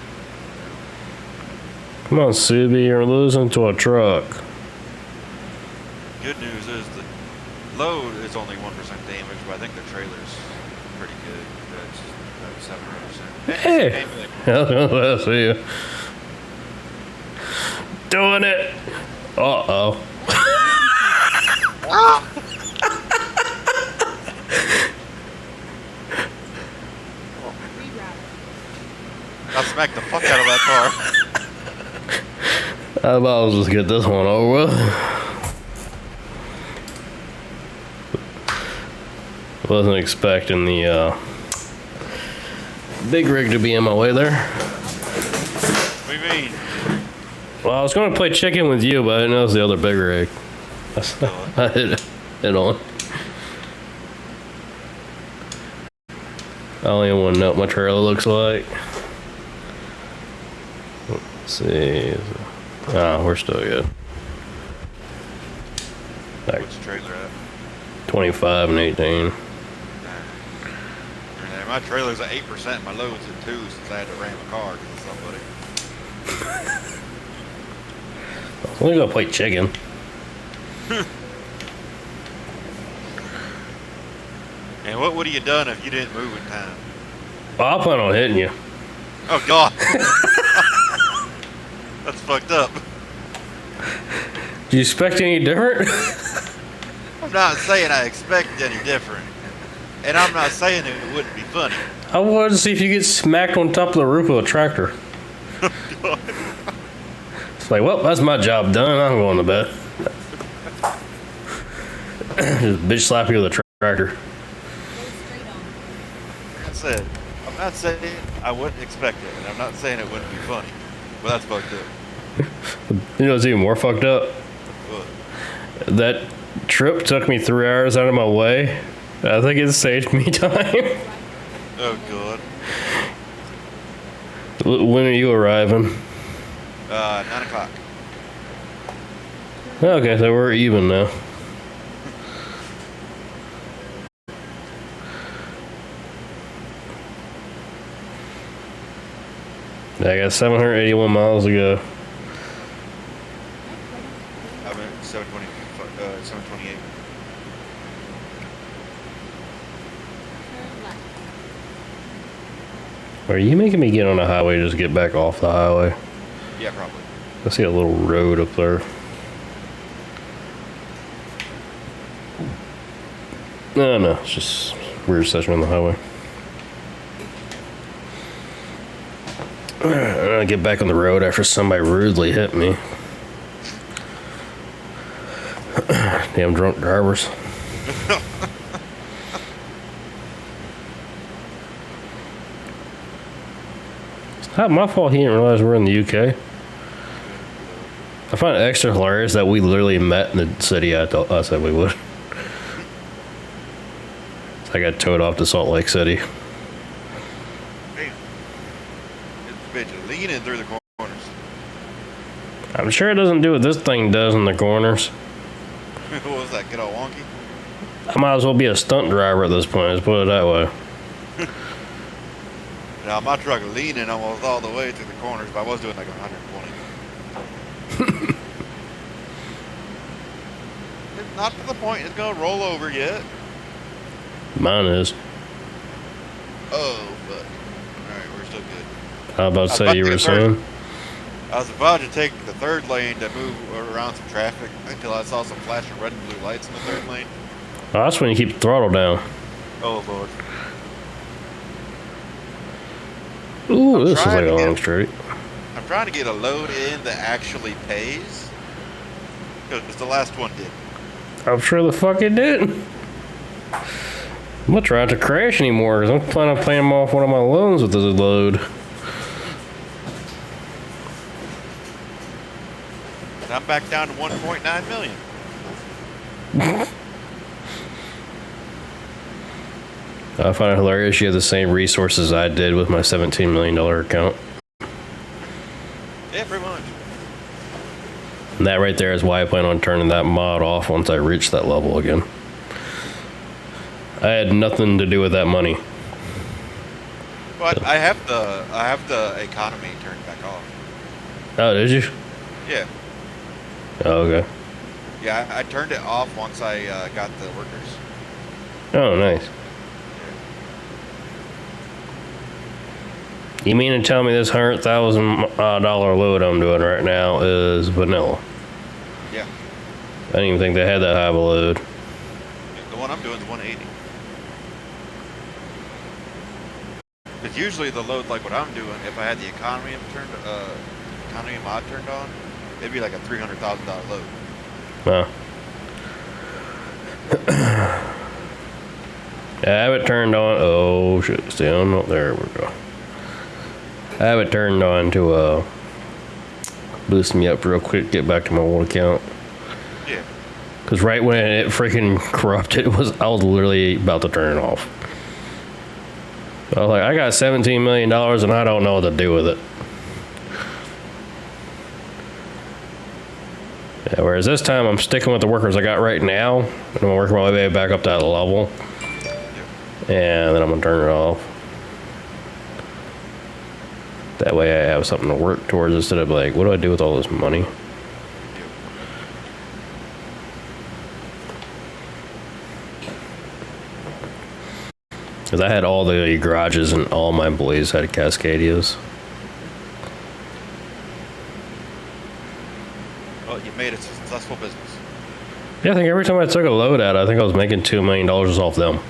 Speaker 2: Come on, Subi, you're losing to a truck.
Speaker 1: Good news is the load is only 1% damage, but I think the trailer's pretty good. It's about 7%.
Speaker 2: Hey! I see you. Doing it! Uh-oh.
Speaker 3: Reroute.
Speaker 1: I smacked the fuck out of that car.
Speaker 2: How about just get this one over with? Wasn't expecting the big rig to be in my way there.
Speaker 1: What do you mean?
Speaker 2: Well, I was going to play chicken with you, but I didn't know it was the other big rig. I hit it on. I don't even want to know what my trailer looks like. Let's see. Ah, we're still good. Like
Speaker 1: What's the trailer at?
Speaker 2: 25 and 18.
Speaker 1: And my trailer's at 8%. My load's at 2 since I had to ram a car because of somebody.
Speaker 2: I'm only gonna play chicken.
Speaker 1: And what would have you done if you didn't move in time?
Speaker 2: Well, I plan on hitting you.
Speaker 1: Oh, God. That's fucked up.
Speaker 2: Do you expect any different?
Speaker 1: I'm not saying I expect any different. And I'm not saying it wouldn't be funny.
Speaker 2: I wanted to see if you get smacked on top of the roof of a tractor. It's like, well, that's my job done. I'm going to bed. Just bitch slap you with a tractor.
Speaker 3: Go straight on.
Speaker 1: Like I said, I'm not saying I wouldn't expect it. And I'm not saying it wouldn't be funny. But that's fucked up.
Speaker 2: You know what's even more fucked up?
Speaker 1: What?
Speaker 2: That trip took me 3 hours out of my way. I think it saved me time.
Speaker 1: Oh, God.
Speaker 2: When are you arriving?
Speaker 1: 9 o'clock.
Speaker 2: Okay, so we're even now. I got 781 miles to go.
Speaker 1: I'm at 728.
Speaker 3: Turn left.
Speaker 2: Are you making me get on the highway just get back off the highway?
Speaker 1: Yeah, probably.
Speaker 2: I see a little road up there. No, it's just weird section on the highway. I gotta get back on the road after somebody rudely hit me. Damn drunk drivers. It's not my fault he didn't realize we're in the UK. I find it extra hilarious that we literally met in the city I said we would. I got towed off to Salt Lake City.
Speaker 1: Damn. This bitch is leaning through the corners.
Speaker 2: I'm sure it doesn't do what this thing does in the corners.
Speaker 1: What was that? Get all wonky?
Speaker 2: I might as well be a stunt driver at this point, let's put it that way.
Speaker 1: Now, my truck leaning almost all the way through the corners, but I was doing like 120. It's not to the point it's going to roll over yet.
Speaker 2: Mine is.
Speaker 1: Oh, but alright, we're still good.
Speaker 2: I was about to
Speaker 1: I was
Speaker 2: say
Speaker 1: about
Speaker 2: you
Speaker 1: to
Speaker 2: were
Speaker 1: get third.
Speaker 2: saying.
Speaker 1: I was about to take the third lane to move around some traffic until I saw some flashing red and blue lights in the third lane.
Speaker 2: Oh, that's when you keep the throttle down.
Speaker 1: Oh, Lord.
Speaker 2: Ooh, this is
Speaker 1: trying
Speaker 2: like a
Speaker 1: to
Speaker 2: long
Speaker 1: get-
Speaker 2: straight.
Speaker 1: I'm trying to get a load in that actually pays. Because the last one did.
Speaker 2: I'm sure the fuck it did. I'm gonna try not to crash anymore because I'm planning on paying off one of my loans with this load.
Speaker 1: And I'm back down to 1.9 million.
Speaker 2: I find it hilarious you have the same resources I did with my $17 million account.
Speaker 1: Yeah, pretty much.
Speaker 2: And that right there is why I plan on turning that mod off once I reach that level again. I had nothing to do with that money.
Speaker 1: But I have the economy turned back off.
Speaker 2: Oh, did you?
Speaker 1: Yeah.
Speaker 2: Oh, okay.
Speaker 1: Yeah, I turned it off once I got the workers.
Speaker 2: Oh, nice. You mean to tell me this $100,000 load I'm doing right now is vanilla?
Speaker 1: Yeah.
Speaker 2: I didn't even think they had that high of a load.
Speaker 1: The one I'm doing is 180. Because usually the load, like what I'm doing, if I had the economy mod turned on, it'd be like a $300,000 load.
Speaker 2: Wow. I have it turned on. Oh shit! Stay on. Oh, there we go. I have it turned on to boost me up real quick. Get back to my old account.
Speaker 1: Yeah.
Speaker 2: Cause right when it freaking corrupted, I was literally about to turn it off. I was like, I got $17 million and I don't know what to do with it. Yeah, whereas this time I'm sticking with the workers I got right now, and I'm gonna work my way back up to that level, and then I'm gonna turn it off. That way I have something to work towards instead of like, what do I do with all this money? Because I had all the garages and all my employees had Cascadias.
Speaker 1: Well, you made a successful business.
Speaker 2: Yeah, I think every time I took a load out, I think I was making $2 million off them.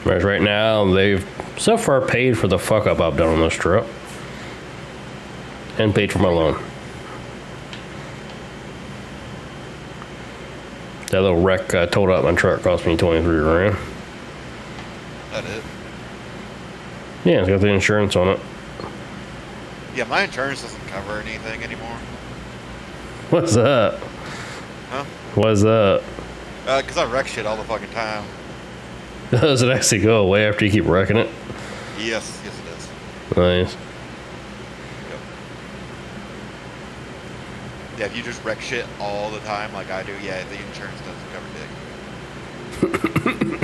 Speaker 2: Whereas right now, they've so far paid for the fuck up I've done on this truck. And paid for my loan. That little wreck I towed out my truck cost me 23 grand.
Speaker 1: That it?
Speaker 2: Yeah, it's got the insurance on it.
Speaker 1: Yeah, my insurance doesn't cover anything anymore.
Speaker 2: What's that?
Speaker 1: Huh?
Speaker 2: What's that?
Speaker 1: Because I wreck shit all the fucking time.
Speaker 2: Does it actually go away after you keep wrecking it?
Speaker 1: Yes, it does.
Speaker 2: Nice.
Speaker 1: Yep. Yeah, if you just wreck shit all the time like I do, yeah, the insurance doesn't cover dick.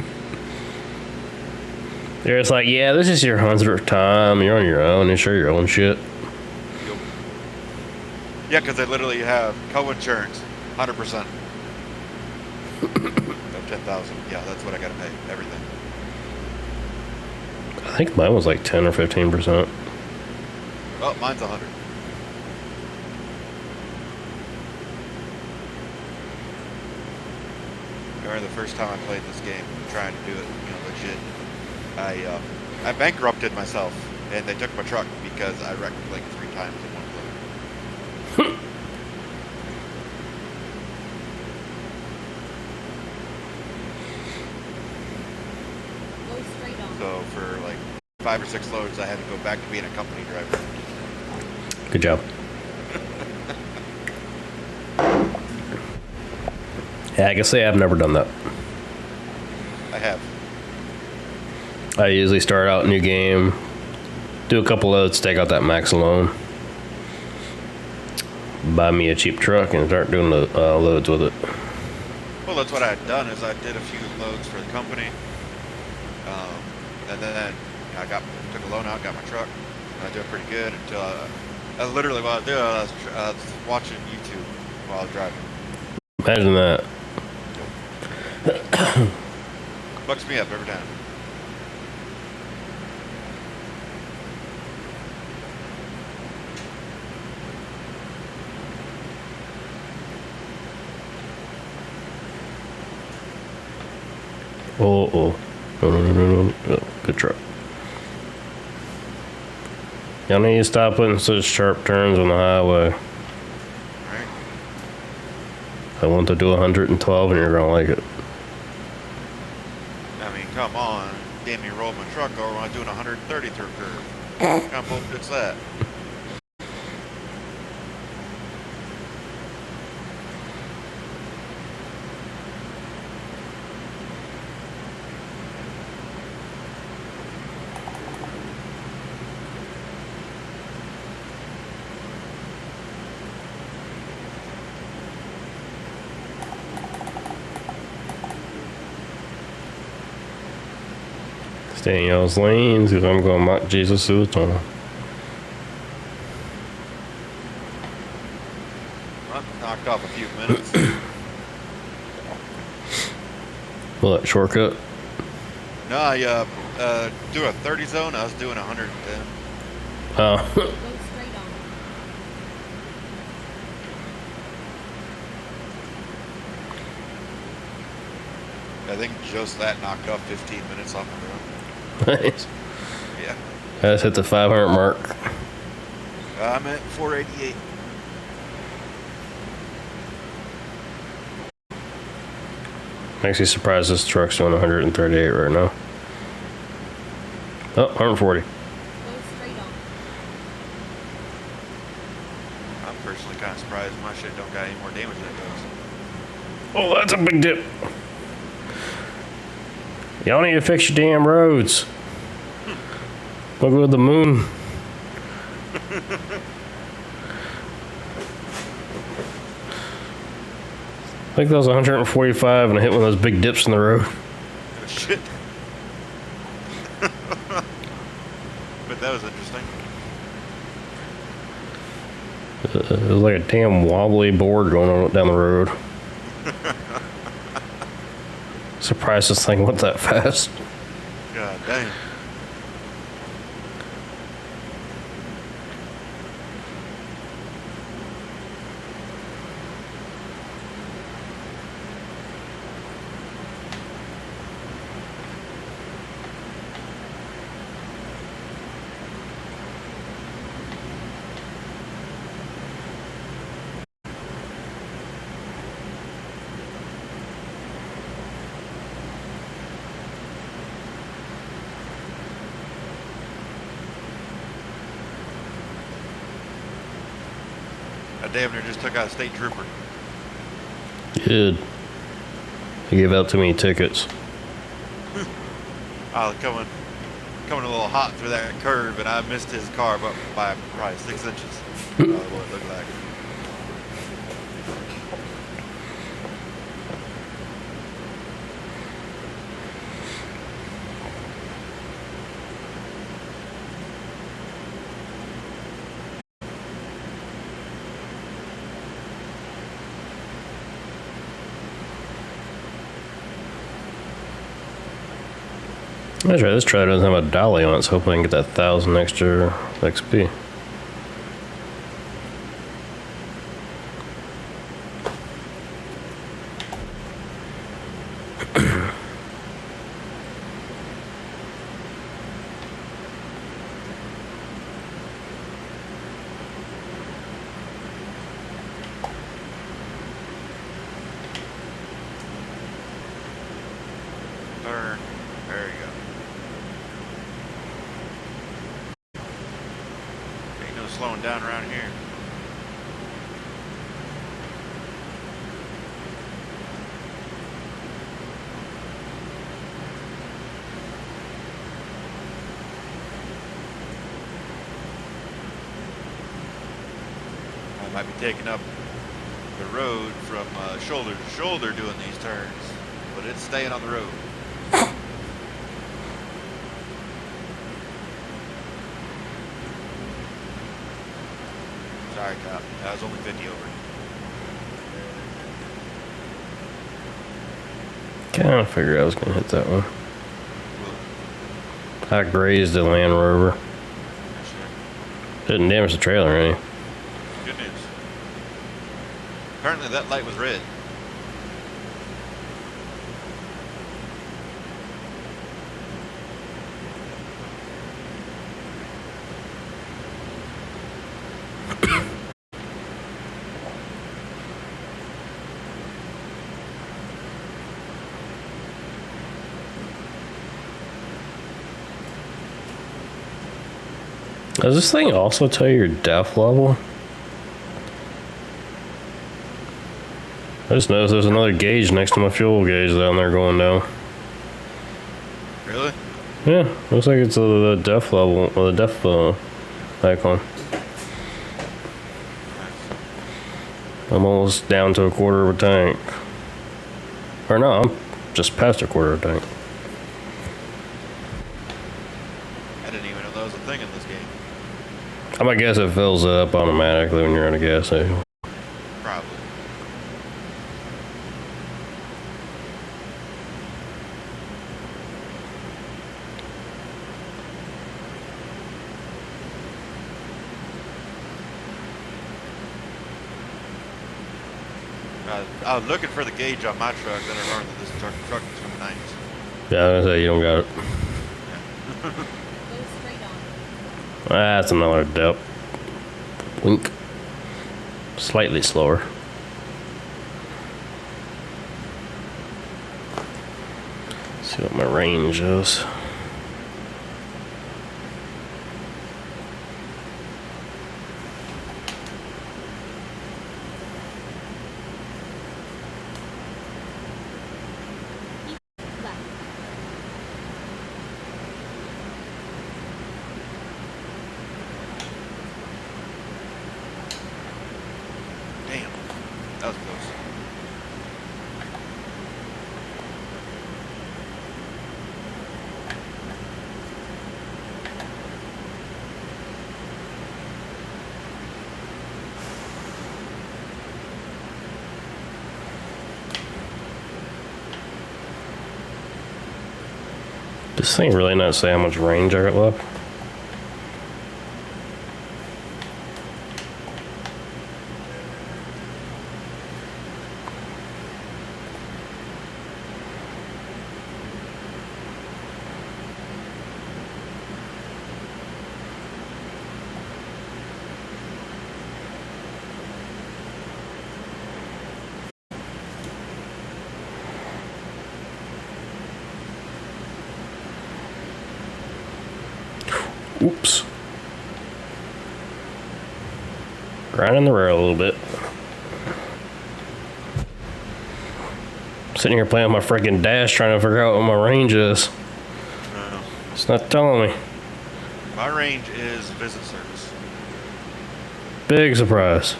Speaker 2: They're just like, yeah, this is your 100th time. You're on your own. Insure your own shit.
Speaker 1: Yep. Yeah, because they literally have co-insurance, 100%. Of 10,000. Yeah, that's what I gotta pay. Everything.
Speaker 2: I think mine was like 10 or 15%.
Speaker 1: Oh, mine's 100. I remember the first time I played this game, trying to do it, legit. I bankrupted myself, and they took my truck because I wrecked like 3 times in one load.
Speaker 3: Go straight on.
Speaker 1: So for like 5 or 6 loads, I had to go back to being a company driver.
Speaker 2: Good job. Yeah, I can say I've never done that.
Speaker 1: I have.
Speaker 2: I usually start out a new game, do a couple loads, take out that max loan, buy me a cheap truck, and start doing the loads with it.
Speaker 1: Well, that's what I had done is I did a few loads for the company, and then I took a loan out, got my truck, and I did pretty good until I literally what I was doing, I was watching YouTube while I was driving.
Speaker 2: Imagine that.
Speaker 1: Bucks me up every time.
Speaker 2: Oh, oh. No, no, no, no, no. Oh, good truck. Y'all need to stop putting such sharp turns on the highway.
Speaker 1: Right?
Speaker 2: I want to do 112 and you're gonna like it.
Speaker 1: I mean, come on. Damn, you rolled my truck over when I was doing 130 through a curve. What kind of bullshit's that?
Speaker 2: Stay in y'all's lanes because I'm going to mock Jesus through the tunnel.
Speaker 1: I knocked off a few minutes.
Speaker 2: What, shortcut?
Speaker 1: No, I do a 30 zone. I was doing 110.
Speaker 2: Oh,
Speaker 3: Go straight on.
Speaker 1: I think just that knocked off 15 minutes off the road.
Speaker 2: nice.
Speaker 1: Yeah.
Speaker 2: I just hit the 500 mark.
Speaker 1: I'm at 488.
Speaker 2: I'm actually surprised this truck's doing 138 right now. Oh, 140.
Speaker 3: Go straight on.
Speaker 1: I'm personally kind of surprised my shit don't got any more damage than it does.
Speaker 2: Oh, that's a big dip. Y'all need to fix your damn roads. Look at the moon. I think that was 145 and I hit one of those big dips in the road.
Speaker 1: Oh, shit. But that was interesting.
Speaker 2: It was like a damn wobbly board going on down the road. Surprised this thing went that fast.
Speaker 1: God dang. I damn near just took out a state trooper.
Speaker 2: Good. They gave out too many tickets.
Speaker 1: I was coming a little hot through that curve, and I missed his car by probably 6 inches. What it looked like.
Speaker 2: That's right, this trailer doesn't have a dolly on it, so hopefully I can get that 1,000 extra XP.
Speaker 1: Turn. There you go. Ain't no slowing down around here. I might be taking up the road from shoulder to shoulder doing these turns, but it's staying on the road. Sorry, cop. I was only 50 over.
Speaker 2: Kinda figured I was gonna hit that one. I grazed the Land Rover. Didn't damage the trailer or anything.
Speaker 1: Good news. Apparently that light was red.
Speaker 2: Does this thing also tell you your def level? I just noticed there's another gauge next to my fuel gauge down there going down.
Speaker 1: Really?
Speaker 2: Yeah, looks like it's the def level, or the def icon. I'm almost down to a quarter of a tank. Or no, I'm just past a quarter of a tank.
Speaker 1: I didn't even know that was a thing in this game.
Speaker 2: I might guess it fills it up automatically when you're at a gas station.
Speaker 1: Probably. I was looking for the gauge on my truck, then I learned that this truck is from the 90s.
Speaker 2: Yeah, I was gonna say you don't got it.
Speaker 3: Go straight on.
Speaker 2: That's another depth. Wink. Slightly slower. See what my range is.
Speaker 3: Left.
Speaker 1: Damn. That was close.
Speaker 2: This thing really not say how much range I got left. Oops. Grinding the rail a little bit. Sitting here playing with my freaking dash trying to figure out what my range is. It's not telling me.
Speaker 1: My range is visit service.
Speaker 2: Big surprise.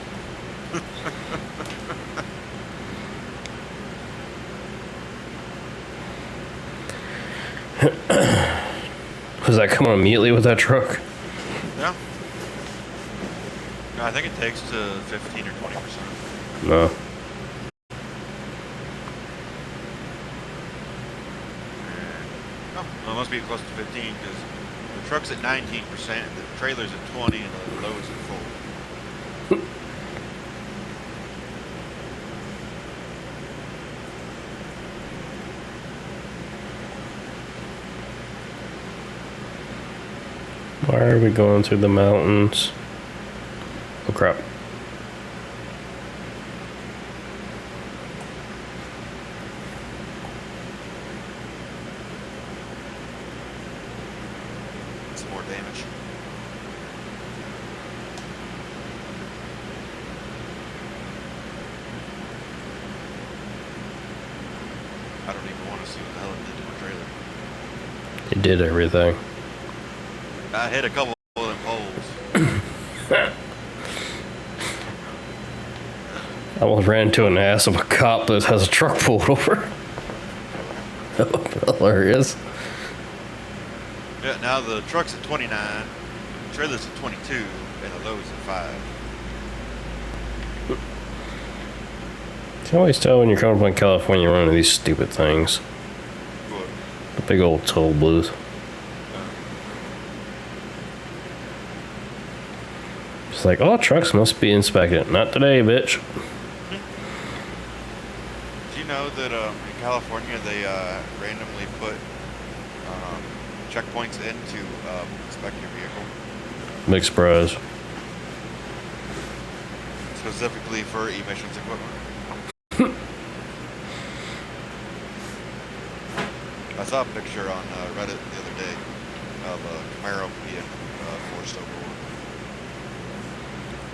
Speaker 2: Does that come on immediately with that truck?
Speaker 1: Yeah. No, I think it takes to 15 or 20%.
Speaker 2: No.
Speaker 1: Oh, well, it must be close to 15 because the truck's at 19%, the trailer's at 20, and the load's at full.
Speaker 2: Why are we going through the mountains? Oh crap.
Speaker 1: Some more damage. I don't even want to see what the hell it did to my trailer.
Speaker 2: It did everything.
Speaker 1: I hit a couple of them poles.
Speaker 2: I almost ran into an ass of a cop that has a truck pulled over. Hilarious.
Speaker 1: Yeah, now the truck's at 29, the trailer's at 22, and the load's at 5.
Speaker 2: You can always tell when you're coming from California running these stupid things.
Speaker 1: Good.
Speaker 2: The big old toll booth. It's like, all trucks must be inspected. Not today, bitch.
Speaker 1: Do you know that in California they randomly put checkpoints in to inspect your vehicle?
Speaker 2: Big surprise.
Speaker 1: specifically for emissions equipment. I saw a picture on Reddit the other day of a Camaro being forced overboard.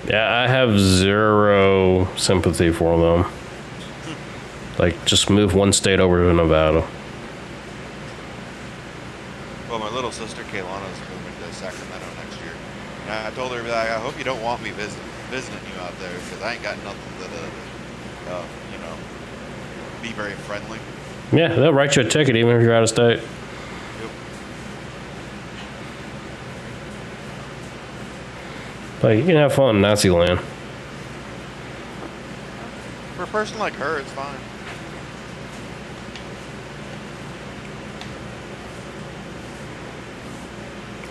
Speaker 2: Yeah, I have zero sympathy for them. Like, just move one state over to Nevada.
Speaker 1: Well, my little sister Kaylana is moving to Sacramento next year. And I told her, like, I hope you don't want me visiting you out there, because I ain't got nothing that, you know, be very friendly.
Speaker 2: Yeah, they'll write you a ticket even if you're out of state.
Speaker 1: Yep.
Speaker 2: Like, you can have fun in Nazi land.
Speaker 1: For a person like her, it's fine.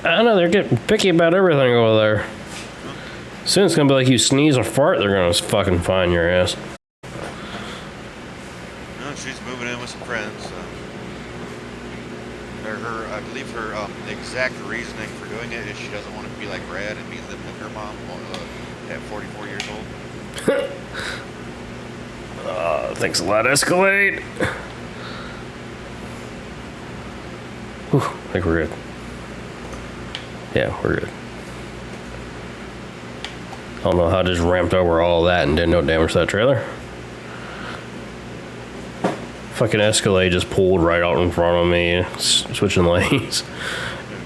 Speaker 2: I don't know, they're getting picky about everything over there. Soon it's gonna be like you sneeze or fart, they're gonna fucking find your ass.
Speaker 1: No, she's moving in with some friends. I believe her exact reasoning for doing it is she doesn't want to be like Brad and be living with her mom at 44 years old.
Speaker 2: Thanks a lot, Escalade. Whew, I think we're good. Yeah, we're good. I don't know how I just ramped over all that and did no damage to that trailer. Fucking Escalade just pulled right out in front of me, switching lanes.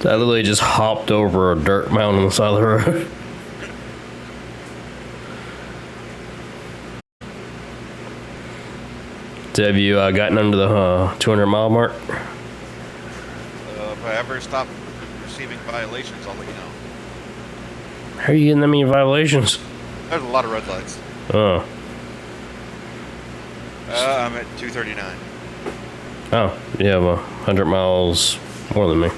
Speaker 2: I literally just hopped over a dirt mound on the side of the road. Have you gotten under the 200 mile mark?
Speaker 1: If I ever stop receiving violations, I'll let you know.
Speaker 2: How are you getting that many violations?
Speaker 1: There's a lot of red lights.
Speaker 2: Oh.
Speaker 1: I'm at 239.
Speaker 2: Oh, you have 100 miles more than me.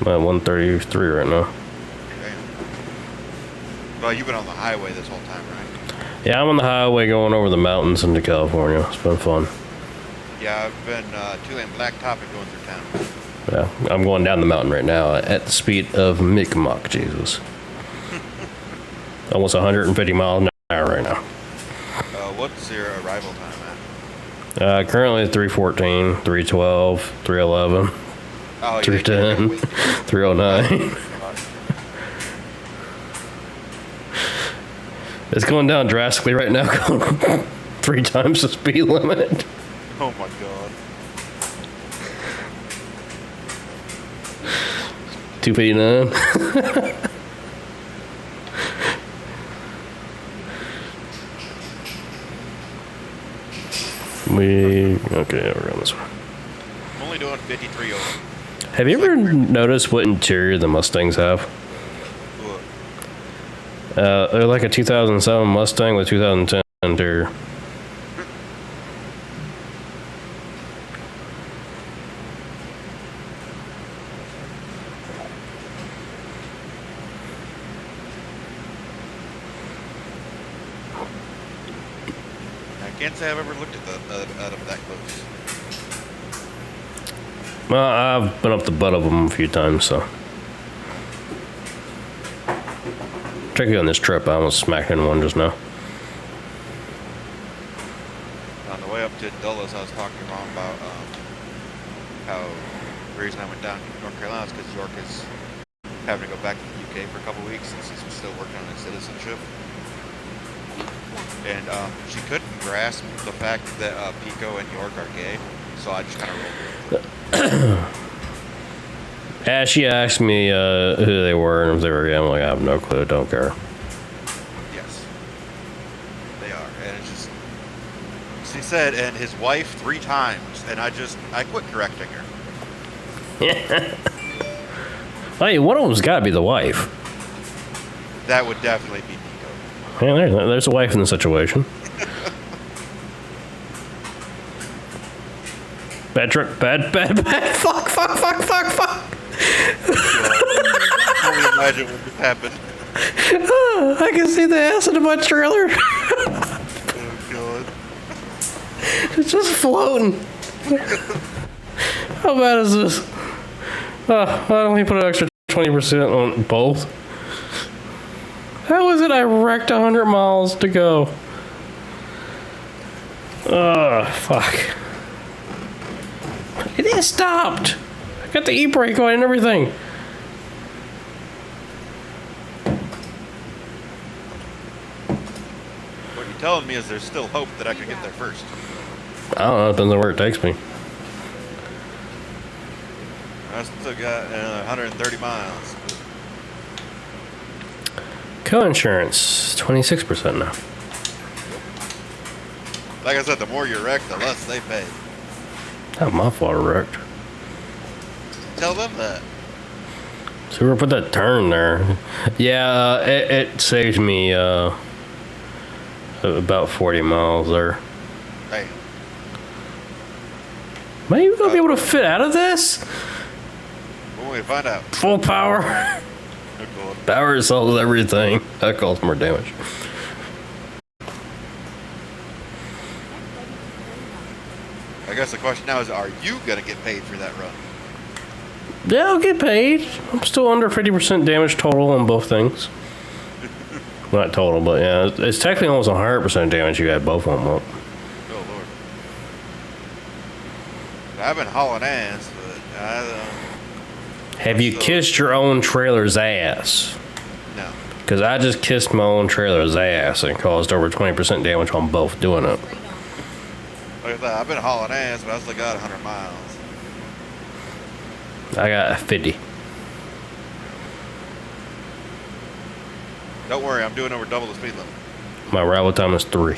Speaker 2: I'm at 133 right now.
Speaker 1: Okay. Well, you've been on the highway this whole time, right?
Speaker 2: Yeah, I'm on the highway going over the mountains into California. It's been fun.
Speaker 1: Yeah, I've been two-lane blacktop and going through town.
Speaker 2: Yeah, I'm going down the mountain right now at the speed of Mi'kmaq, Jesus. Almost 150 miles an hour right now.
Speaker 1: What's your arrival time at?
Speaker 2: Currently 314, 312, 311,
Speaker 1: Oh,
Speaker 2: 310, 309. It's going down drastically right now, going 3 times the speed limit.
Speaker 1: Oh my god.
Speaker 2: 259. Okay, we're on this one.
Speaker 1: I'm only doing 53 over.
Speaker 2: Have you ever noticed what interior the Mustangs have?
Speaker 1: Look,
Speaker 2: They're like a 2007 Mustang with 2010 interior.
Speaker 1: I can't say I've ever looked at them that close.
Speaker 2: Well, I've been up the butt of them a few times, so. Particularly on this trip, I almost smacked into one just now.
Speaker 1: On the way up to Dulles, I was talking to Mom about how the reason I went down to North Carolina is because York is having to go back to the UK for a couple weeks since he's still working on his citizenship. And she couldn't grasp the fact that Pico and York are gay, so I just kind of rolled with it.
Speaker 2: Yeah, she asked me who they were and if they were gay. I'm like, I have no clue, don't care.
Speaker 1: Yes, they are, and it's just. She said, and his wife 3 times, and I quit correcting her.
Speaker 2: Hey, one of them's got to be the wife.
Speaker 1: That would definitely be Pico.
Speaker 2: Yeah, there's a wife in the situation. Bad trip, bad. Fuck.
Speaker 1: Can only imagine what just happened.
Speaker 2: I can see the acid in my trailer.
Speaker 1: Oh god.
Speaker 2: It's just floating. How bad is this? Why don't we put an extra 20% on both? How is it? I wrecked 100 miles to go. Ugh, fuck. It is stopped. I got the e-brake on and everything.
Speaker 1: What you're telling me is there's still hope that I could get there first.
Speaker 2: I don't know. It depends on where it takes me.
Speaker 1: I still got 130 miles.
Speaker 2: Co-insurance, 26% now.
Speaker 1: Like I said, the more you wreck, the less they pay.
Speaker 2: Not my fault I wrecked.
Speaker 1: Tell them that.
Speaker 2: So we're gonna put that turn there. Yeah, it saves me about 40 miles there.
Speaker 1: Hey,
Speaker 2: Am I even gonna be able to fit out of this?
Speaker 1: when we find out.
Speaker 2: Full power.
Speaker 1: Good Lord.
Speaker 2: Power solves everything. That causes more damage.
Speaker 1: I guess the question now is, are you gonna get paid for that run?
Speaker 2: Yeah, I'll get paid. I'm still under 50% damage total on both things. Not total, but yeah, it's technically almost 100% damage. You got both of them up.
Speaker 1: Oh Lord. I've been hauling ass, but
Speaker 2: Have you kissed your own trailer's ass?
Speaker 1: no.
Speaker 2: Because I just kissed my own trailer's ass and caused over 20% damage on both doing it.
Speaker 3: Straight on.
Speaker 1: Like I said, I've been hauling ass, but I still got 100 miles.
Speaker 2: I got 50.
Speaker 1: Don't worry, I'm doing over double the speed limit.
Speaker 2: My arrival time is 3.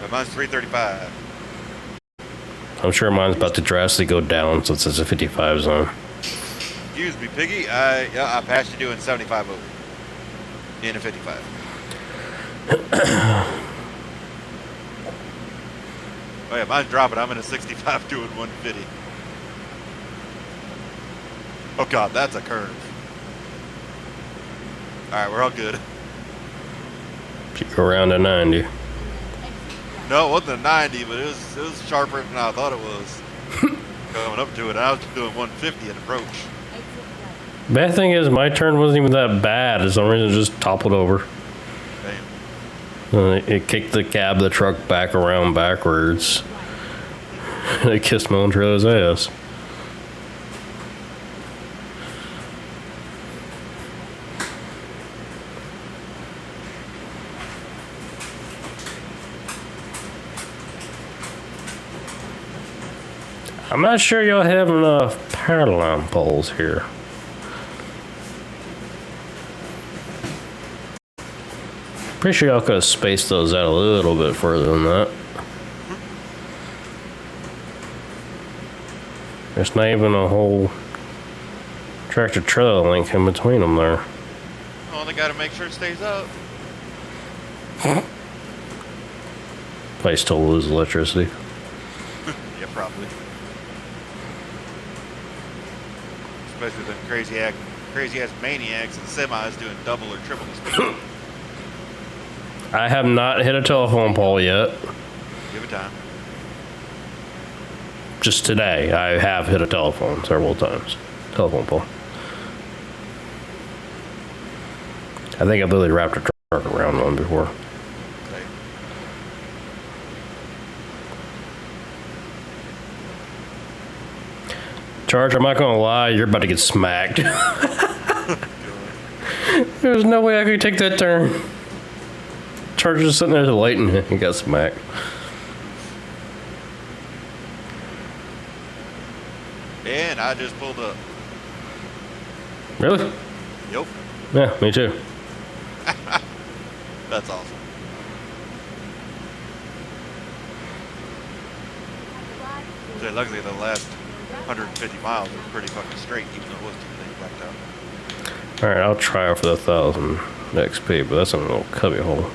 Speaker 1: But mine's 335.
Speaker 2: I'm sure mine's about to drastically go down since it's a 55 zone.
Speaker 1: Excuse me, Piggy. I passed you doing 75 over. In a 55. Oh yeah, mine's dropping. I'm in a 65 doing 150. Oh god, that's a curve. Alright, we're all good.
Speaker 2: Should go around to 90.
Speaker 1: No, it wasn't a 90, but it was sharper than I thought it was. Going up to it, I was doing 150 at approach.
Speaker 3: Exit right.
Speaker 2: Bad thing is, my turn wasn't even that bad. For some reason, it just toppled over.
Speaker 1: Damn.
Speaker 2: It kicked the cab of the truck back around backwards. It kissed my own trailer's ass. I'm not sure y'all have enough power line poles here. Pretty sure y'all could have spaced those out a little bit further than that. There's not even a whole tractor trailer link in between them there.
Speaker 1: Oh, they gotta make sure it stays up.
Speaker 2: Place still lose electricity.
Speaker 1: Yeah, probably. Especially them crazy ass maniacs and semis doing double or triple the speed.
Speaker 2: I have not hit a telephone pole yet.
Speaker 1: Give it time.
Speaker 2: Just today, I have hit a telephone several times. Telephone pole. I think I've literally wrapped a truck around one before.
Speaker 1: Okay.
Speaker 2: Charge, I'm not gonna lie, you're about to get smacked. There's no way I could take that turn. Charger's just sitting there waiting, he got smacked.
Speaker 1: And I just pulled up.
Speaker 2: Really?
Speaker 1: Yep.
Speaker 2: Yeah, me too.
Speaker 1: That's awesome. So luckily the last 150 miles were pretty fucking straight, even though it was too late backed out.
Speaker 2: Alright, I'll try it for the 1,000 XP, but that's in a little cubby hole.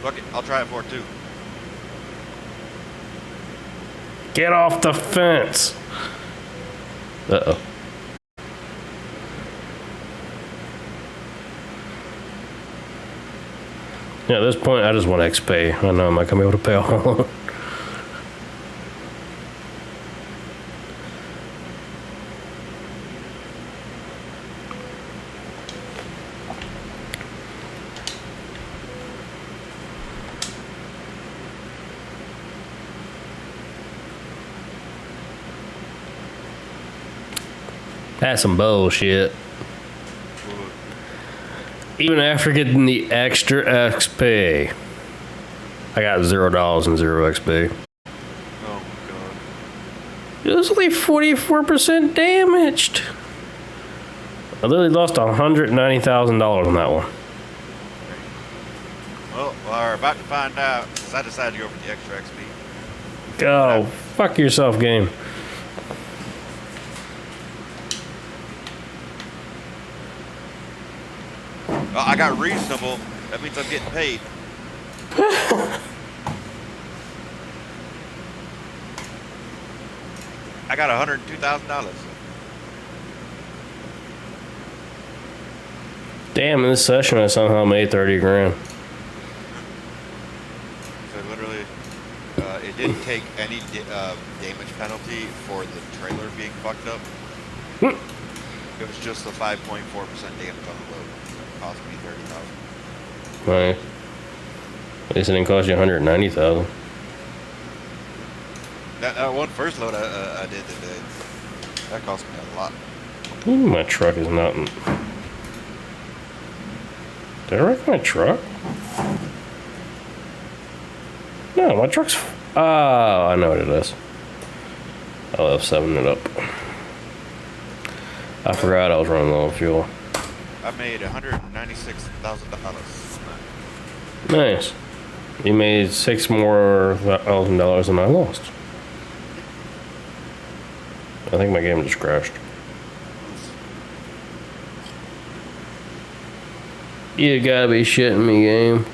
Speaker 1: Fuck it, I'll try it for it too.
Speaker 2: Get off the fence! Uh-oh. Yeah, at this point, I just want XP. I know I'm not gonna be able to pay all of it. That's some bullshit.
Speaker 1: Well,
Speaker 2: Even after getting the extra XP, I got $0 and 0 XP.
Speaker 1: oh my god.
Speaker 2: It was only 44% damaged. I literally lost $190,000 on that one.
Speaker 1: Well, we're about to find out, because I decided to go for the extra XP.
Speaker 2: Go, fuck yourself, game.
Speaker 1: Well, I got reasonable. That means I'm getting paid. I got $102,000.
Speaker 2: Damn, in this session I somehow made 30 grand.
Speaker 1: So literally, it didn't take any damage penalty for the trailer being fucked up. It was just the 5.4% damage on the load. It cost me $30,000.
Speaker 2: Nice. At least it didn't cost you 190,000.
Speaker 1: That one first load I did today, that cost me a lot.
Speaker 2: Ooh, my truck is not. Did I wreck my truck? No, my truck's. Oh, I know what it is. I'll F7 it up. I forgot I was running low on fuel.
Speaker 1: I made $196,000.
Speaker 2: Nice. You made $6,000 more than I lost. I think my game just crashed. You gotta be shitting me, game.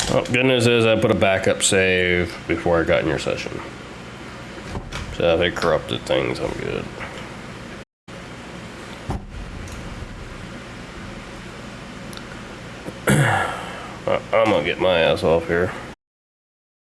Speaker 2: Oh, good news is I put a backup save before I got in your session. So if it corrupted things, I'm good. I'm gonna get my ass off here.